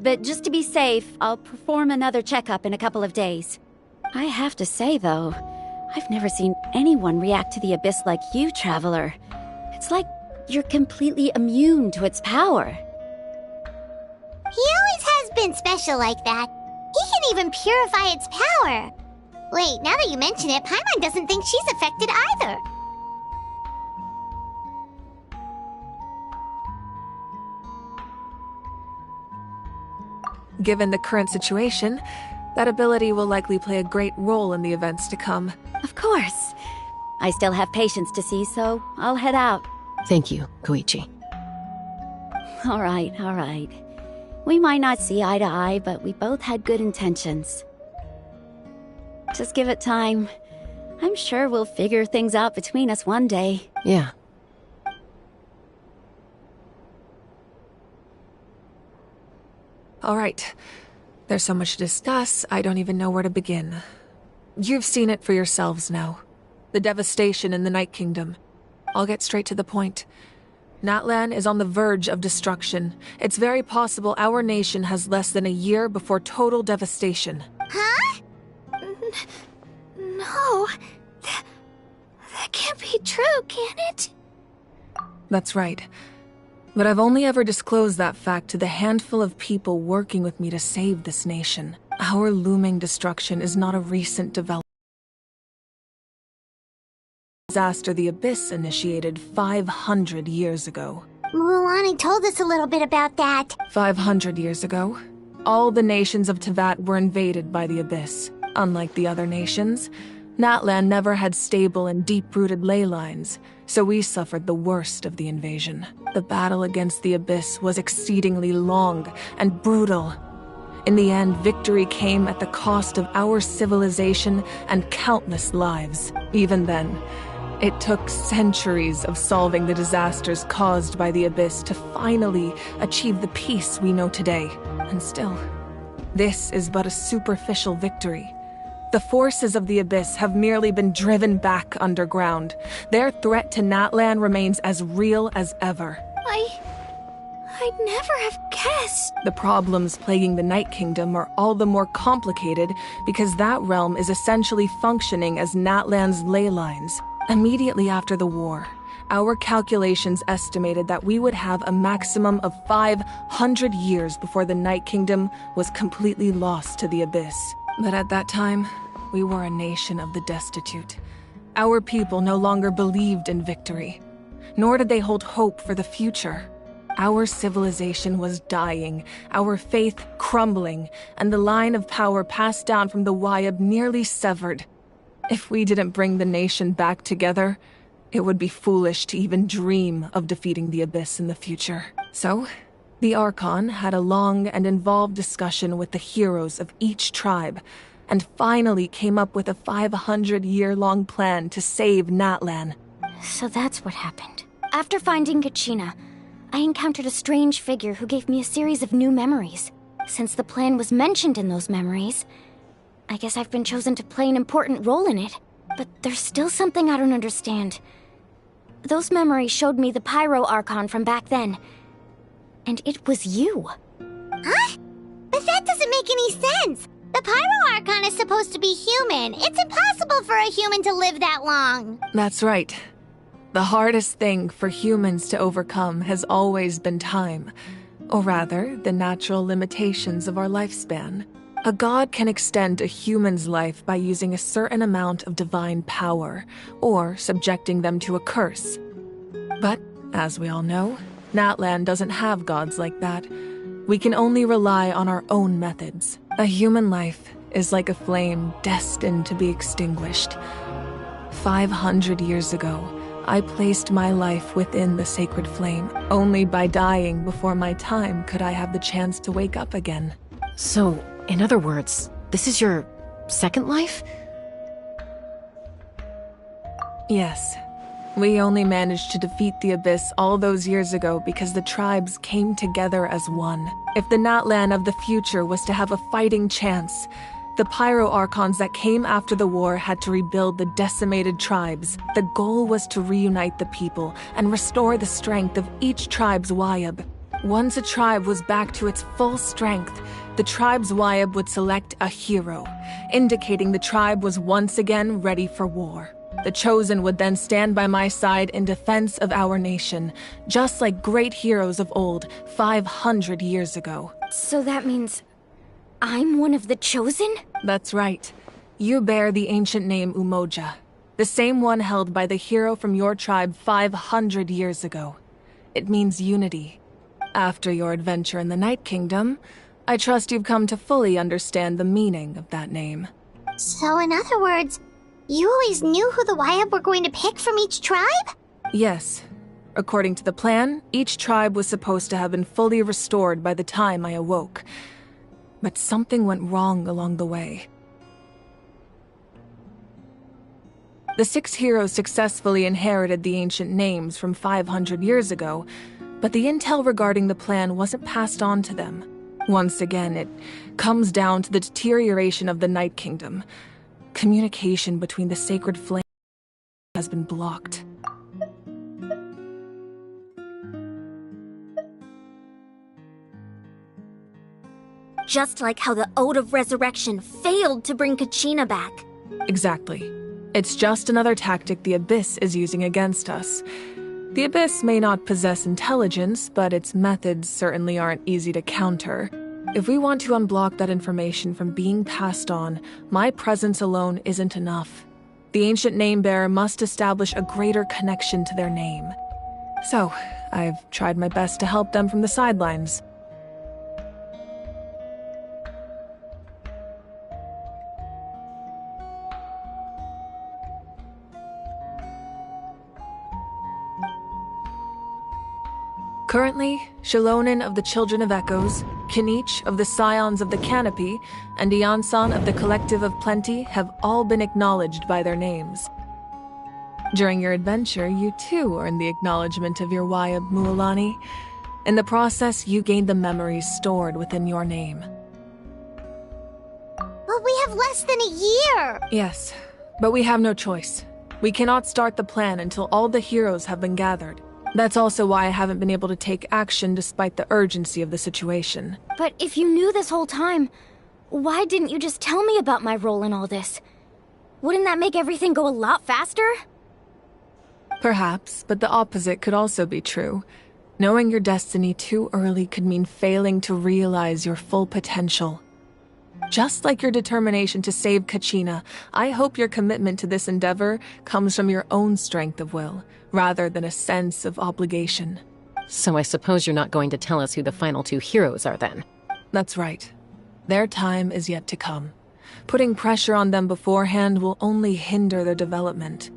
But just to be safe, I'll perform another checkup in a couple of days. I have to say, though, I've never seen anyone react to the Abyss like you, Traveler. It's like you're completely immune to its power. He always has been special like that. He can even purify its power. Wait, now that you mention it, Paimon doesn't think she's affected either. Given the current situation, that ability will likely play a great role in the events to come. Of course. I still have patients to see, so I'll head out. Thank you, Koichi. All right. We might not see eye to eye, but we both had good intentions. Just give it time. I'm sure we'll figure things out between us one day. Yeah. All right. There's so much to discuss, I don't even know where to begin. You've seen it for yourselves now. The devastation in the Night Kingdom. I'll get straight to the point. Natlan is on the verge of destruction. It's very possible our nation has less than a year before total devastation. Huh? No. That can't be true, can it? That's right. But I've only ever disclosed that fact to the handful of people working with me to save this nation. Our looming destruction is not a recent development. Disaster the Abyss initiated 500 years ago. Mualani told us a little bit about that. 500 years ago, all the nations of Teyvat were invaded by the Abyss. Unlike the other nations, Natlan never had stable and deep-rooted ley lines, so we suffered the worst of the invasion. The battle against the Abyss was exceedingly long and brutal. In the end, victory came at the cost of our civilization and countless lives. Even then, it took centuries of solving the disasters caused by the Abyss to finally achieve the peace we know today. And still, this is but a superficial victory. The forces of the Abyss have merely been driven back underground. Their threat to Natlan remains as real as ever. I'd never have guessed. The problems plaguing the Night Kingdom are all the more complicated because that realm is essentially functioning as Natlan's ley lines. Immediately after the war, our calculations estimated that we would have a maximum of 500 years before the Night Kingdom was completely lost to the Abyss. But at that time, we were a nation of the destitute. Our people no longer believed in victory, nor did they hold hope for the future. Our civilization was dying, our faith crumbling, and the line of power passed down from the Wayab nearly severed. If we didn't bring the nation back together, it would be foolish to even dream of defeating the Abyss in the future. So, the Archon had a long and involved discussion with the heroes of each tribe, and finally came up with a 500-year-long plan to save Natlan. So that's what happened. After finding Kachina, I encountered a strange figure who gave me a series of new memories. Since the plan was mentioned in those memories, I guess I've been chosen to play an important role in it. But there's still something I don't understand. Those memories showed me the Pyro Archon from back then. And it was you. Huh? But that doesn't make any sense. The Pyro Archon is supposed to be human. It's impossible for a human to live that long. That's right. The hardest thing for humans to overcome has always been time. Or rather, the natural limitations of our lifespan. A god can extend a human's life by using a certain amount of divine power, or subjecting them to a curse. But, as we all know, Natlan doesn't have gods like that. We can only rely on our own methods. A human life is like a flame destined to be extinguished. 500 years ago, I placed my life within the sacred flame. Only by dying before my time could I have the chance to wake up again. So, in other words, this is your second life? Yes. We only managed to defeat the Abyss all those years ago because the tribes came together as one. If the Natlan of the future was to have a fighting chance, the Pyro Archons that came after the war had to rebuild the decimated tribes. The goal was to reunite the people and restore the strength of each tribe's Wayab. Once a tribe was back to its full strength, the tribe's Wayab would select a hero, indicating the tribe was once again ready for war. The Chosen would then stand by my side in defense of our nation, just like great heroes of old 500 years ago. So that means I'm one of the Chosen? That's right. You bear the ancient name Umoja, the same one held by the hero from your tribe 500 years ago. It means unity. After your adventure in the Night Kingdom, I trust you've come to fully understand the meaning of that name. So in other words, you always knew who the Wayab were going to pick from each tribe? Yes. According to the plan, each tribe was supposed to have been fully restored by the time I awoke. But something went wrong along the way. The 6 heroes successfully inherited the ancient names from 500 years ago, but the intel regarding the plan wasn't passed on to them. Once again, it comes down to the deterioration of the Night Kingdom. Communication between the sacred flame has been blocked. Just like how the Ode of Resurrection failed to bring Kachina back. Exactly. It's just another tactic the Abyss is using against us. The Abyss may not possess intelligence, but its methods certainly aren't easy to counter. If we want to unblock that information from being passed on, my presence alone isn't enough. The ancient name-bearer must establish a greater connection to their name. So, I've tried my best to help them from the sidelines. Currently, Shalonin of the Children of Echoes, Kinich of the Scions of the Canopy, and Iansan of the Collective of Plenty have all been acknowledged by their names. During your adventure, you too earned the acknowledgement of your Wayab Mualani. In the process, you gained the memories stored within your name. But we have less than a year! Yes, but we have no choice. We cannot start the plan until all the heroes have been gathered. That's also why I haven't been able to take action despite the urgency of the situation. But if you knew this whole time, why didn't you just tell me about my role in all this? Wouldn't that make everything go a lot faster? Perhaps, but the opposite could also be true. Knowing your destiny too early could mean failing to realize your full potential. Just like your determination to save Kachina, I hope your commitment to this endeavor comes from your own strength of will, rather than a sense of obligation. So I suppose you're not going to tell us who the final two heroes are then? That's right. Their time is yet to come. Putting pressure on them beforehand will only hinder their development.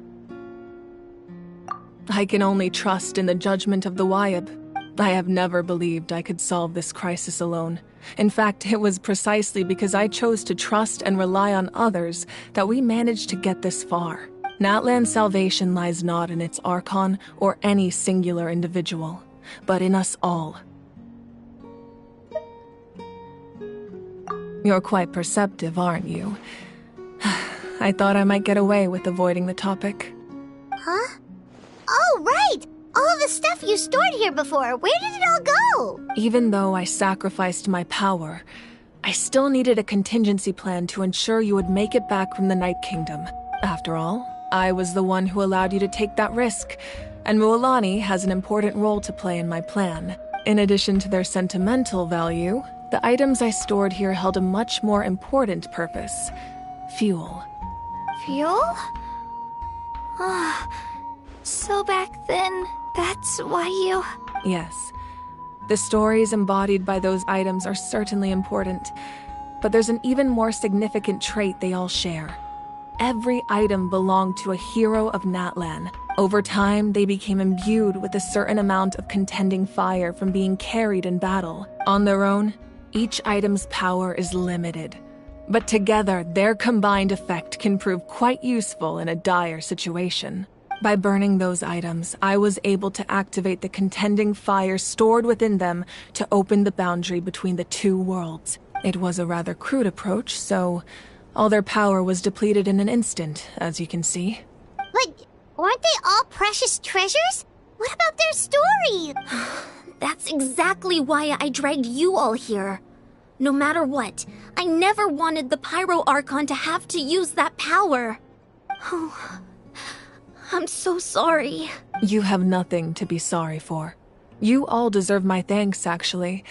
I can only trust in the judgment of the Wayab. I have never believed I could solve this crisis alone. In fact, it was precisely because I chose to trust and rely on others that we managed to get this far. Natlan's salvation lies not in its Archon or any singular individual, but in us all. You're quite perceptive, aren't you? I thought I might get away with avoiding the topic. Huh? Oh, right! All of the stuff you stored here before, where did it all go? Even though I sacrificed my power, I still needed a contingency plan to ensure you would make it back from the Night Kingdom. After all, I was the one who allowed you to take that risk, and Mualani has an important role to play in my plan. In addition to their sentimental value, the items I stored here held a much more important purpose: fuel. Fuel? So back then, that's why you... Yes. The stories embodied by those items are certainly important, but there's an even more significant trait they all share. Every item belonged to a hero of Natlan. Over time, they became imbued with a certain amount of contending fire from being carried in battle. On their own, each item's power is limited, but together, their combined effect can prove quite useful in a dire situation. By burning those items, I was able to activate the contending fire stored within them to open the boundary between the two worlds. It was a rather crude approach, so all their power was depleted in an instant, as you can see. But weren't they all precious treasures? What about their story? That's exactly why I dragged you all here. No matter what, I never wanted the Pyro Archon to have to use that power. Oh, I'm so sorry. You have nothing to be sorry for. You all deserve my thanks, actually.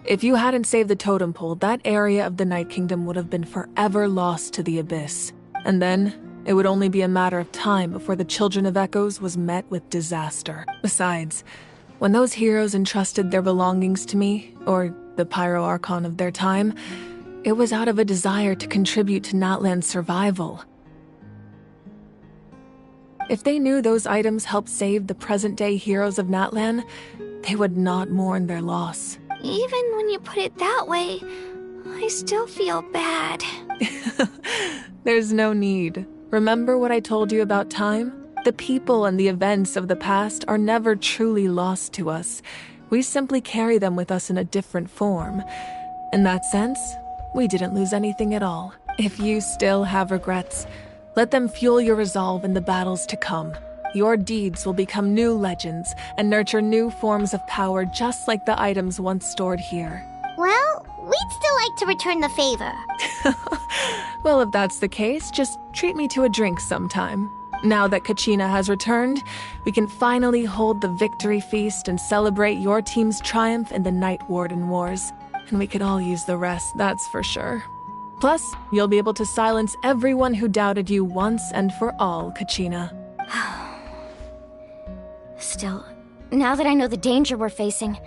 If you hadn't saved the totem pole, that area of the Night Kingdom would have been forever lost to the Abyss. And then, it would only be a matter of time before the Children of Echoes was met with disaster. Besides, when those heroes entrusted their belongings to me, or the Pyro Archon of their time, it was out of a desire to contribute to Natlan's survival. If they knew those items helped save the present-day heroes of Natlan, they would not mourn their loss. Even when you put it that way, I still feel bad. There's no need. Remember what I told you about time? The people and the events of the past are never truly lost to us. We simply carry them with us in a different form. In that sense, we didn't lose anything at all. If you still have regrets, let them fuel your resolve in the battles to come. Your deeds will become new legends and nurture new forms of power just like the items once stored here. Well, we'd still like to return the favor. Well, if that's the case, just treat me to a drink sometime. Now that Kachina has returned, we can finally hold the victory feast and celebrate your team's triumph in the Night Warden Wars. And we could all use the rest, that's for sure. Plus, you'll be able to silence everyone who doubted you once and for all, Kachina. Still, now that I know the danger we're facing,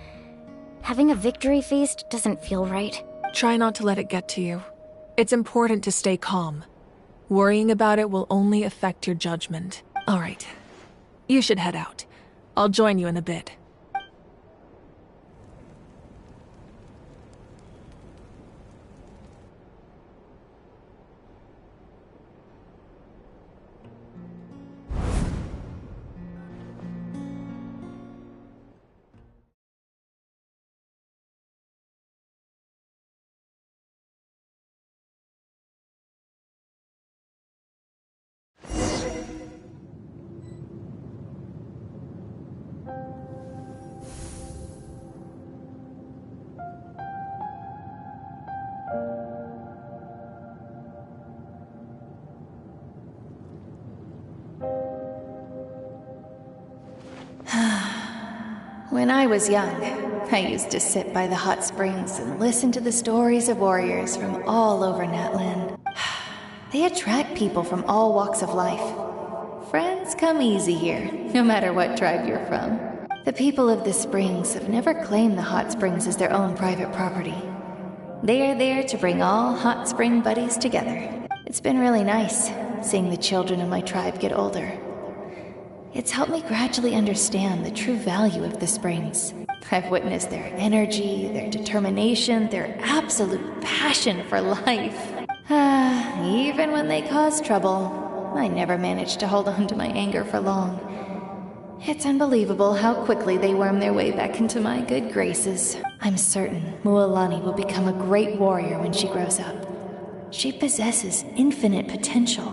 having a victory feast doesn't feel right. Try not to let it get to you. It's important to stay calm. Worrying about it will only affect your judgment. All right. You should head out. I'll join you in a bit. When I was young, I used to sit by the hot springs and listen to the stories of warriors from all over Natlan. They attract people from all walks of life. Friends come easy here, no matter what tribe you're from. The people of the springs have never claimed the hot springs as their own private property. They are there to bring all hot spring buddies together. It's been really nice, seeing the children of my tribe get older. It's helped me gradually understand the true value of the springs. I've witnessed their energy, their determination, their absolute passion for life. Even when they cause trouble, I never managed to hold on to my anger for long. It's unbelievable how quickly they worm their way back into my good graces. I'm certain Mualani will become a great warrior when she grows up. She possesses infinite potential.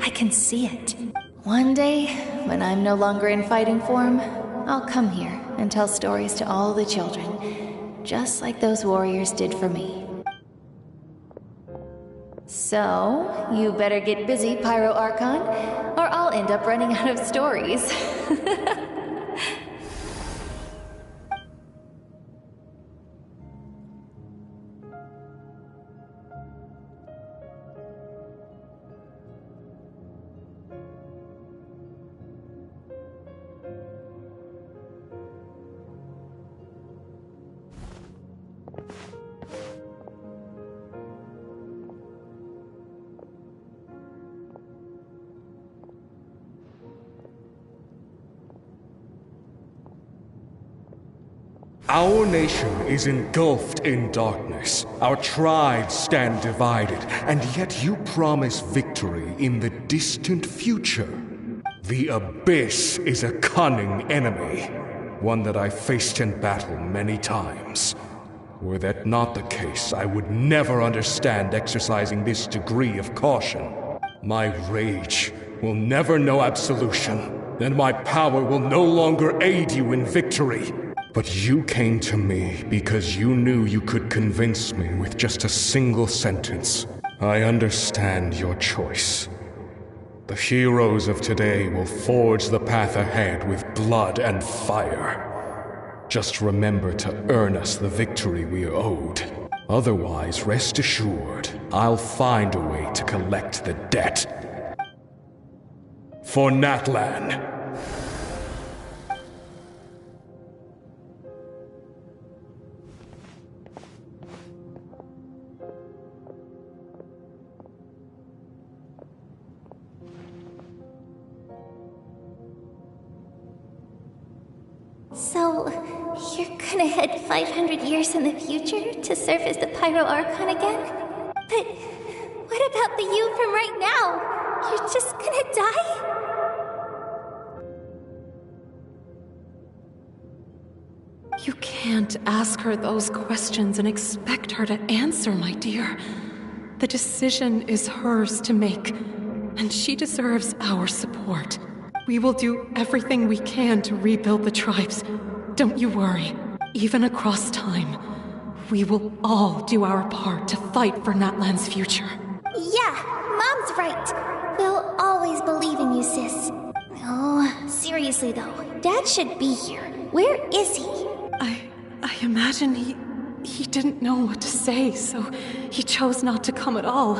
I can see it. One day, when I'm no longer in fighting form, I'll come here and tell stories to all the children, just like those warriors did for me. So, you better get busy, Pyro Archon, or I'll end up running out of stories. Our nation is engulfed in darkness. Our tribes stand divided, and yet you promise victory in the distant future. The Abyss is a cunning enemy, one that I faced in battle many times. Were that not the case, I would never understand exercising this degree of caution. My rage will never know absolution, and my power will no longer aid you in victory. But you came to me because you knew you could convince me with just a single sentence. I understand your choice. The heroes of today will forge the path ahead with blood and fire. Just remember to earn us the victory we are owed. Otherwise, rest assured, I'll find a way to collect the debt. For Natlan. So, you're gonna head 500 years in the future to serve as the Pyro Archon again? But what about the you from right now? You're just gonna die? You can't ask her those questions and expect her to answer, my dear. The decision is hers to make, and she deserves our support. We will do everything we can to rebuild the tribes. Don't you worry. Even across time, We will all do our part to fight for Natlan's future. Yeah, Mom's right. We'll always believe in you, sis. Oh, seriously though, Dad should be here. Where is he? I imagine he didn't know what to say, so he chose not to come at all.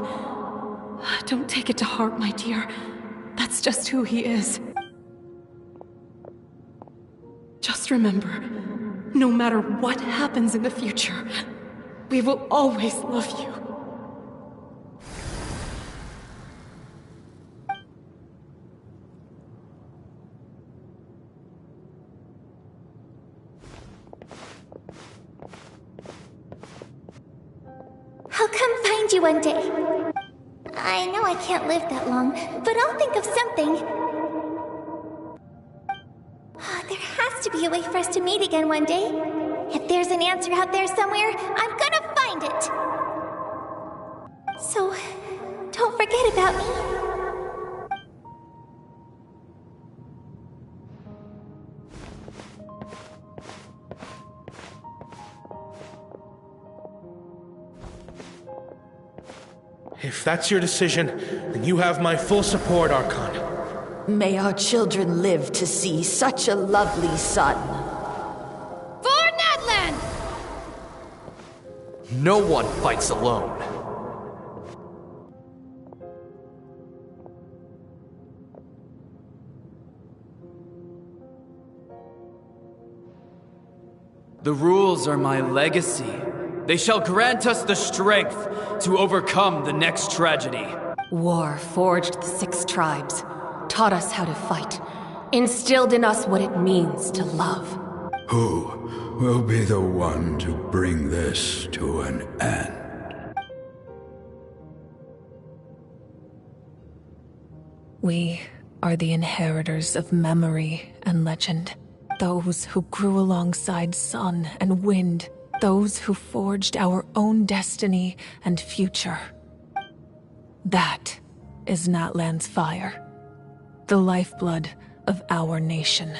Don't take it to heart, my dear. That's just who he is. Just remember, no matter what happens in the future, we will always love you. I'll come find you one day. I know I can't live that long, but I'll think of something. There has to be a way for us to meet again one day. If there's an answer out there somewhere, I'm gonna find it. So, don't forget about me. If that's your decision, then you have my full support, Archon. May our children live to see such a lovely son. For Natlan! No one fights alone. The rules are my legacy. They shall grant us the strength to overcome the next tragedy. War forged the 6 tribes, taught us how to fight, instilled in us what it means to love. Who will be the one to bring this to an end? We are the inheritors of memory and legend. Those who grew alongside sun and wind. Those who forged our own destiny and future. That is Natlan's fire. The lifeblood of our nation.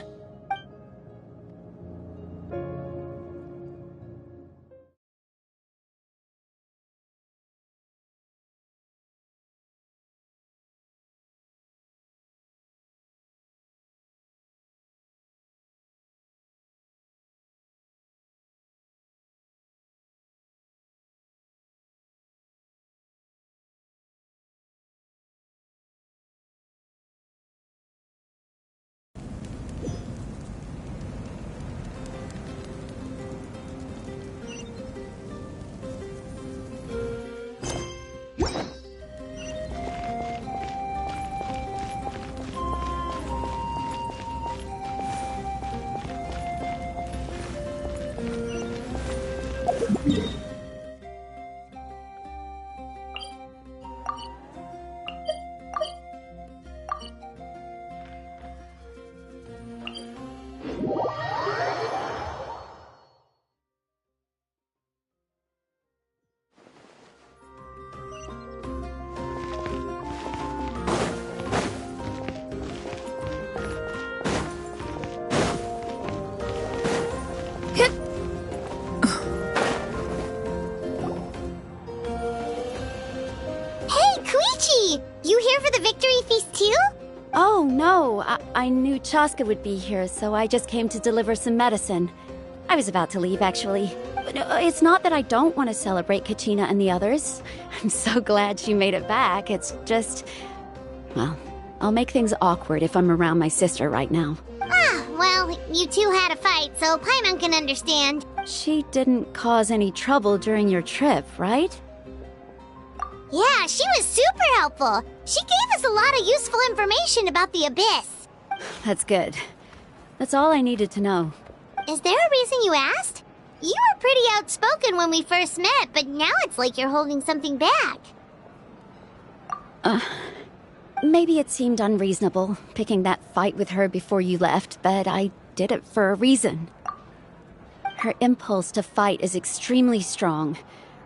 I knew Chaska would be here, so I just came to deliver some medicine. I was about to leave, actually. It's not that I don't want to celebrate Kachina and the others. I'm so glad she made it back. It's just... well, I'll make things awkward if I'm around my sister right now. Ah, well, you two had a fight, so Paimon can understand. She didn't cause any trouble during your trip, right? Yeah, she was super helpful. She gave us a lot of useful information about the Abyss. That's good. That's all I needed to know. Is there a reason you asked? You were pretty outspoken when we first met, but now it's like you're holding something back. Maybe it seemed unreasonable, picking that fight with her before you left, but I did it for a reason. Her impulse to fight is extremely strong.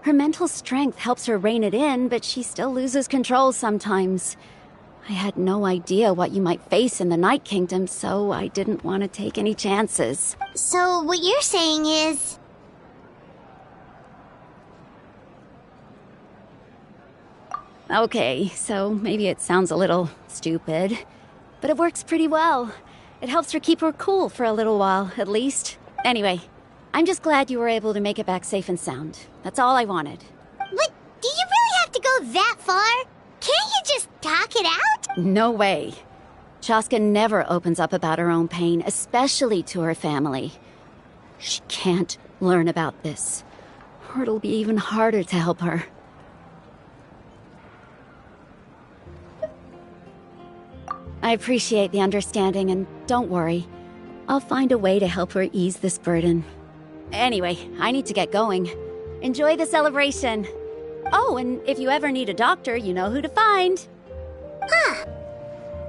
Her mental strength helps her rein it in, but she still loses control sometimes. I had no idea what you might face in the Night Kingdom, so I didn't want to take any chances. So what you're saying is... Okay, so maybe it sounds a little stupid, but it works pretty well. It helps her keep her cool for a little while, at least. Anyway, I'm just glad you were able to make it back safe and sound. That's all I wanted. But do you really have to go that far? Can't you just talk it out? No way. Chaska never opens up about her own pain, especially to her family. She can't learn about this, or it'll be even harder to help her. I appreciate the understanding, and don't worry. I'll find a way to help her ease this burden. Anyway, I need to get going. Enjoy the celebration. Oh, and if you ever need a doctor, you know who to find. Huh.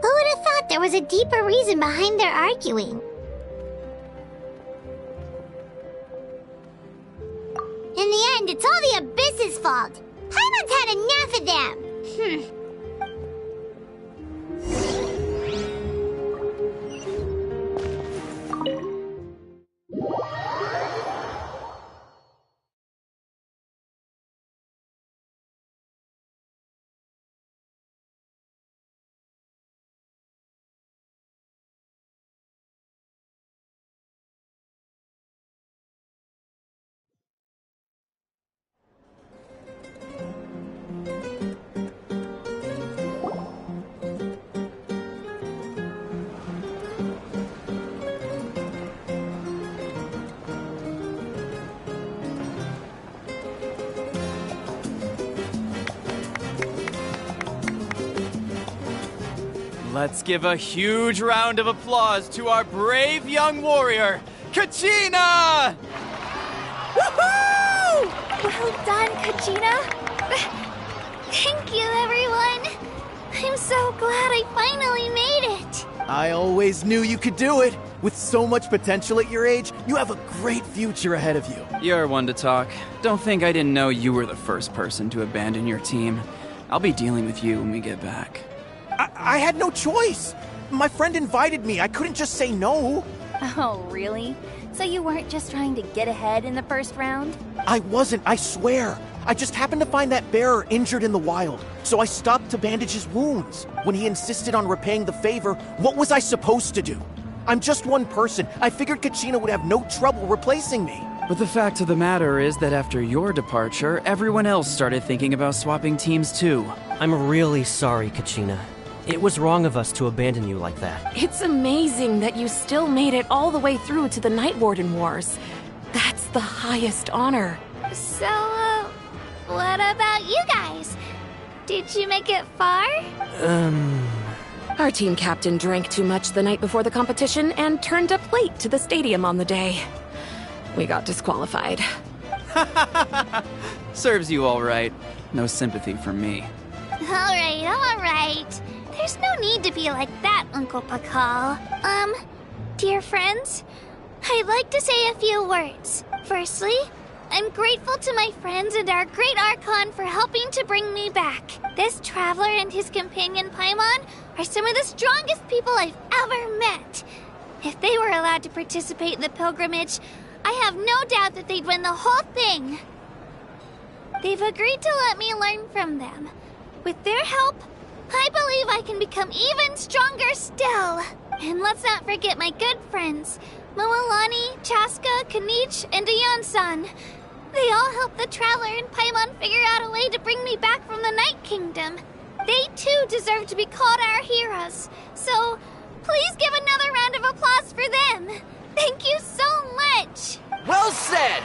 Who would have thought there was a deeper reason behind their arguing? In the end, it's all the Abyss's fault. Paimon's had enough of them. Let's give a huge round of applause to our brave young warrior, Kachina! Woohoo! Well done, Kachina! Thank you, everyone! I'm so glad I finally made it! I always knew you could do it. With so much potential at your age, you have a great future ahead of you. You're one to talk. Don't think I didn't know you were the first person to abandon your team. I'll be dealing with you when we get back. I had no choice. My friend invited me. I couldn't just say no. Oh, really? So you weren't just trying to get ahead in the first round? I wasn't, I swear. I just happened to find that bearer injured in the wild, so I stopped to bandage his wounds. When he insisted on repaying the favor, what was I supposed to do? I'm just one person. I figured Kachina would have no trouble replacing me. But the fact of the matter is that after your departure, everyone else started thinking about swapping teams too. I'm really sorry, Kachina. It was wrong of us to abandon you like that. It's amazing that you still made it all the way through to the Night Warden Wars. That's the highest honor. So, what about you guys? Did you make it far? Our team captain drank too much the night before the competition and turned up late to the stadium on the day. We got disqualified. Serves you all right. No sympathy from me. All right. There's no need to be like that, Uncle Pakal. Dear friends, I'd like to say a few words. Firstly, I'm grateful to my friends and our great Archon for helping to bring me back. This traveler and his companion Paimon are some of the strongest people I've ever met. If they were allowed to participate in the pilgrimage, I have no doubt that they'd win the whole thing. They've agreed to let me learn from them. With their help, I believe I can become even stronger still. And let's not forget my good friends, Moalani, Chaska, Kanich, and Aeon-san. They all helped the Traveler and Paimon figure out a way to bring me back from the Night Kingdom. They too deserve to be called our heroes. So, please give another round of applause for them. Thank you so much. Well said!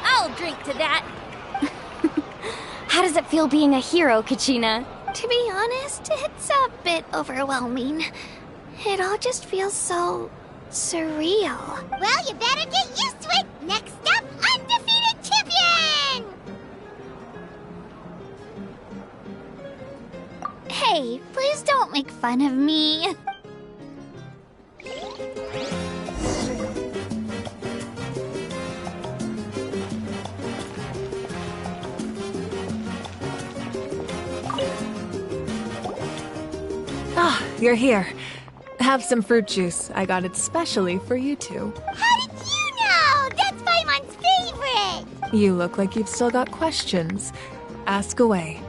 I'll drink to that. How does it feel being a hero, Kachina? To be honest, it's a bit overwhelming. It all just feels so surreal. Well, you better get used to it. Next up, undefeated champion! Hey, please don't make fun of me. Ah, you're here. Have some fruit juice. I got it specially for you two. How did you know? That's Paimon's favorite! You look like you've still got questions. Ask away.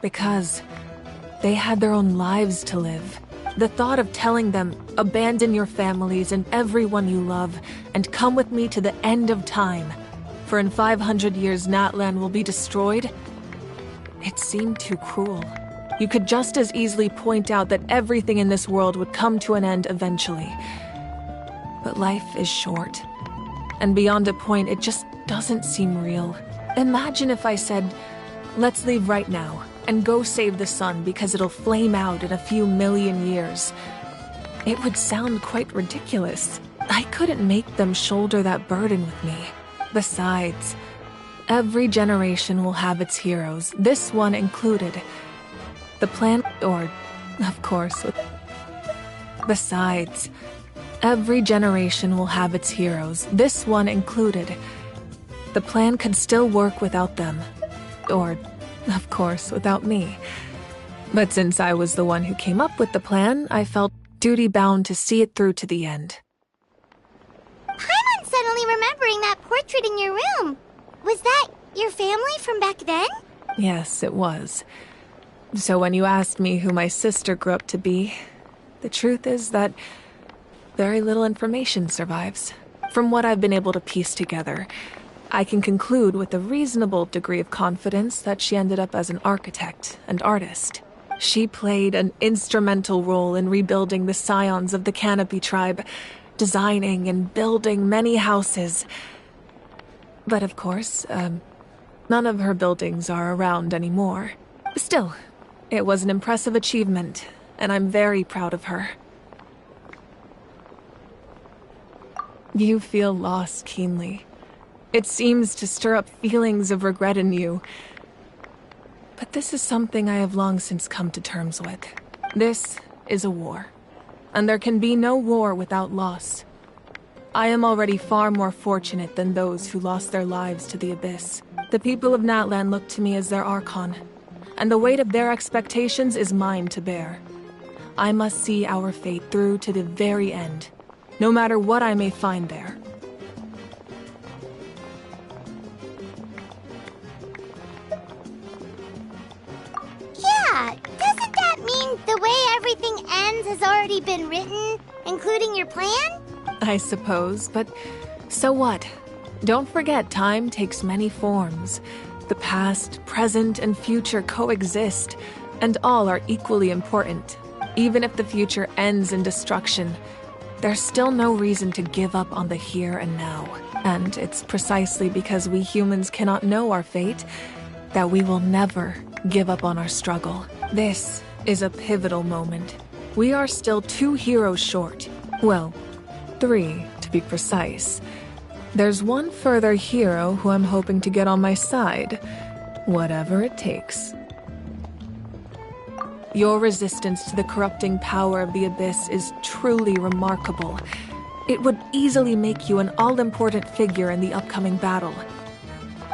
Because they had their own lives to live. The thought of telling them, abandon your families and everyone you love, and come with me to the end of time, for in 500 years Natlan will be destroyed, it seemed too cruel. You could just as easily point out that everything in this world would come to an end eventually. But life is short, and beyond a point, it just doesn't seem real. Imagine if I said, let's leave right now, and go save the sun because it'll flame out in a few million years. It would sound quite ridiculous. I couldn't make them shoulder that burden with me. Besides, every generation will have its heroes, this one included. The plan, or, of course, besides, every generation will have its heroes, this one included. The plan could still work without them, or, of course, without me. But since I was the one who came up with the plan, I felt duty-bound to see it through to the end. Paimon's suddenly remembering that portrait in your room. Was that your family from back then? Yes, it was. So when you asked me who my sister grew up to be, the truth is that very little information survives. From what I've been able to piece together, I can conclude with a reasonable degree of confidence that she ended up as an architect and artist. She played an instrumental role in rebuilding the scions of the Canopy tribe, designing and building many houses. But of course, none of her buildings are around anymore. Still, it was an impressive achievement, and I'm very proud of her. You feel loss keenly. It seems to stir up feelings of regret in you. But this is something I have long since come to terms with. This is a war, and there can be no war without loss. I am already far more fortunate than those who lost their lives to the Abyss. The people of Natlan look to me as their Archon, and the weight of their expectations is mine to bear. I must see our fate through to the very end, no matter what I may find there. Yeah, doesn't that mean the way everything ends has already been written, including your plan? I suppose, but so what? Don't forget, time takes many forms. The past, present, and future coexist, and all are equally important. Even if the future ends in destruction, there's still no reason to give up on the here and now. And it's precisely because we humans cannot know our fate that we will never give up on our struggle. This is a pivotal moment. We are still 2 heroes short. Well, 3 to be precise. There's one further hero who I'm hoping to get on my side, whatever it takes. Your resistance to the corrupting power of the Abyss is truly remarkable. It would easily make you an all-important figure in the upcoming battle.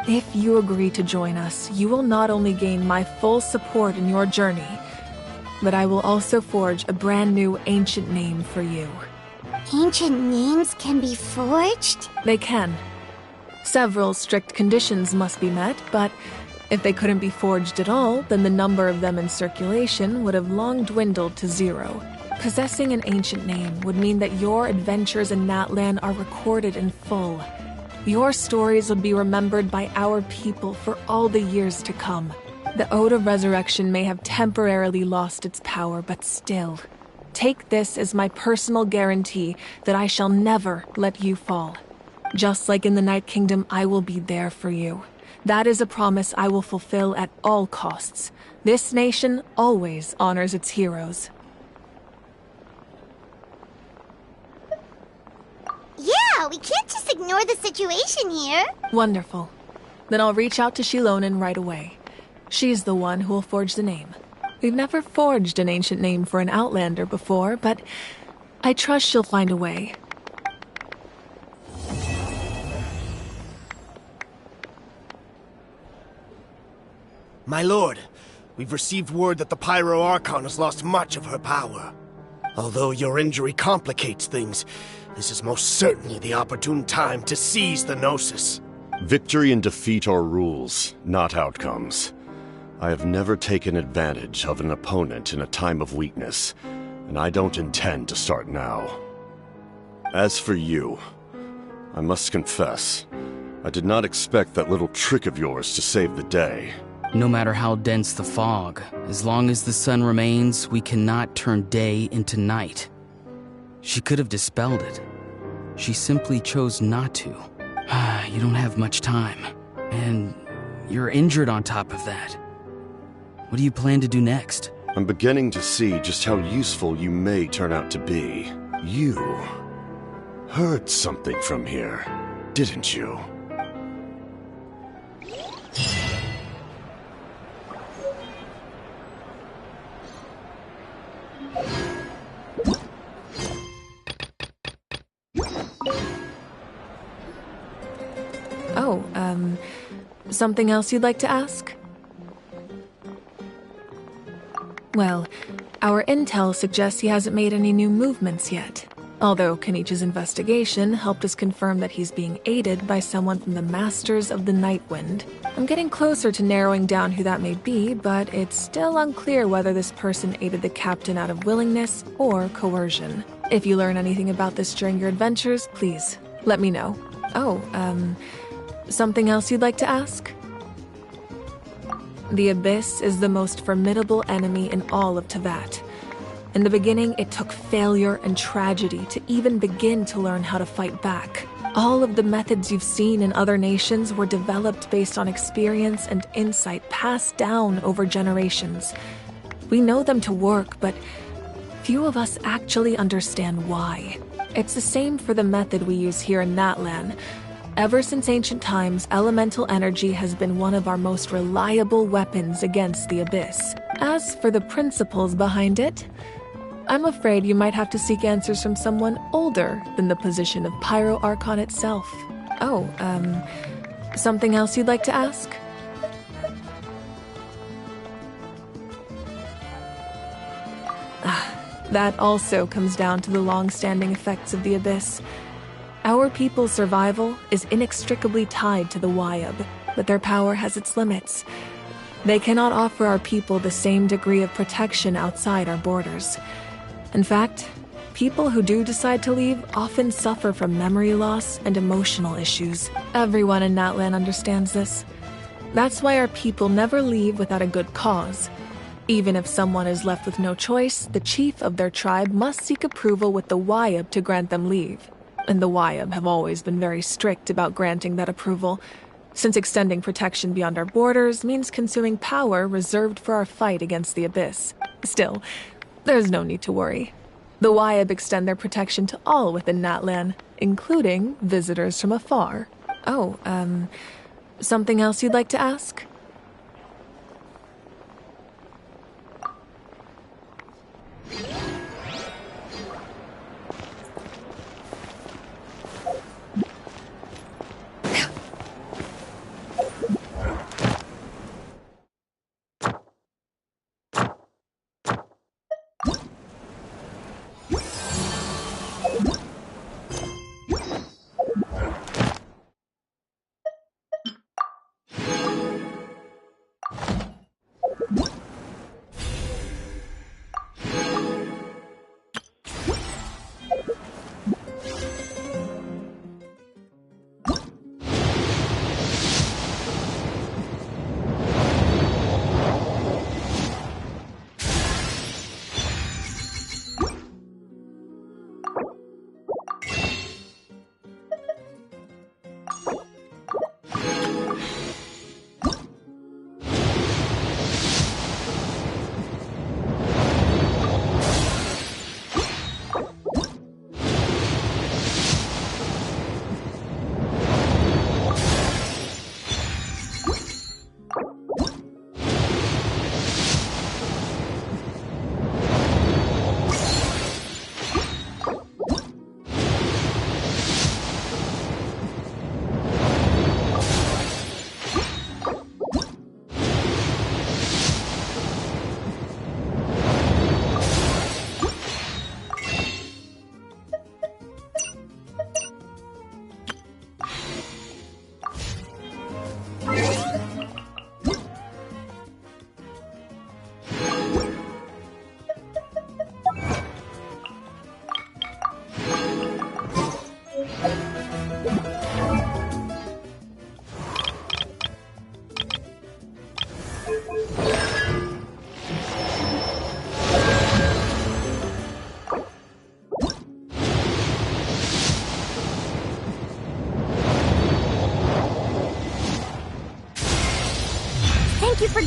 If you agree to join us, you will not only gain my full support in your journey, but I will also forge a brand new ancient name for you. Ancient names can be forged? They can. Several strict conditions must be met, but if they couldn't be forged at all, then the number of them in circulation would have long dwindled to 0. Possessing an ancient name would mean that your adventures in Natlan are recorded in full. Your stories would be remembered by our people for all the years to come. The Ode of Resurrection may have temporarily lost its power, but still, take this as my personal guarantee that I shall never let you fall. Just like in the Night Kingdom, I will be there for you. That is a promise I will fulfill at all costs. This nation always honors its heroes. Yeah, we can't just ignore the situation here. Wonderful. Then I'll reach out to Shilonen right away. She's the one who will forge the name. We've never forged an ancient name for an Outlander before, but I trust she'll find a way. My lord, We've received word that the Pyro Archon has lost much of her power. Although your injury complicates things, this is most certainly the opportune time to seize the Gnosis. Victory and defeat are rules, not outcomes. I have never taken advantage of an opponent in a time of weakness, and I don't intend to start now. As for you, I must confess, I did not expect that little trick of yours to save the day. No matter how dense the fog, as long as the sun remains, we cannot turn day into night. She could have dispelled it. She simply chose not to. You don't have much time, and you're injured on top of that. What do you plan to do next? I'm beginning to see just how useful you may turn out to be. You heard something from here, didn't you? Oh, something else you'd like to ask? Well, our intel suggests he hasn't made any new movements yet. Although Kenichi's investigation helped us confirm that he's being aided by someone from the Masters of the Nightwind. I'm getting closer to narrowing down who that may be, but it's still unclear whether this person aided the captain out of willingness or coercion. If you learn anything about this during your adventures, please let me know. Oh, something else you'd like to ask? The Abyss is the most formidable enemy in all of Teyvat. In the beginning, it took failure and tragedy to even begin to learn how to fight back. All of the methods you've seen in other nations were developed based on experience and insight passed down over generations. We know them to work, but few of us actually understand why. It's the same for the method we use here in Natlan. Ever since ancient times, elemental energy has been one of our most reliable weapons against the Abyss. As for the principles behind it, I'm afraid you might have to seek answers from someone older than the position of Pyro Archon itself. Oh, something else you'd like to ask? That also comes down to the long-standing effects of the Abyss. Our people's survival is inextricably tied to the Wyab, but their power has its limits. They cannot offer our people the same degree of protection outside our borders. In fact, people who do decide to leave often suffer from memory loss and emotional issues. Everyone in Natlan understands this. That's why our people never leave without a good cause. Even if someone is left with no choice, the chief of their tribe must seek approval with the Wyab to grant them leave. And the Wyab have always been very strict about granting that approval, since extending protection beyond our borders means consuming power reserved for our fight against the Abyss. Still, there's no need to worry. The Wyab extend their protection to all within Natlan, including visitors from afar. Oh, something else you'd like to ask?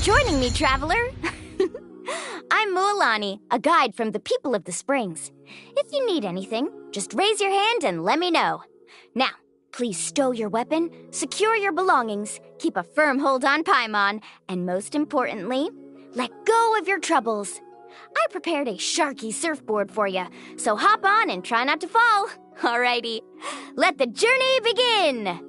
joining me, traveler. I'm Mualani, a guide from the people of the Springs. If you need anything, just raise your hand and let me know. Now, please stow your weapon, secure your belongings, keep a firm hold on Paimon, and most importantly, let go of your troubles. I prepared a sharky surfboard for you, so hop on and try not to fall. Alrighty, let the journey begin!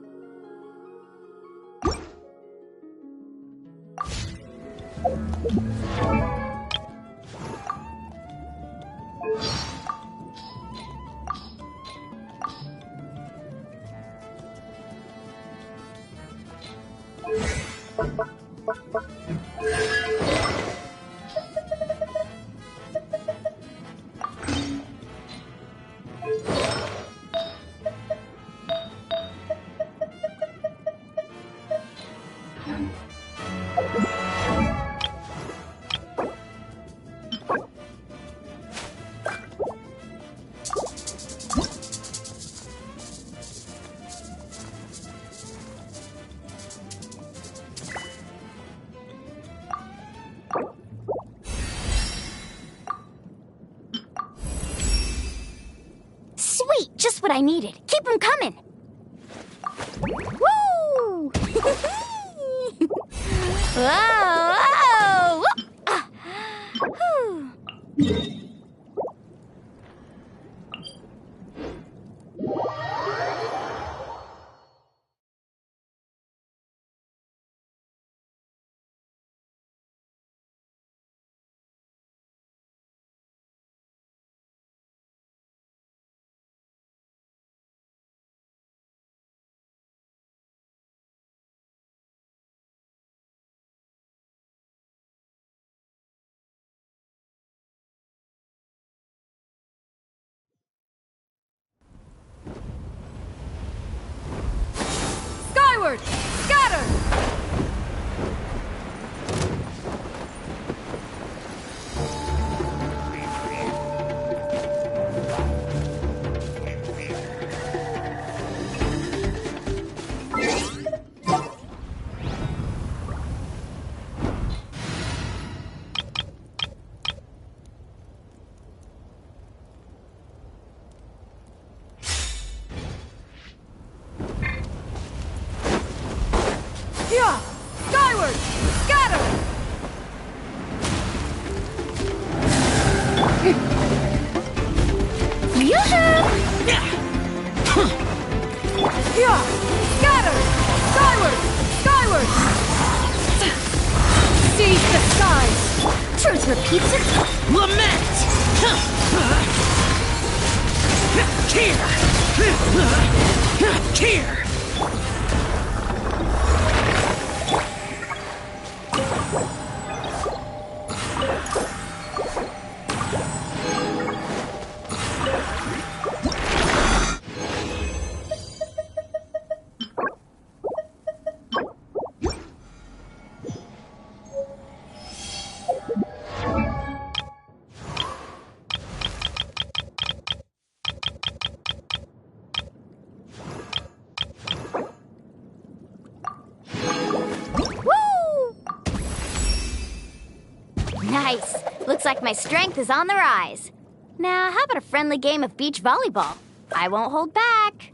Sweet, just what I needed. Keep them coming. Woo! Whoa! Whoa! Whew. Skyward! Scatter! Yeah! Skyward! Scatter! Yeah! Scatter! Skyward! Skyward! Seize the skies! Truth repeats it. Lament! Here! Nice. Looks like my strength is on the rise. Now, how about a friendly game of beach volleyball? I won't hold back.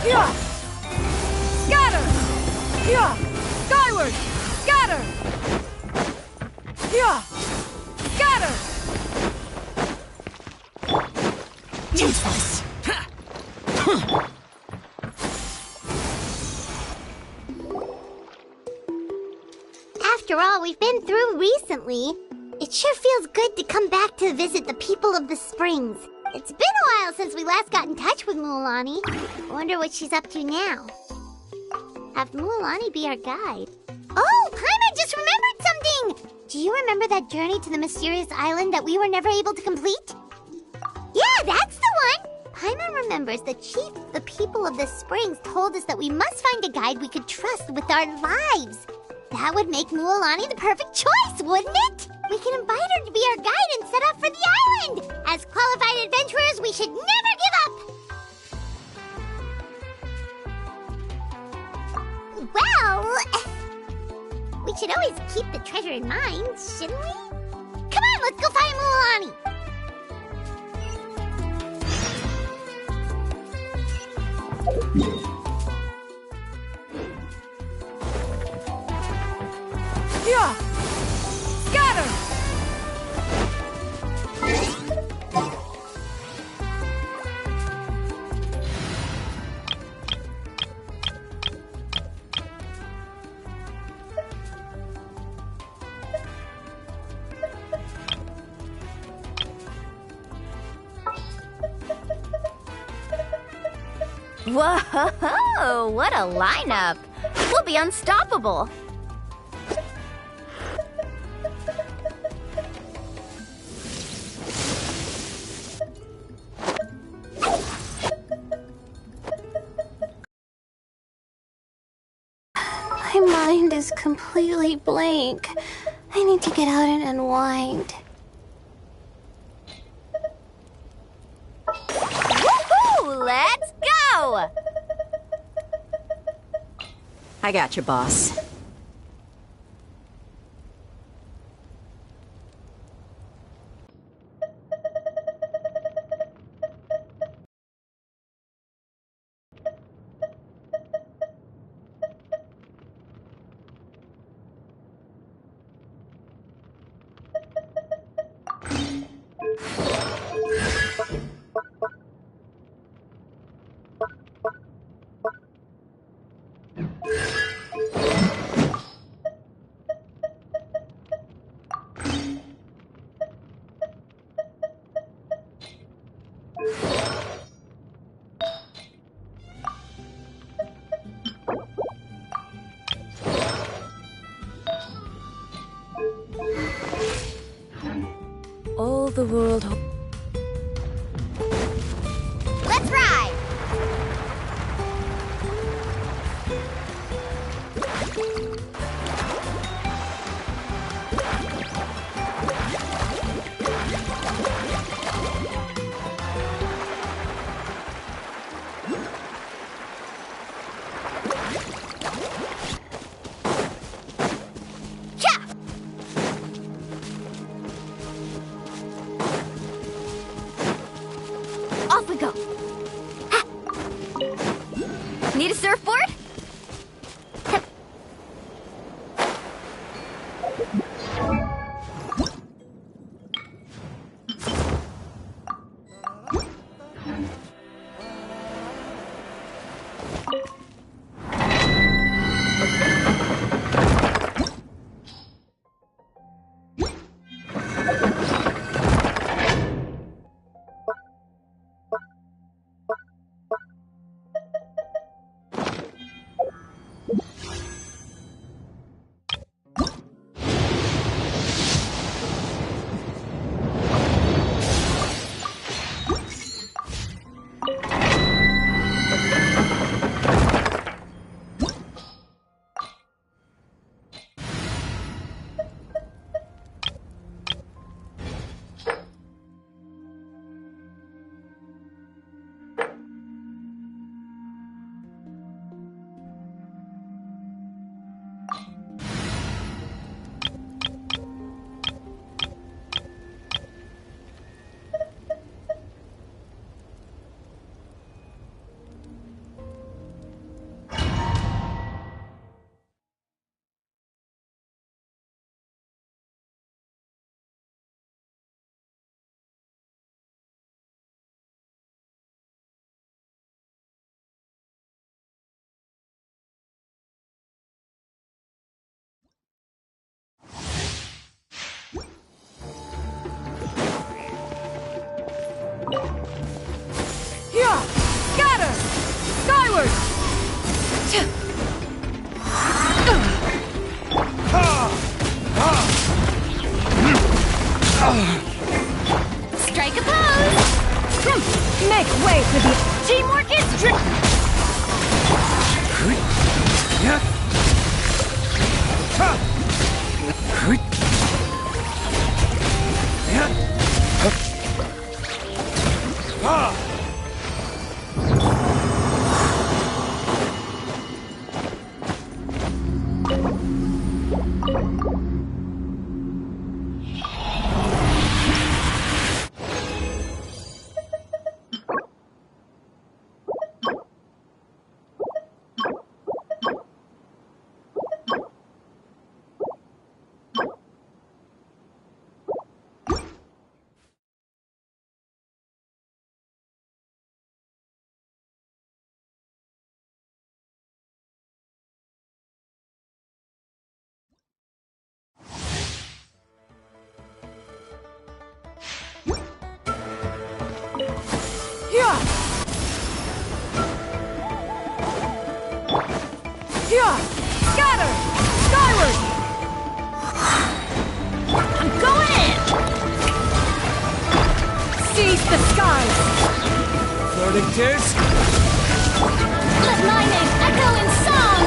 Yeah! Scatter! Yeah! Skyward! Scatter! Yeah! Scatter! Useless! After all we've been through recently, it sure feels good to come back to visit the people of the Springs. It's been a while since we last got in touch with Mualani. I wonder what she's up to now. Have Mualani be our guide. Oh, Paimon just remembered something! Do you remember that journey to the mysterious island that we were never able to complete? Yeah, that's the one! Paimon remembers the chief of the people of the Springs told us that we must find a guide we could trust with our lives. That would make Mualani the perfect choice, wouldn't it? We can invite her to be our guide and set off for the island! As qualified adventurers, we should never give up! Well, we should always keep the treasure in mind, shouldn't we? Come on, let's go find Mualani! Yeah! Scatter! Whoa! What a lineup! We'll be unstoppable! My mind is completely blank. I need to get out and unwind. Woohoo! Let's go! I got you, boss. All the world. Let's ride! Off we go. Ha. Need a surfboard? Yeah! Scatter! Skyward! Strike a pose! Make way for the... Teamwork is Yeah! Yeah! Scatter! Skyward! I'm going in! Seize the skies! Floating tears! Let my name echo in song!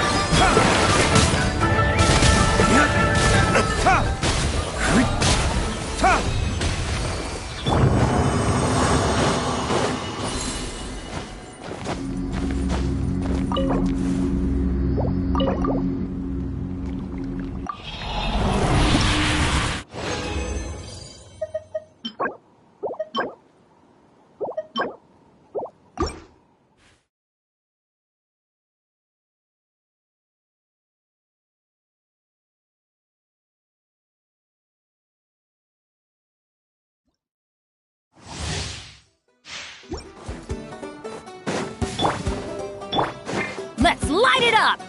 Let's light it up!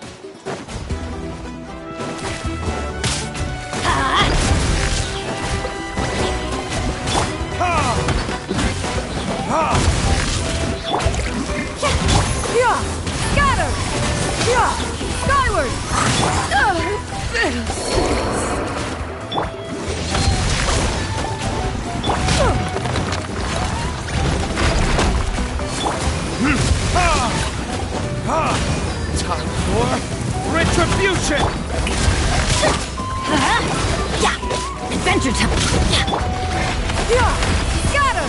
Yeah! Scatter! Yeah! Skyward! Time for retribution! Yeah! Adventure time! Yeah! Scatter!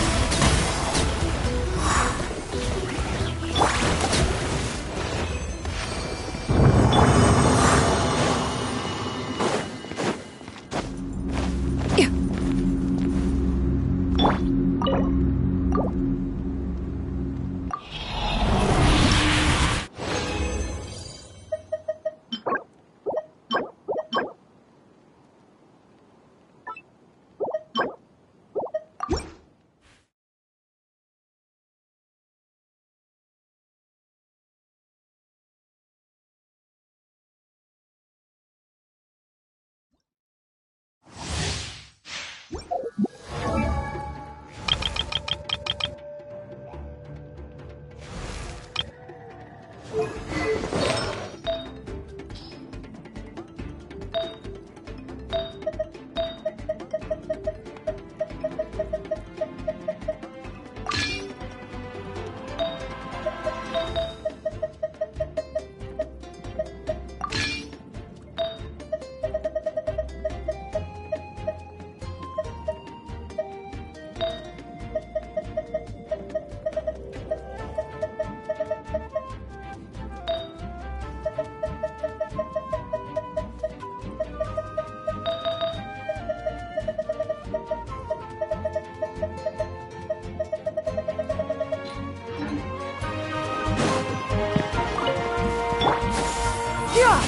Yeah!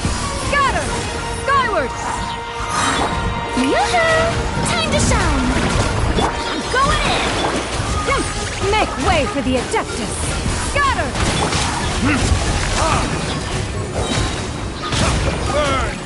Scatter! Skyward! Yoo-hoo! Time to shine! I'm going in! Make way for the Adeptus! Scatter! Burn!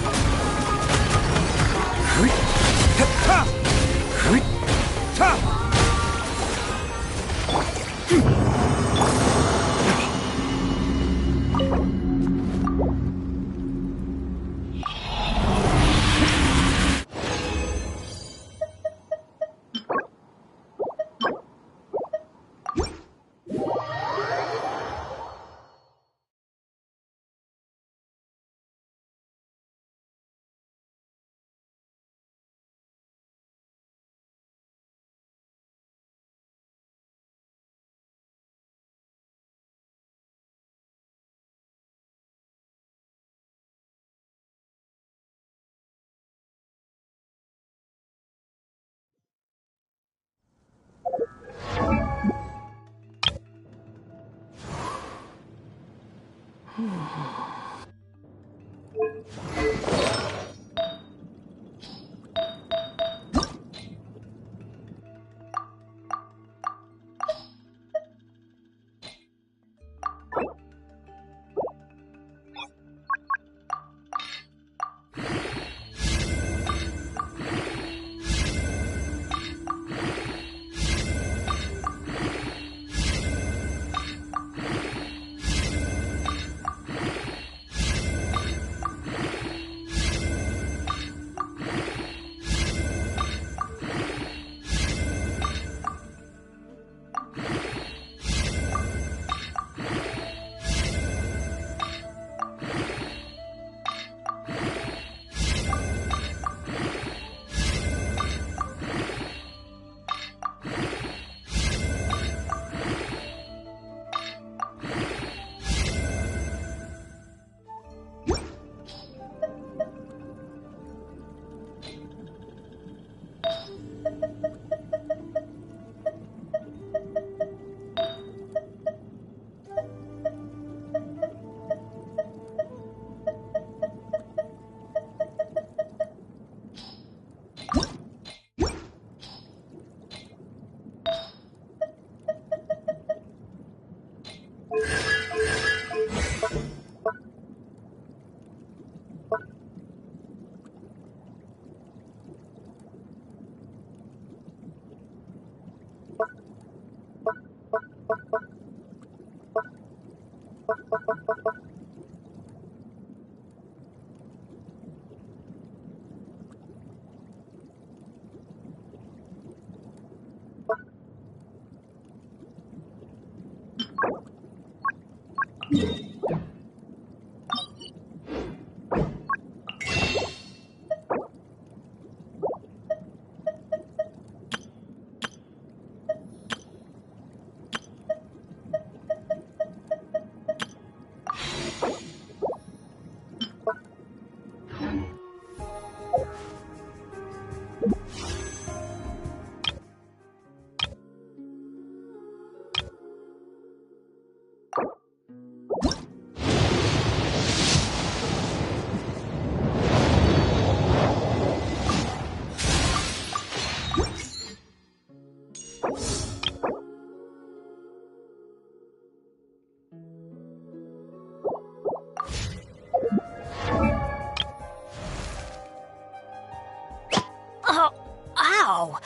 Ow!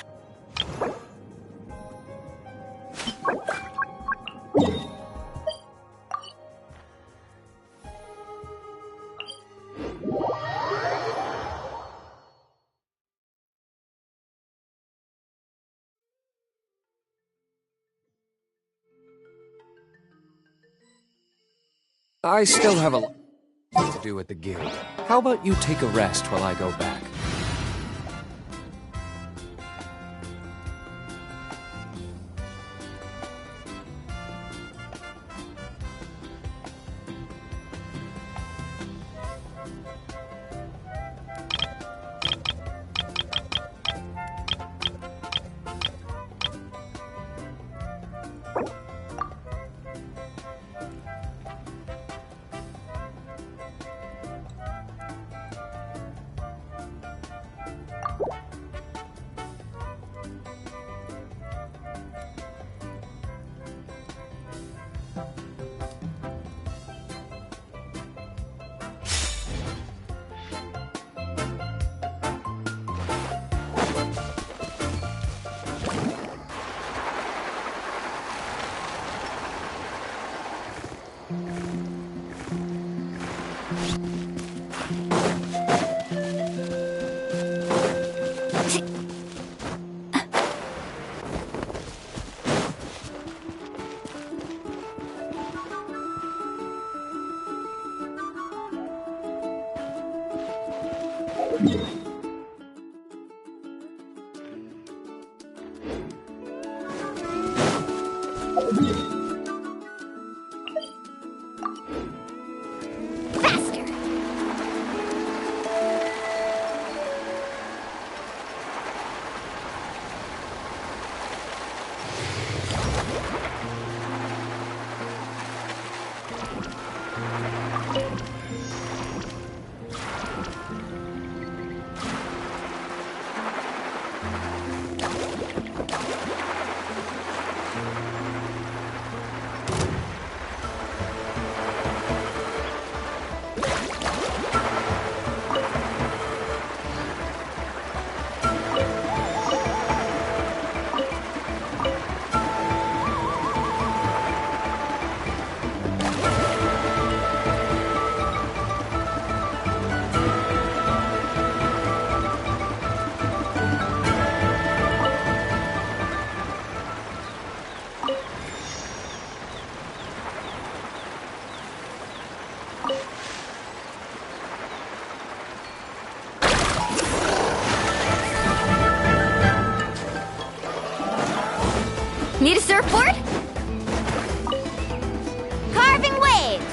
I still have a lot to do at the guild. How about you take a rest while I go back? Need a surfboard? Carving waves!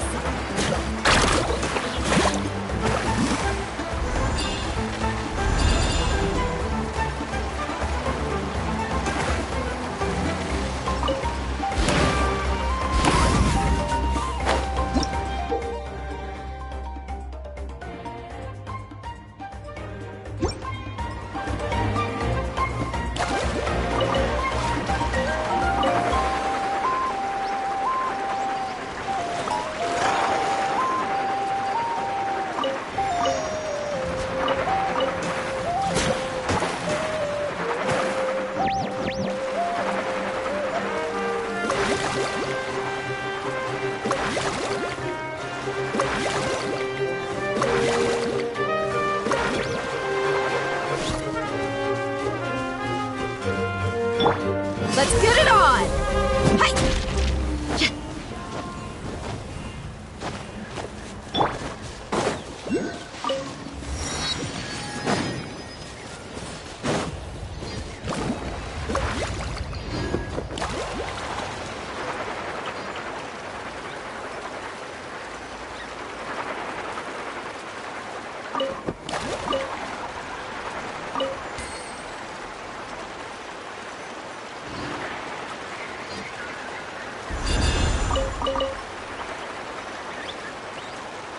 Let's get it on! Hi!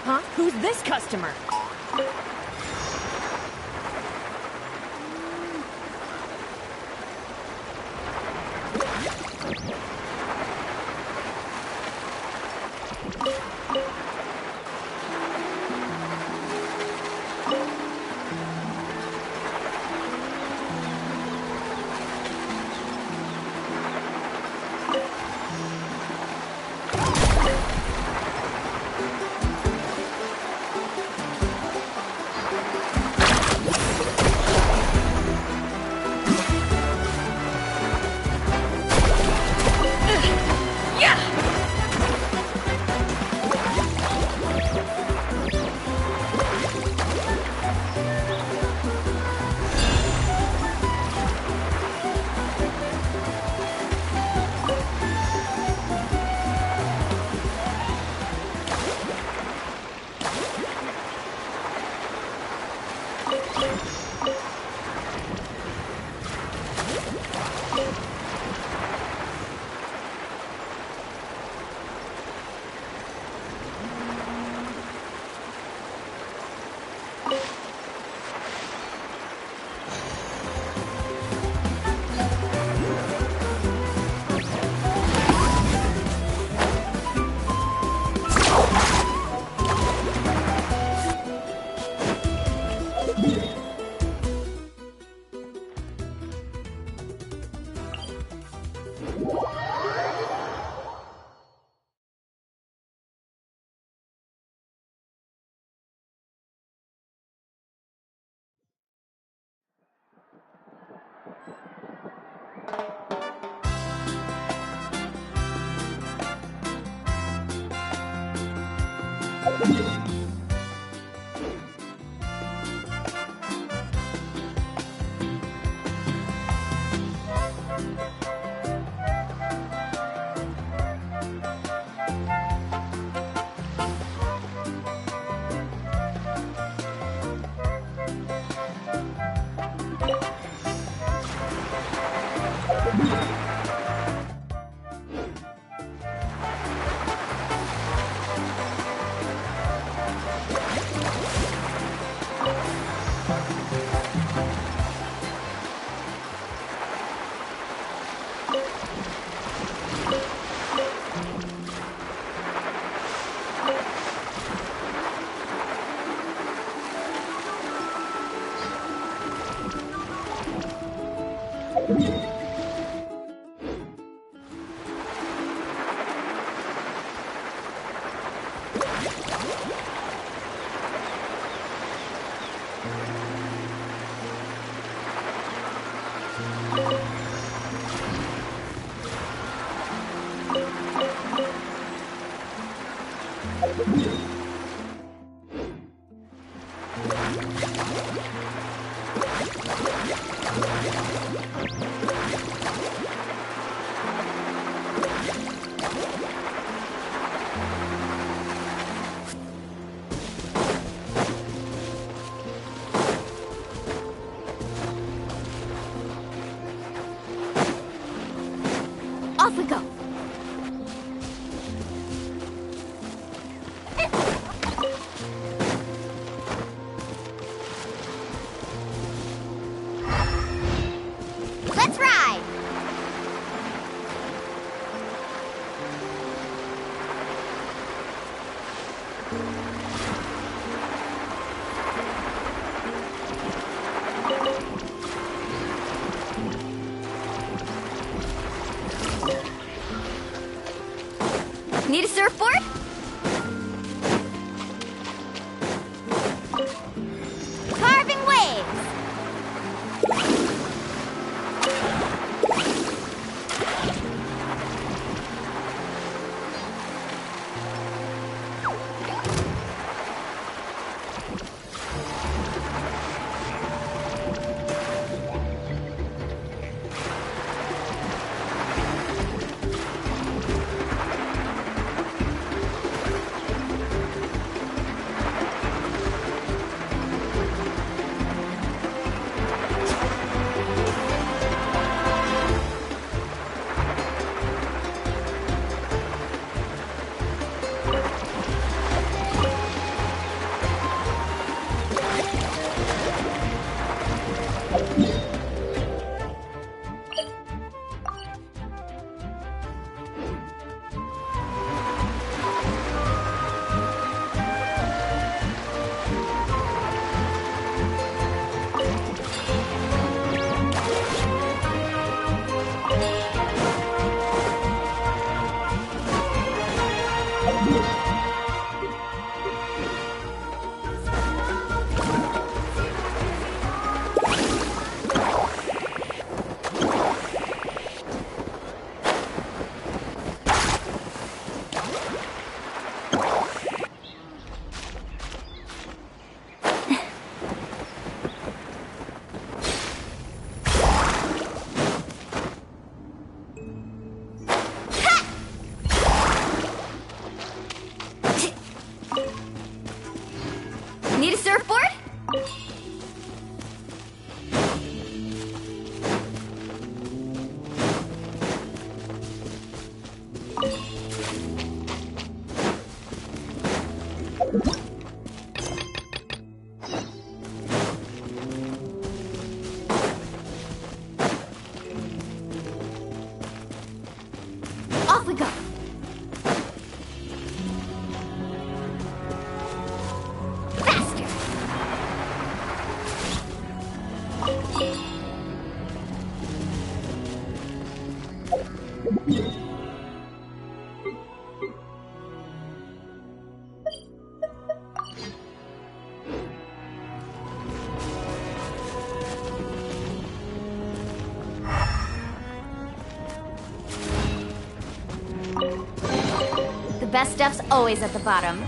Huh? Who's this customer? Need a surfboard? Carving waves! Need a surfboard? Off we go. The best stuff's always at the bottom.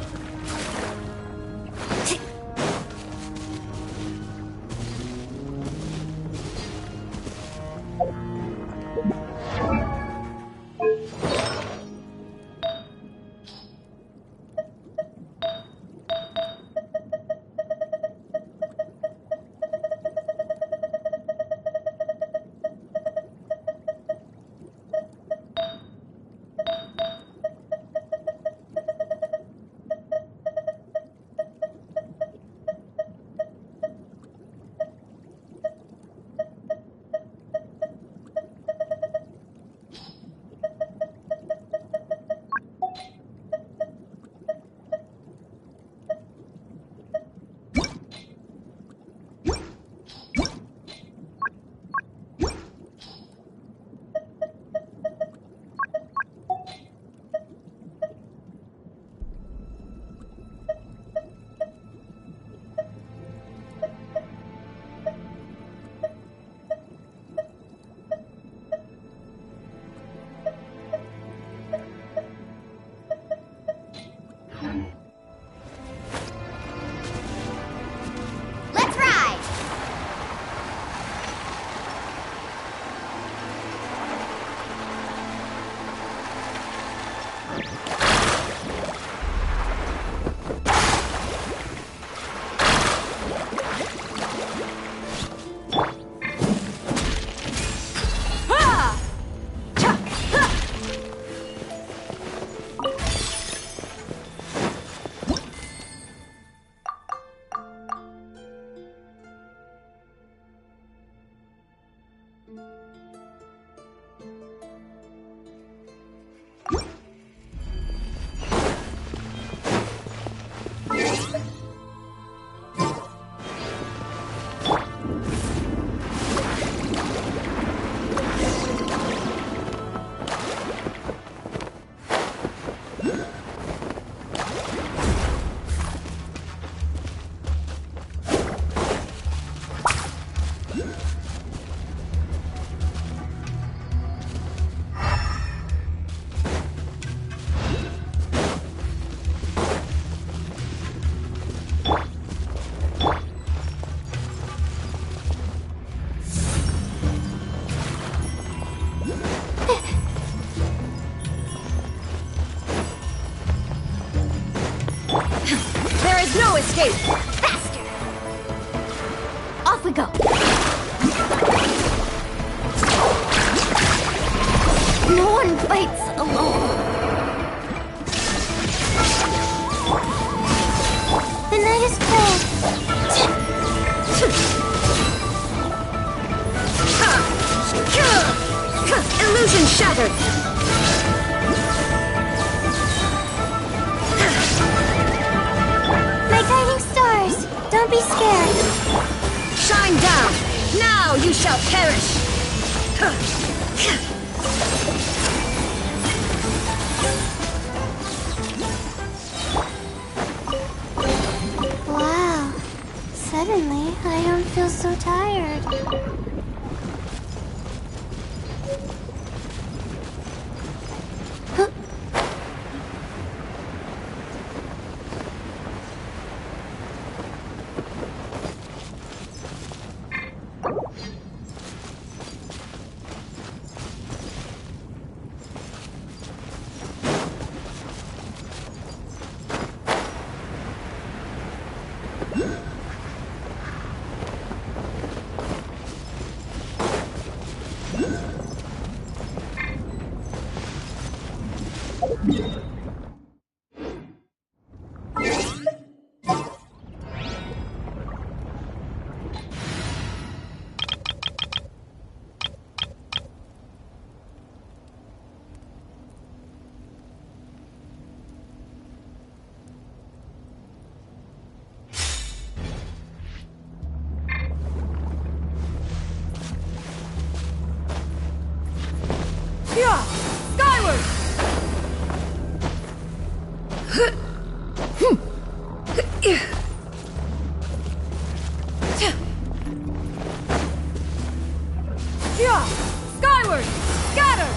escape! Faster! Off we go! No one fights alone. The night is cold. Illusion shattered! My guiding stars, don't be scared. Shine down! Now you shall perish! Wow. Suddenly, I don't feel so tired. Skyward! Skyward! Scatter!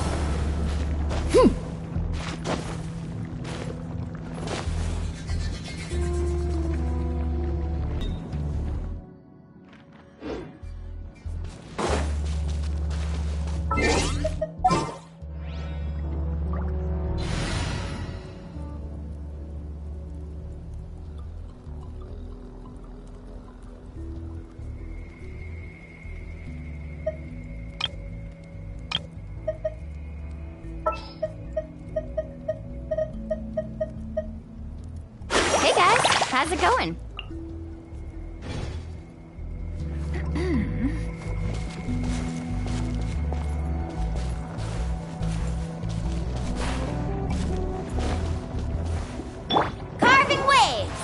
Hey guys, how's it going? Carving waves!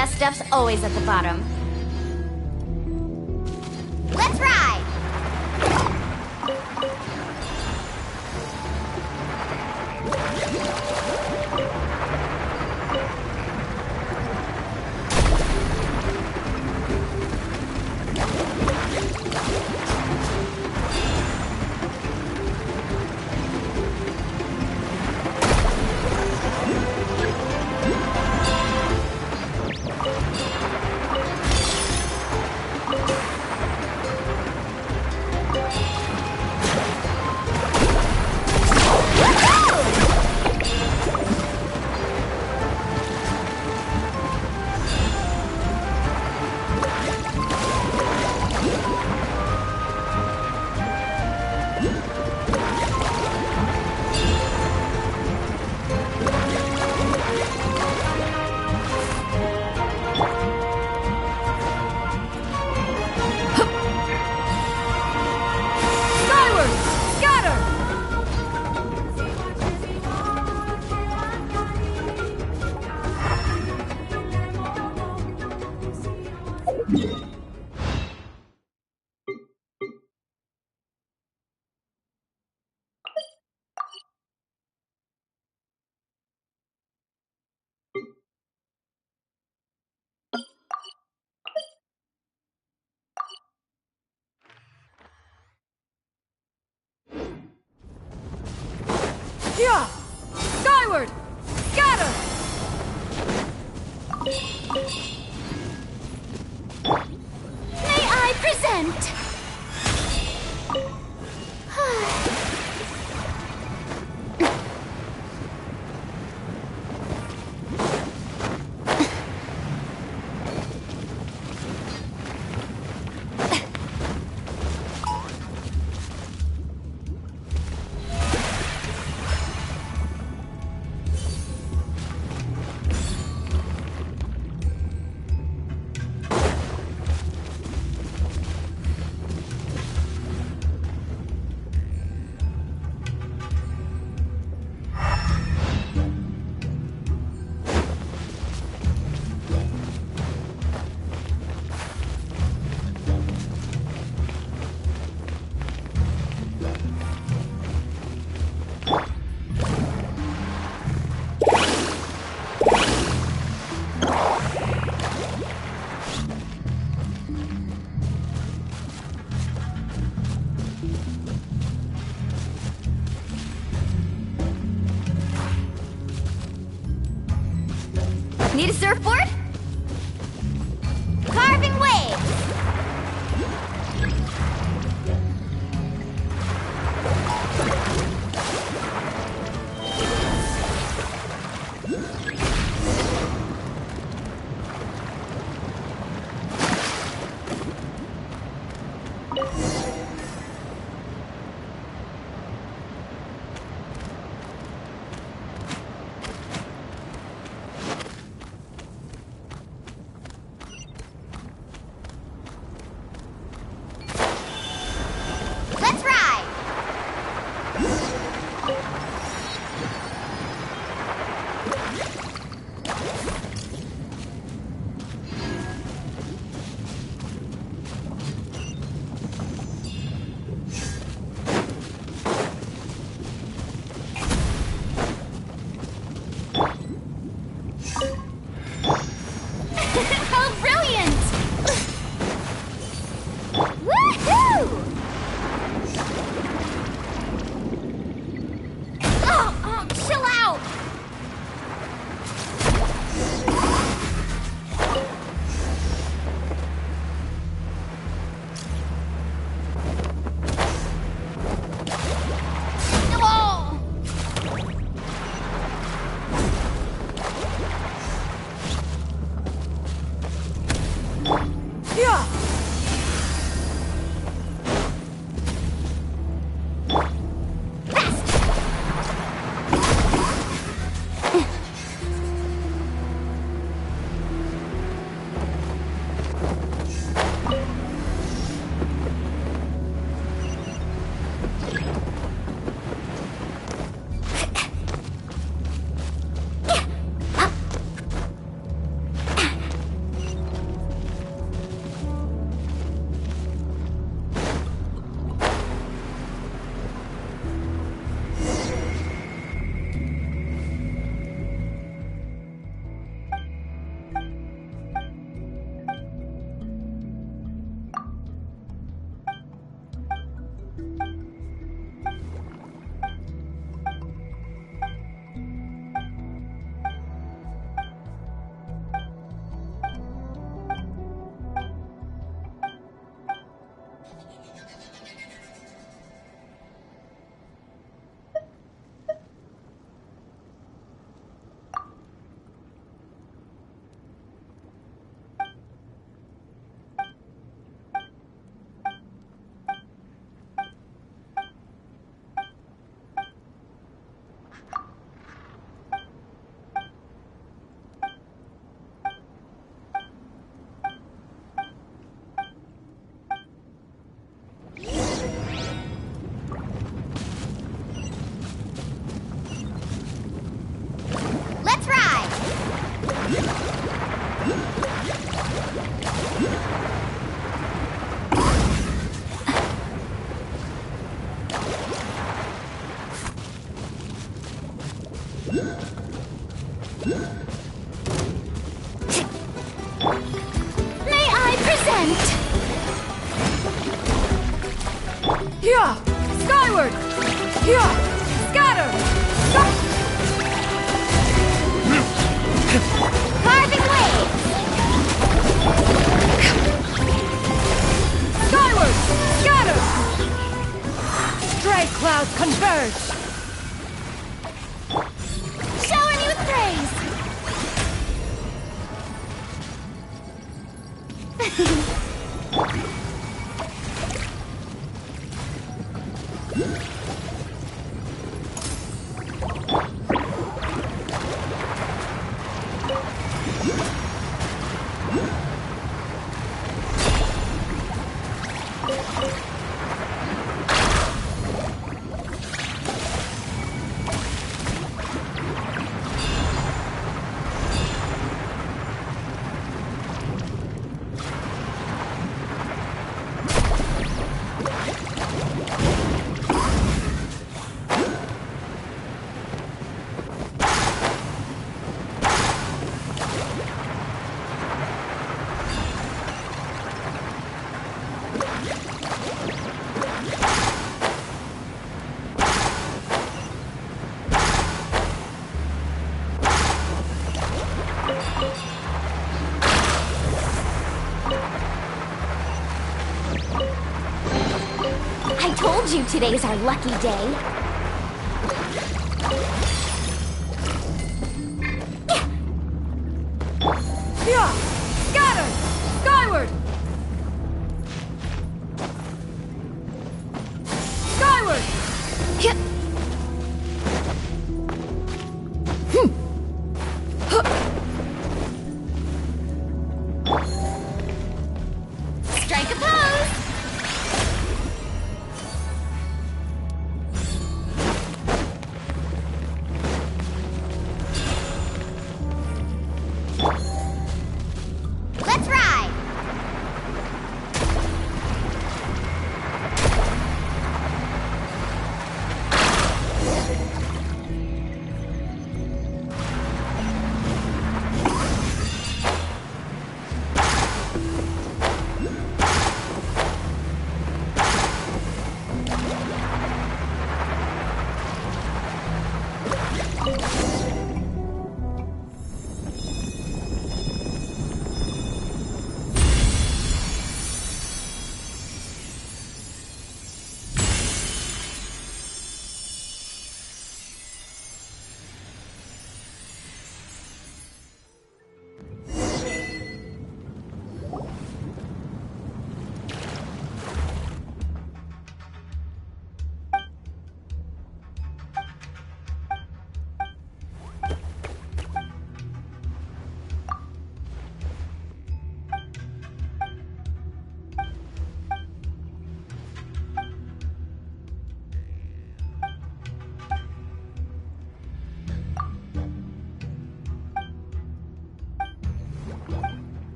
best stuff's always at the bottom. Let's ride! Yeah! Skyward! Scatter! May I present? Need a surfboard? Carving waves! attempt. Yeah! Skyward! Yeah! Scatter! Carving wave! Skyward! Scatter! Stray clouds converge! Shower me with praise! I told you today's our lucky day. Yeah! Scatter! Skyward! Skyward! Strike a pose!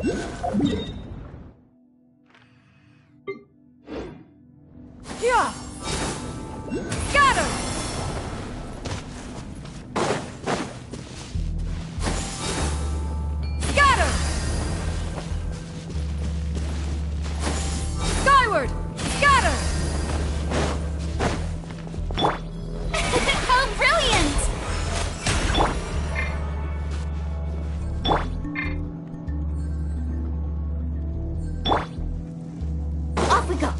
Yeah! Scatter! Scatter! Skyward! Scatter! How brilliant! Off we go!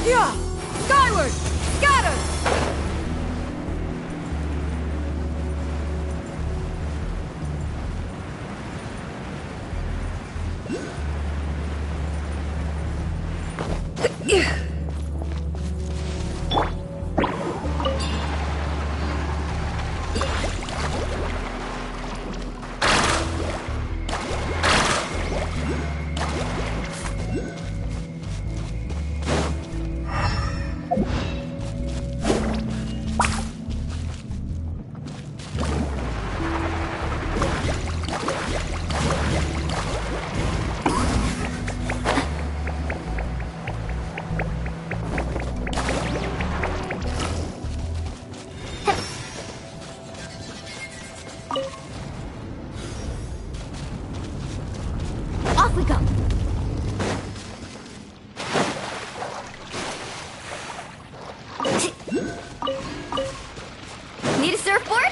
Yeah! Skyward! Scatter! Off we go! Need a surfboard?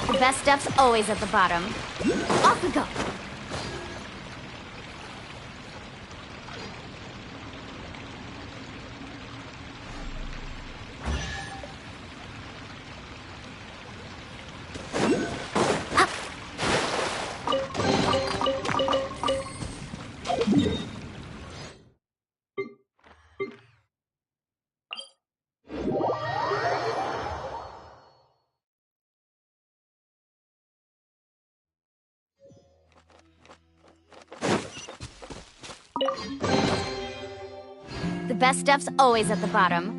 The best stuff's always at the bottom. Off we go! The best stuff's always at the bottom.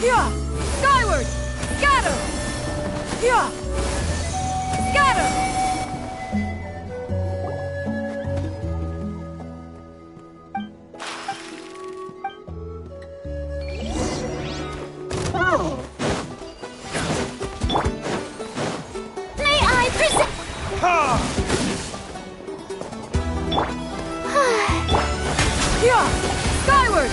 Yeah! Skyward! Scatter! Yeah! Scatter! May I present? Yeah! Skyward!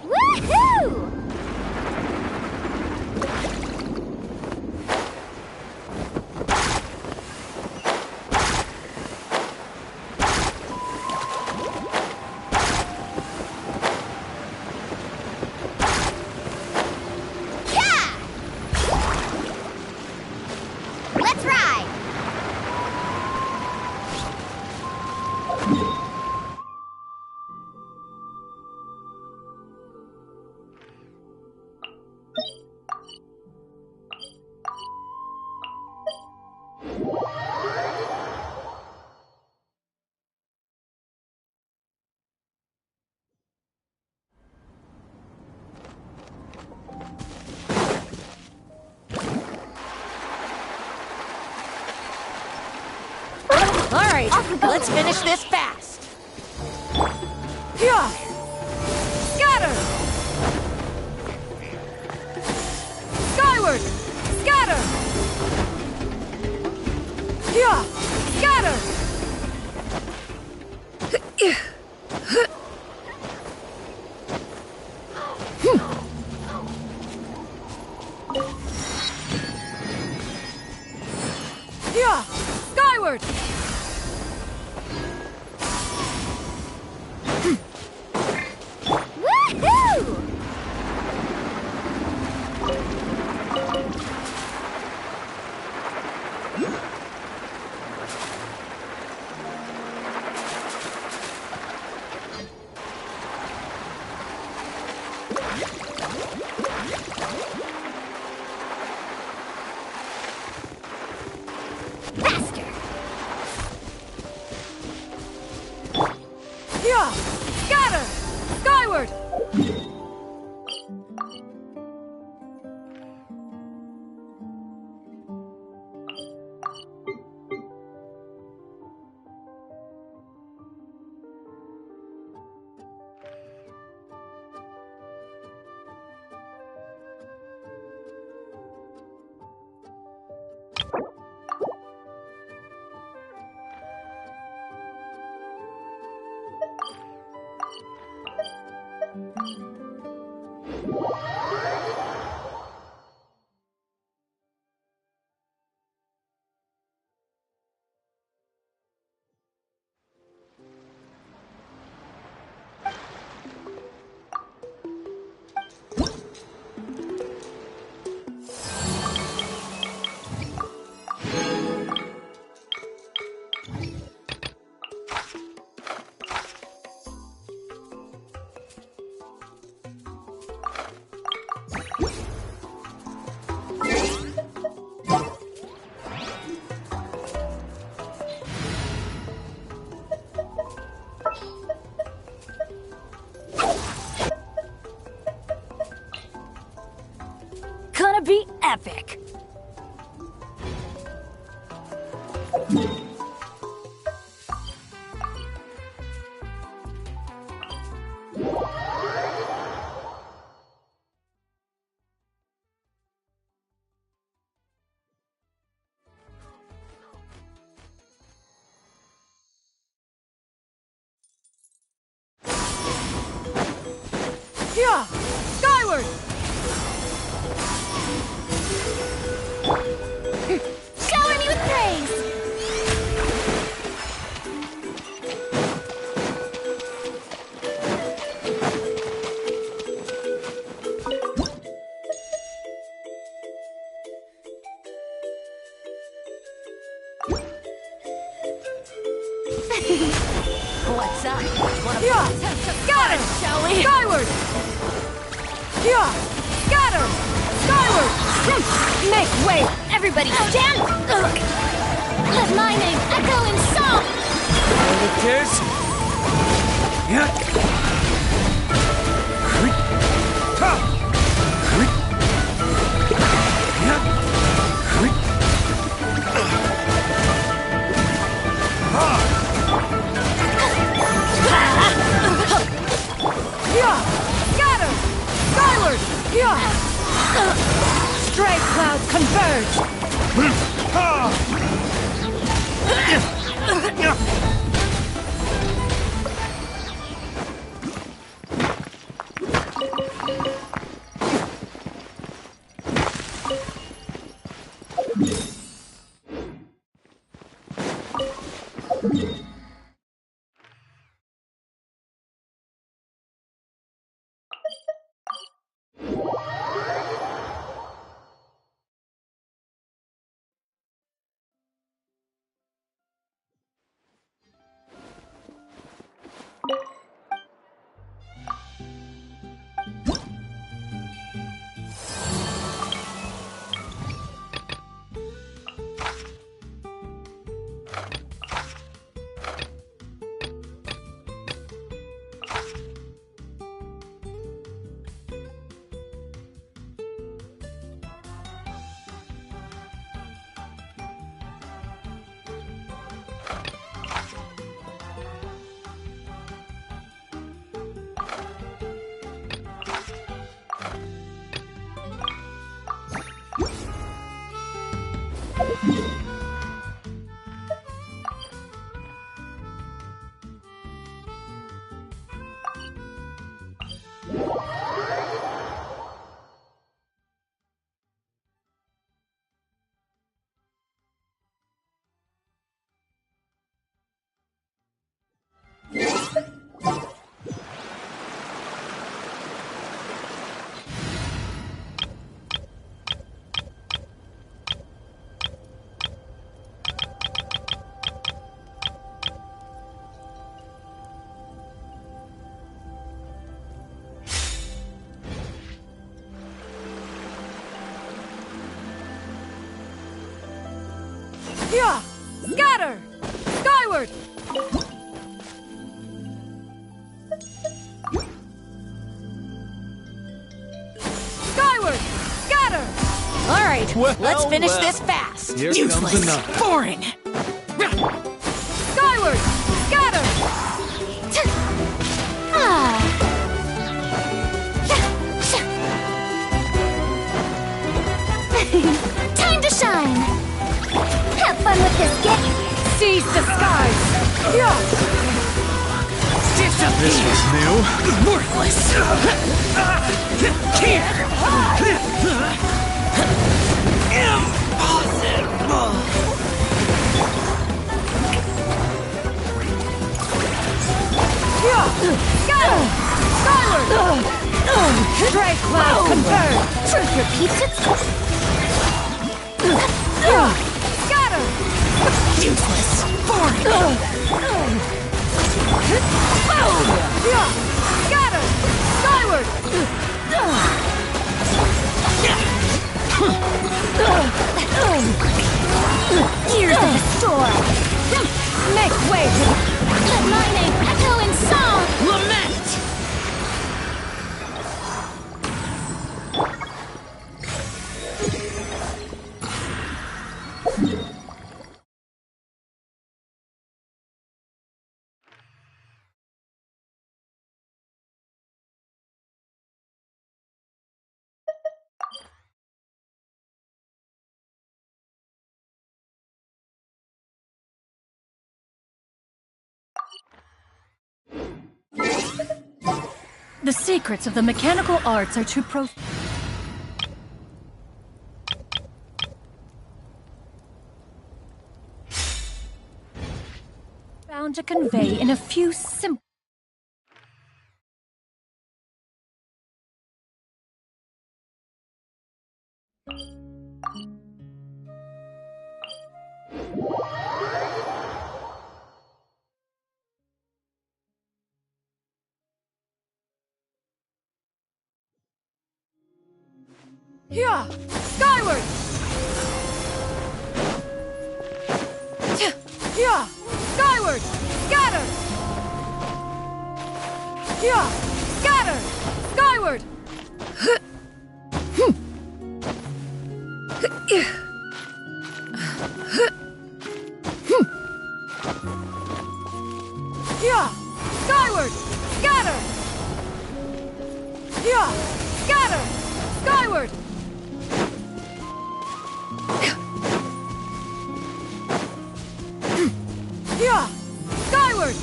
Woohoo! Yeah! Let's ride! All right, let's finish this fast. Yeah! Scatter! Skyward! Scatter! Yeah! Scatter! Yeah! Skyward! Woohoo! Faster! Yeah! Scatter! Skyward! Gonna be epic. Yeah! Skyward! Besides, Got it! shall we? Skyward! Yeah! Scatter! Skyward! Make way! Everybody stand! Let my name echo in song! Tears. Yeah. Yeah! Scatter! Skyward! Yeah! Stray clouds converge! Yeah! Scatter! Skyward! Skyward! Scatter! Alright, Well, let's finish well. this fast. Here comes Useless. another. Boring. Skyward! Scatter! Time to shine! Have fun with this gift! Seize the skies! Yeah! This was new. Worthless. Here. Impossible. Yeah! Scatter! Skyward! Stray clouds converge! Truth repeats itself! Yeah! Scatter! Useless. Boring. Yeah! Scatter! Skyward! Years of the storm! Make way! Let my name echo in song! Lament. The secrets of the mechanical arts are too bound to convey in a few simple Yeah! Skyward! Yeah! Skyward! Scatter! Yeah! Scatter! Skyward! Yeah! Skyward! Scatter! Yeah! Scatter! Skyward! Yeah! Skyward!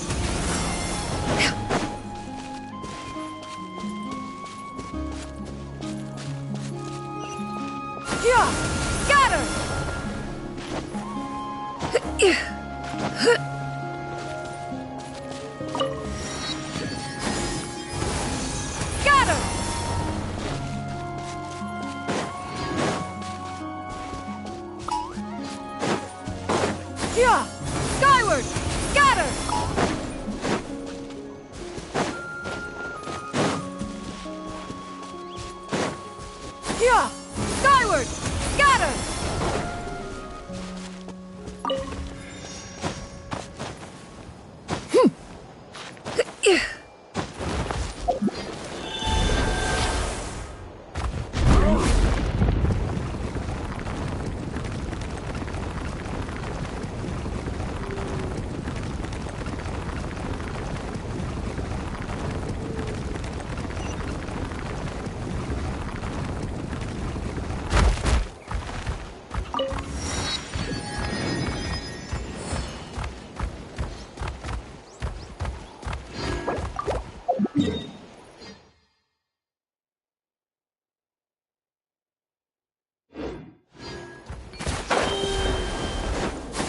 Yeah! Scatter! Scatter! Yeah! Skyward! Scatter! Yeah! Skyward! Scatter!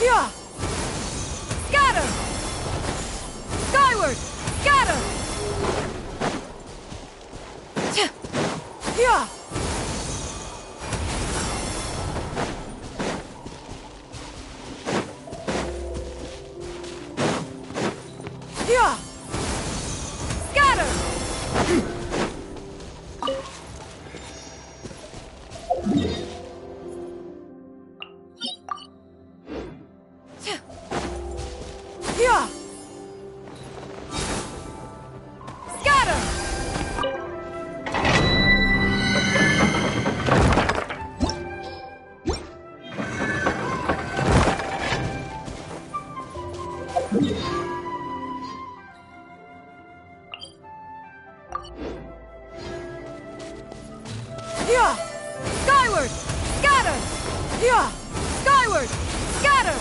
Yeah! Scatter! Skyward! Scatter! Yeah! Yeah! Scatter! Yeah! Scatter! Yeah! Skyward! Scatter! Yeah! Skyward! Scatter!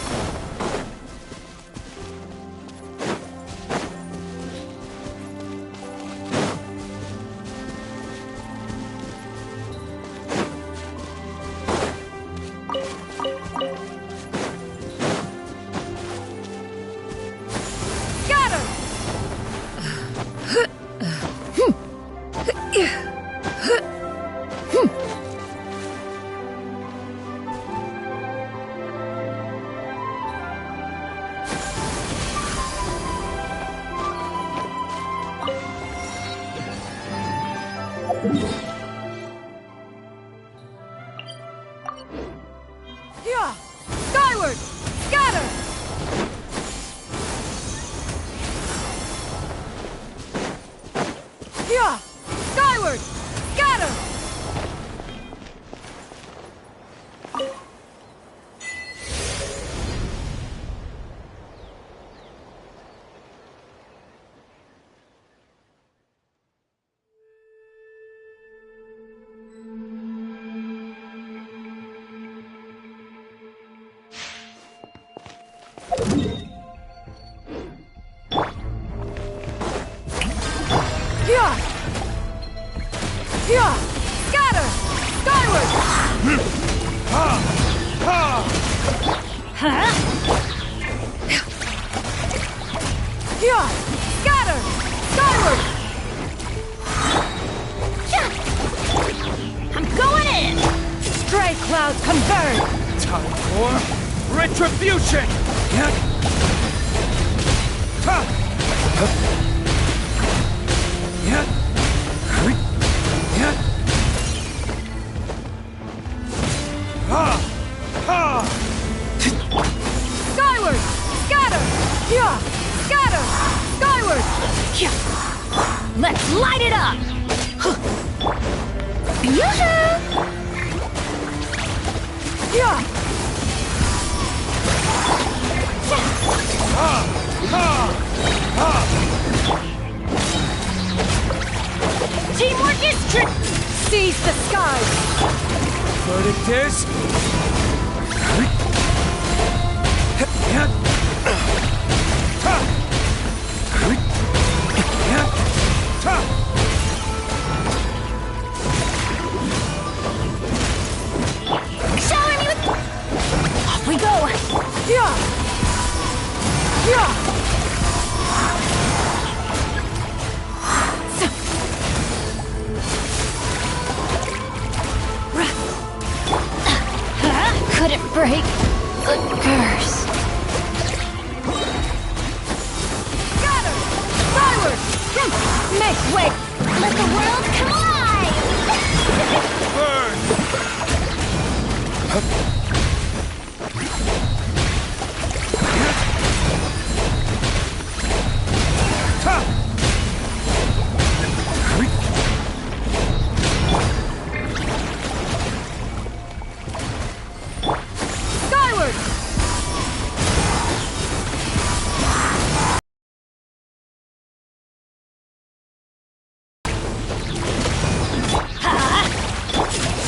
Scatter! Yeah! Skyward! Scatter! Yeah! Skyward! Scatter! Yeah! Yeah! Scatter! Skyward! Yeah! Scatter! Skyward! I'm going in! Stray clouds converge! Time for retribution! Let's light it up! Yoo-hoo! Yeah! Teamwork is seize the skies! Verdict is... Shower me with... Off we go! Yeah! Yeah! Couldn't break the curse. Got her! Forward! Make way! Let the world come alive! Burn! Skyward!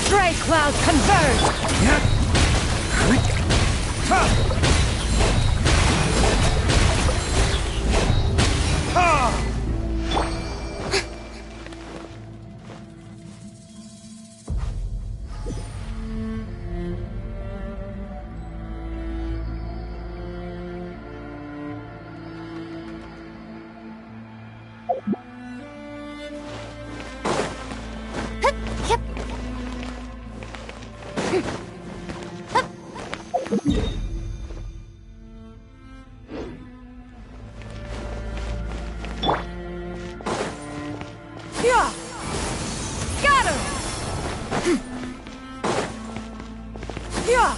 Stray cloud converge! Yeah! Scatter! Yeah!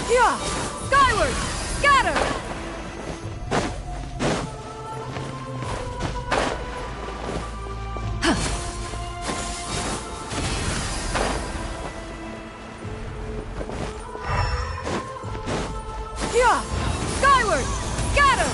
Yeah! Skyward! Scatter! Yeah! Skyward! Scatter!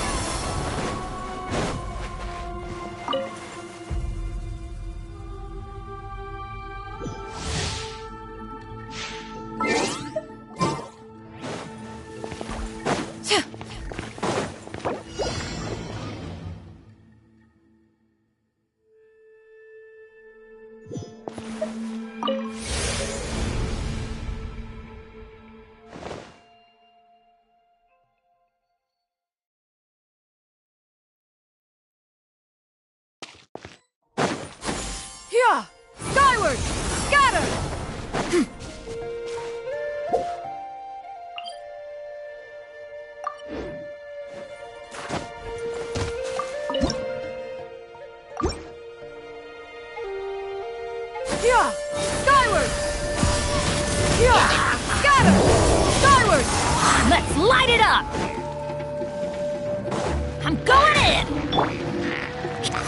Yeah! Skyward! Scatter! Yeah! Skyward! Yeah! Scatter! Skyward! Let's light it up! I'm going in!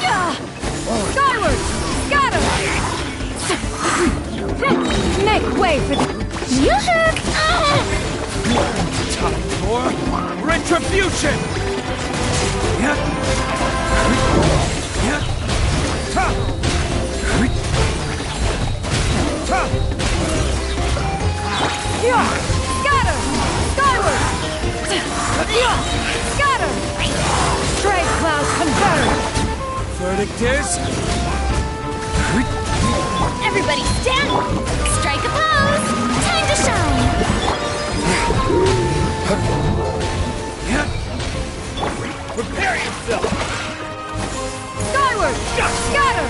Yeah! Skyward! Scatter! Make way for the... Yoo-hoo! Time for retribution! Yeah! Scatter! Skyward! Yeah! Scatter! Stray cloud converge! Verdict is... Everybody stand! Strike a pose! Time to shine! Prepare yourself! Skyward! Scatter!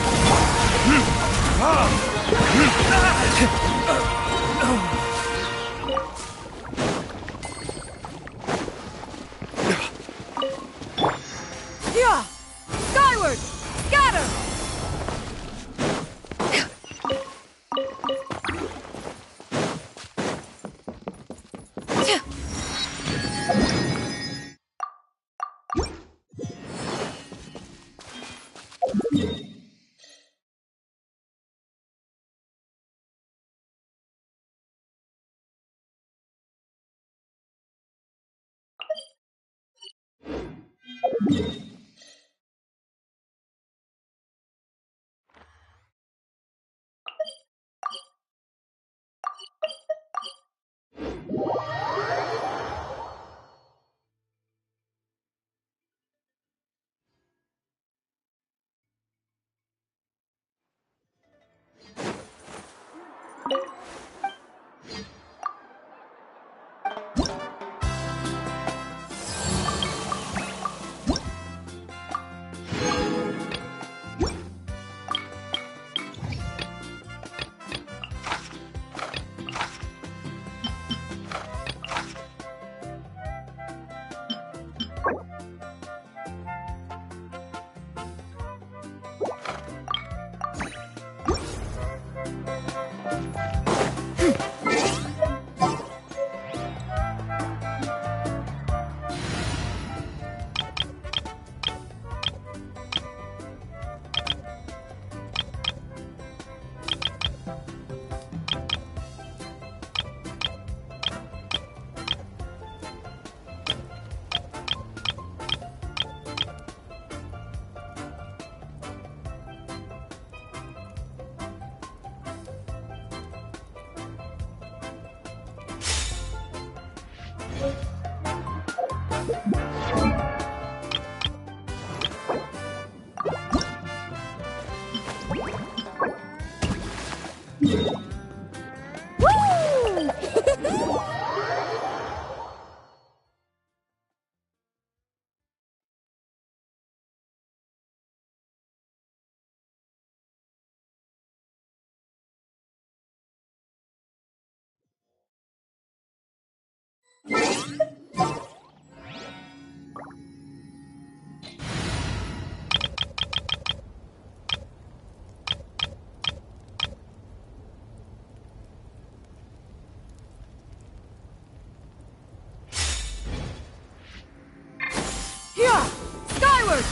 Here! Skyward!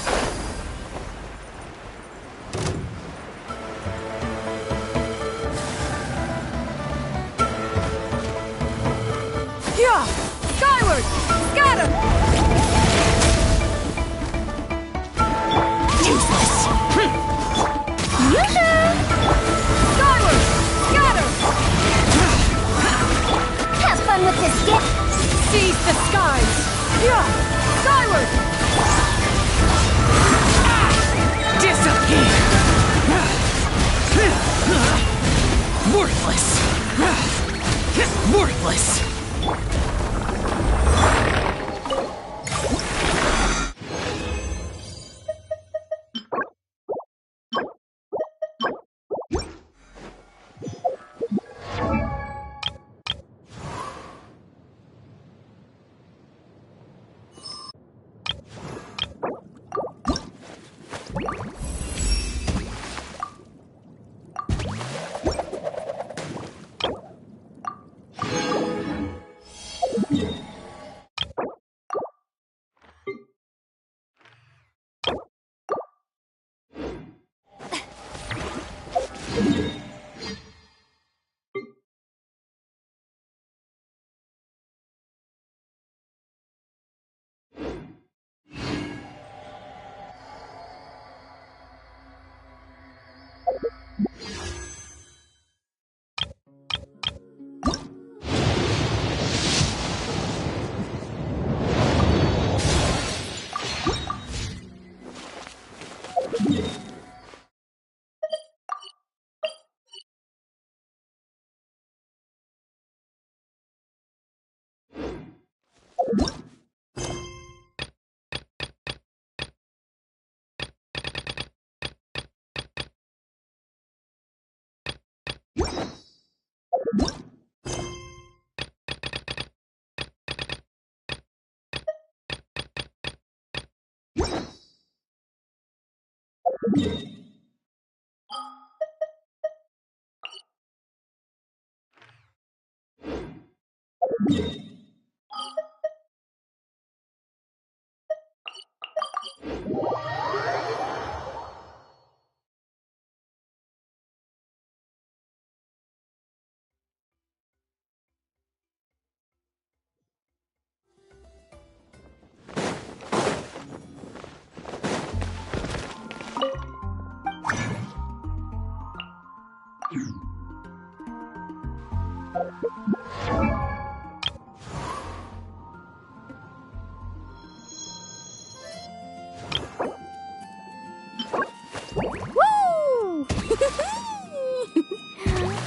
Here! Skyward! Scatter! Useless! Skyward! Scatter! Have fun with this gift! Seize the skies! Here! Skyward! Disappear! Worthless! Worthless!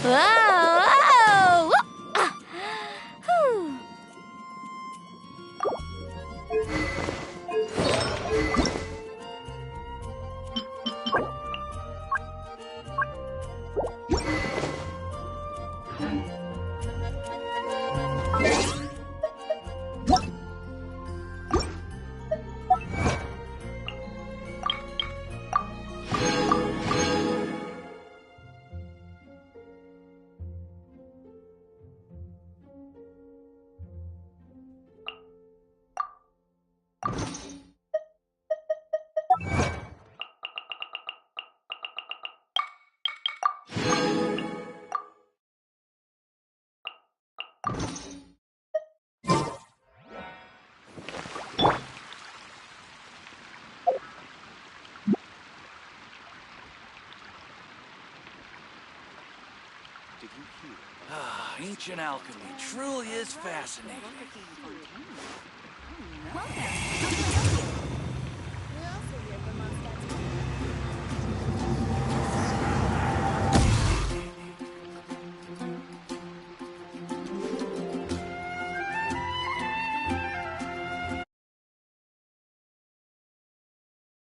Whoa! Whew. Ancient alchemy truly is fascinating.